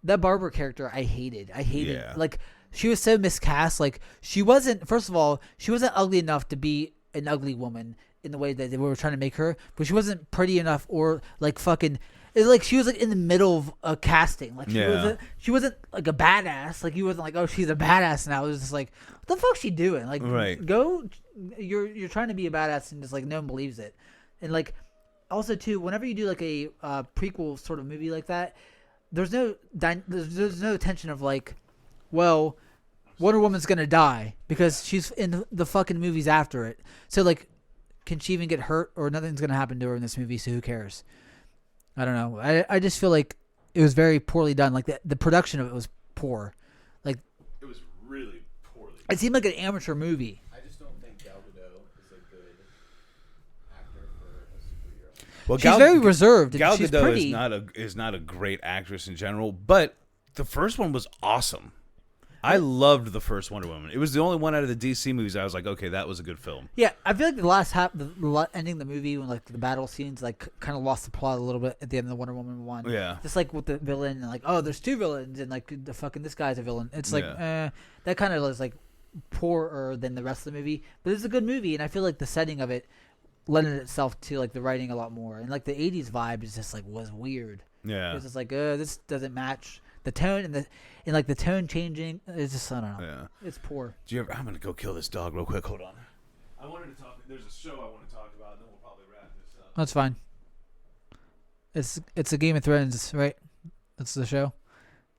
that Barbara character, I hated. Yeah. Like she was so miscast. Like she wasn't. First of all, she wasn't ugly enough to be an ugly woman in the way that they were trying to make her, but she wasn't pretty enough or like fucking. It's like she was like in the middle of a casting. Like she wasn't like a badass. Like you wasn't like, oh, she's a badass now. It was just like, what the fuck's she doing? Like, go. You're trying to be a badass and just like no one believes it. And like, also too, whenever you do like a prequel sort of movie like that, there's no tension of like, well, Wonder Woman's gonna die because she's in the fucking movies after it. So like, can she even get hurt or nothing's gonna happen to her in this movie? So who cares? I don't know. I just feel like it was very poorly done. Like the production of it was poor. Like it was really poorly. It seemed like an amateur movie. I just don't think Gal Gadot is a good actor for a superhero. Well, she's very reserved. And Gal she's Gadot pretty. is not a great actress in general, but the first one was awesome. I loved the first Wonder Woman. It was the only one out of the DC movies I was like, okay, that was a good film. Yeah, I feel like the last half, the ending of the movie, when like the battle scenes, like kind of lost the plot a little bit at the end of the Wonder Woman one. Yeah, just like with the villain and like, oh, there's two villains and like the fucking this guy's a villain. It's like, that kind of was like poorer than the rest of the movie, but it's a good movie, and I feel like the setting of it lended itself to like the writing a lot more, and like the '80s vibe is just like was weird. Yeah, it's just like, this doesn't match. The tone and like the tone changing, it's just I don't know. Yeah, it's poor. Do you ever? I'm gonna go kill this dog real quick. Hold on. I wanted to talk. There's a show I want to talk about, and then we'll probably wrap this up. That's fine. It's a Game of Thrones, right? That's the show.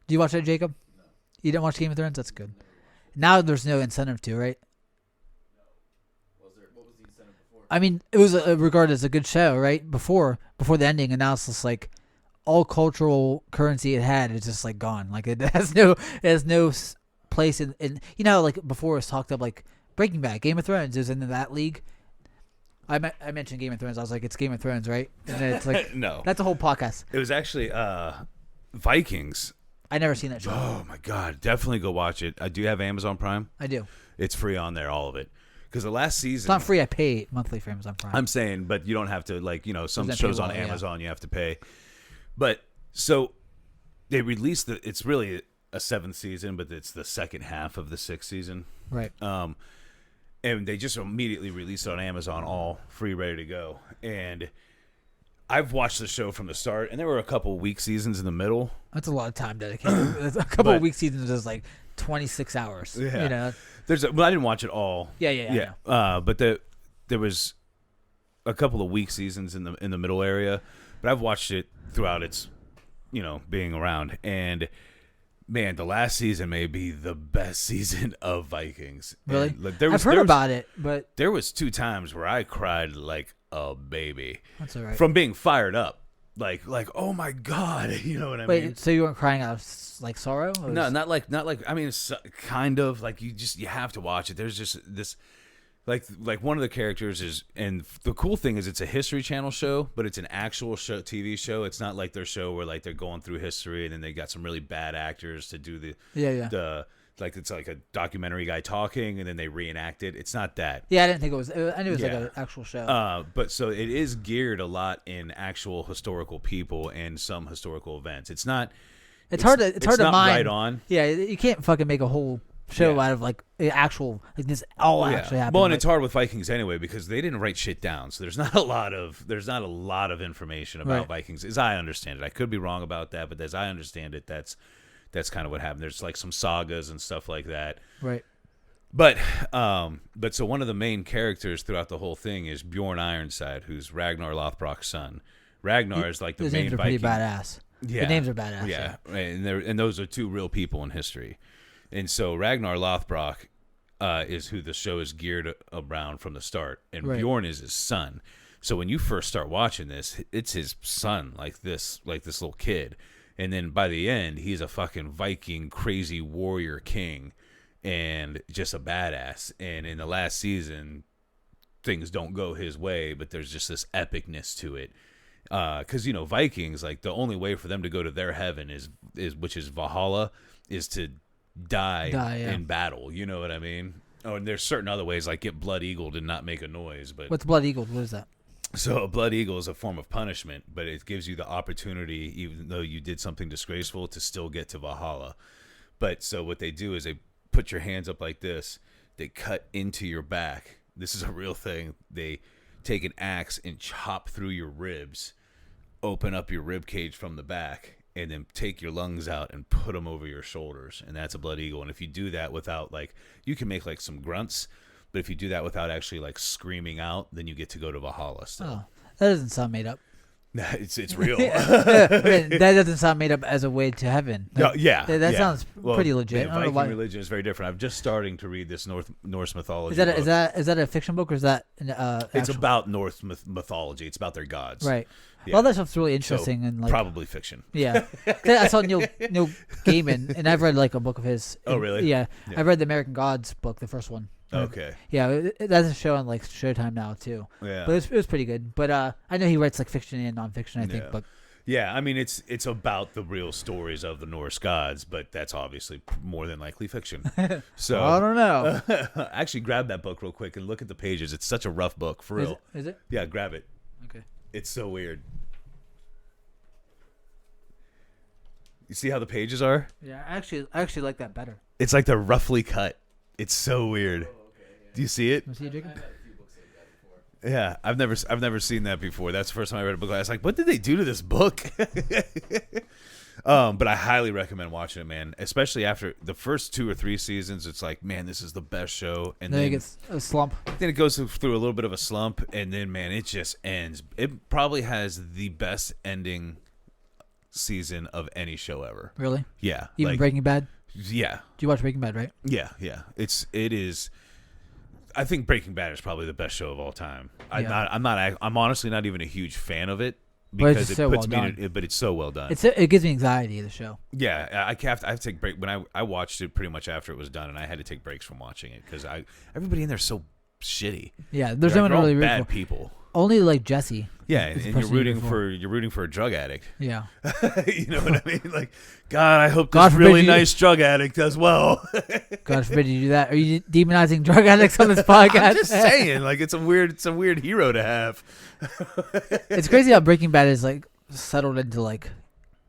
Do you watch that, Jacob? No. You didn't watch Game of Thrones? That's good. Now there's no incentive to, right? No. What was the incentive before? I mean, it was regarded as a good show, right? Before the ending, and now it's just like. All cultural currency it had is just like gone. Like it has no place in you know, like before it was talked up like Breaking Bad, Game of Thrones is in that league. I mentioned Game of Thrones. I was like, it's Game of Thrones, right? And then it's like no, that's a whole podcast. It was actually Vikings. I never seen that show. Oh my god, definitely go watch it. I do have Amazon Prime. I do. It's free on there, all of it. Because the last season, it's not free. I pay monthly for Amazon Prime. I'm saying, but you don't have to like some shows on Amazon you have to pay. But so they released it's really a 7th season, but it's the second half of the 6th season. Right. And they just immediately released it on Amazon, all free, ready to go. And I've watched the show from the start, and there were a couple week seasons in the middle. That's a lot of time dedicated. A couple of week seasons is like 26 hours. Yeah. You know? I didn't watch it all. Yeah. But there was a couple of weak seasons in the middle area, but I've watched it throughout its, being around. And man, the last season may be the best season of Vikings. Really? And, like, I've heard about it, but there was 2 times where I cried like a baby. That's all right. From being fired up. Like, oh my God, you know what I mean? Wait, so you weren't crying out of like sorrow? Or No, not like. I mean, it's kind of like you have to watch it. There's just this, like one of the characters is, and the cool thing is it's a History Channel show, but it's an actual show, TV show. It's not like their show where like they're going through history and then they got some really bad actors to do the like it's like a documentary guy talking and then they reenact it. It's not that. Yeah, I didn't think it was. I knew it was like an actual show. But so it is geared a lot in actual historical people and some historical events. It's not. It's hard to not mine. Right on. Yeah, you can't fucking make a whole show out of like actual like this all actually happened. Well, and it's hard with Vikings anyway because they didn't write shit down, so there's not a lot of information about Vikings as I understand it. I could be wrong about that, but as I understand it, that's kind of what happened. There's like some sagas and stuff like that. Right. But so one of the main characters throughout the whole thing is Bjorn Ironside, who's Ragnar Lothbrok's son. Ragnar is like the His main names are Viking. pretty badass. Yeah, the names are badass. Yeah, and those are 2 real people in history. And so Ragnar Lothbrok is who the show is geared around from the start, and Bjorn is his son. So when you first start watching this, it's his son, like this little kid. And then by the end, he's a fucking Viking, crazy warrior king, and just a badass. And in the last season, things don't go his way, but there's just this epicness to it. Because Vikings, like the only way for them to go to their heaven is which is Valhalla, is to die in battle. You know what I mean? Oh, and there's certain other ways, like get blood eagled and not make a noise. But what's blood eagle? What is that? So a blood eagle is a form of punishment, but it gives you the opportunity, even though you did something disgraceful, to still get to Valhalla. But so what they do is they put your hands up like this. They cut into your back. This is a real thing. They take an axe and chop through your ribs, open up your rib cage from the back, and then take your lungs out and put them over your shoulders. And that's a blood eagle. And if you do that without, like, you can make like some grunts, but if you do that without actually like screaming out, then you get to go to Valhalla still. Oh, that doesn't sound made up. It's real. That doesn't sound made up as a way to heaven. No, yeah. That sounds pretty legit. The Viking religion is very different. I'm just starting to read this Norse mythology. Is that a fiction book or is that it's about Norse mythology. It's about their gods. Right. Yeah. Well, that stuff's really interesting and like probably fiction. Yeah, I saw Neil Gaiman, and I've read like a book of his. Oh, really? Yeah, I read the American Gods book, the first one. Okay. Yeah, that's a show on like Showtime now too. Yeah, but it was pretty good. But I know he writes like fiction and nonfiction. I think, but yeah, I mean it's about the real stories of the Norse gods, but that's obviously more than likely fiction. So I don't know. Actually, grab that book real quick and look at the pages. It's such a rough book, for real. Is it? Yeah, grab it. Okay. It's so weird. You see how the pages are? Yeah, I actually like that better. It's like they're roughly cut. It's so weird. Okay, yeah. Do you see it? See it, Jacob? I've had a few books like that before. Yeah, I've never seen that before. That's the first time I read a book. I was like, what did they do to this book? But I highly recommend watching it, man. Especially after the first 2 or 3 seasons, it's like, man, this is the best show. And then then it gets a slump. Then it goes through a little bit of a slump, and then, man, it just ends. It probably has the best ending season of any show ever. Really? Yeah. Even like, Breaking Bad? Yeah. Do you watch Breaking Bad, right? Yeah. It is. I think Breaking Bad is probably the best show of all time. Yeah. I'm honestly not even a huge fan of it But because it's it so puts well me. done. But it's so well done. It gives me anxiety, the show. Yeah, I have to take break. When I watched it pretty much after it was done, and I had to take breaks from watching it because everybody in there is so shitty. Yeah, there's They're no one all really rooting bad for. people. Only like Jesse. Yeah, is the and you're person rooting for a drug addict. Yeah. You know what I mean? Like, God, I hope God this forbid really you- nice drug addict does well. God forbid you do that. Are you demonizing drug addicts on this podcast? I'm just saying, like, it's a weird hero to have. It's crazy how Breaking Bad is like settled into like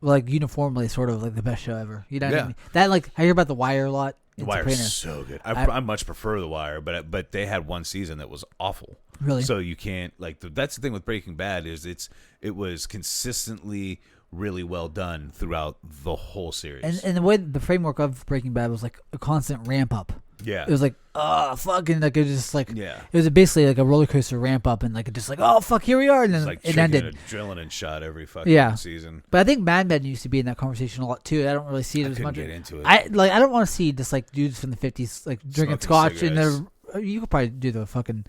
uniformly sort of like the best show ever. You know what I mean? That like I hear about The Wire a lot. The in Wire's Sopranos. so good. I much prefer The Wire, but they had one season that was awful. Really? So you can't that's the thing with Breaking Bad is it was consistently really well done throughout the whole series. And the way the framework of Breaking Bad was like a constant ramp up. Yeah. It was like, oh, fucking, like, it was just like, Yeah. it was basically like a roller coaster ramp up, and like, it just like, oh, fuck, here we are. And then It's like it chicken ended. adrenaline shot every fucking season. But I think Mad Men used to be in that conversation a lot too. I don't really see it I as couldn't much. get into it. I don't want to see just like dudes from the 50s like drinking Smoking scotch and cigarettes. you could probably do the fucking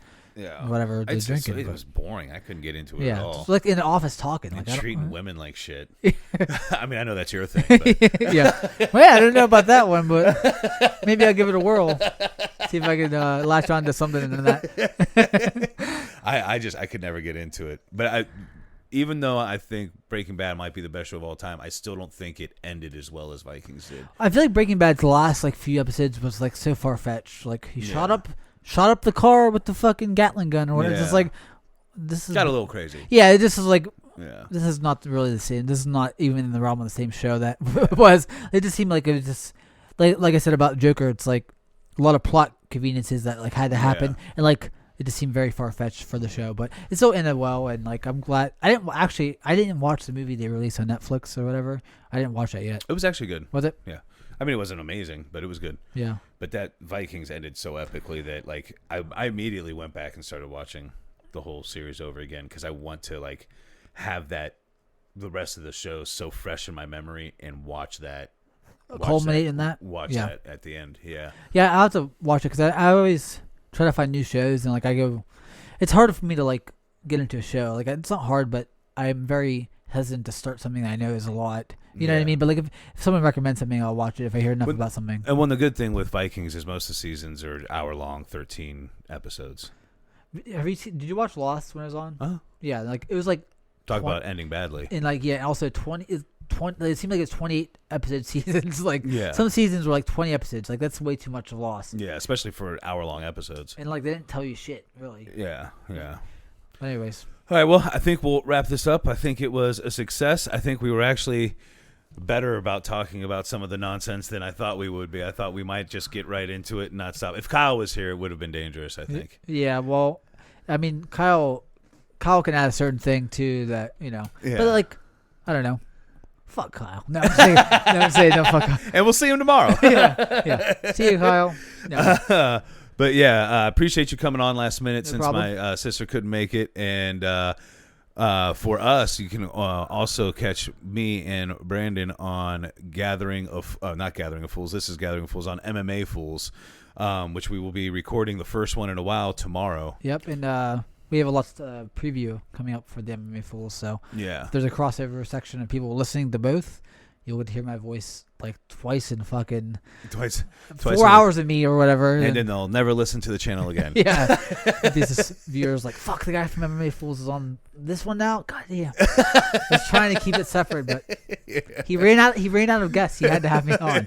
whatever they're drinking. It but- was boring. I couldn't get into it at yeah, all. just like in the office talking, And like treating women like shit. I mean, I know that's your thing. But yeah. Well, yeah, I don't know about that one, but maybe I'll give it a whirl. See if I can latch on to something in that. I could never get into it. But even though I think Breaking Bad might be the best show of all time, I still don't think it ended as well as Vikings did. I feel like Breaking Bad's last like few episodes was like so far fetched. Like he shot up the car with the fucking Gatling gun or whatever. It's just like this is got a little crazy. Yeah, this is like Yeah. this is not really the same. This is not even in the realm of the same show that was. It just seemed like it was just like I said about Joker. It's like a lot of plot conveniences that like had to happen, and like it just seemed very far fetched for the show. But it still ended well, and like I'm glad. I didn't watch the movie they released on Netflix or whatever. I didn't watch that yet. It was actually good. Was it? Yeah. I mean, it wasn't amazing, but it was good. Yeah. But that Vikings ended so epically that like I immediately went back and started watching the whole series over again because I want to like have the rest of the show so fresh in my memory and watch that. Culminate in that. Watch that at the end. Yeah. Yeah, I'll have to watch it because I always try to find new shows and like I go. It's harder for me to like get into a show. Like it's not hard, but I'm very hesitant to start something that I know is a lot. You know what I mean? But like if someone recommends something, I'll watch it if I hear enough about something. And the good thing with Vikings is most of the seasons are hour long, 13 episodes. Did you watch Lost when it was on? Uh-huh. Yeah, like it was like Talk about ending badly. and like also 20. It seemed like it's 28 episode seasons. Like some seasons were like 20 episodes. Like that's way too much of Lost. Yeah, especially for hour long episodes. And like they didn't tell you shit really. Yeah. But anyways. All right, well, I think we'll wrap this up. I think it was a success. I think we were actually better about talking about some of the nonsense than I thought we would be. I thought we might just get right into it and not stop. If Kyle was here, it would have been dangerous, I think. Yeah, well, I mean, Kyle can add a certain thing too that, Yeah. But like, I don't know. Fuck Kyle. No, I'm saying no, fuck Kyle. And we'll see him tomorrow. yeah. See you, Kyle. No. But yeah, appreciate you coming on last minute since problem. my sister couldn't make it. And for us, you can also catch me and Brandon on not Gathering of Fools. This is Gathering of Fools on MMA Fools, which we will be recording the first one in a while tomorrow. Yep, and we have a lot of preview coming up for the MMA Fools. So if there's a crossover section of people listening to both, you'll get to hear my voice like twice in fucking twice 4 hours of me or whatever. And then they'll never listen to the channel again. Yeah. These viewers like, fuck, the guy from MMA Fools is on this one now? God damn. I was trying to keep it separate, but he ran out of guests. He had to have me on.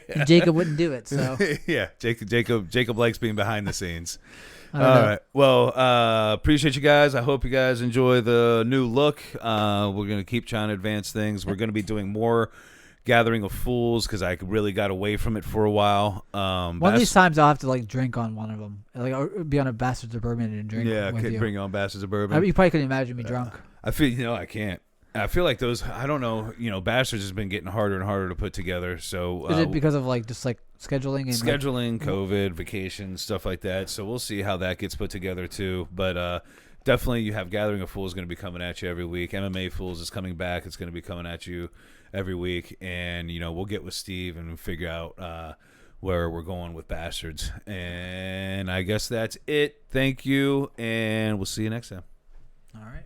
And Jacob wouldn't do it, so. Yeah, Jacob likes being behind the scenes. All right. Well, appreciate you guys. I hope you guys enjoy the new look. We're going to keep trying to advance things. We're going to be doing more Gathering of Fools because I really got away from it for a while. One of these times I'll have to like drink on one of them. Like I'll be on a Bastards of Bourbon and drink. Yeah, with you. bring on Bastards of Bourbon. You probably couldn't imagine me drunk. I feel, I can't. I feel like those, I don't know, Bastards has been getting harder and harder to put together. So is it because of like just like scheduling and COVID, vacations, stuff like that? So we'll see how that gets put together too. But definitely you have Gathering of Fools going to be coming at you every week. MMA Fools is coming back. It's going to be coming at you every week. And, we'll get with Steve and figure out where we're going with Bastards. And I guess that's it. Thank you. And we'll see you next time. All right.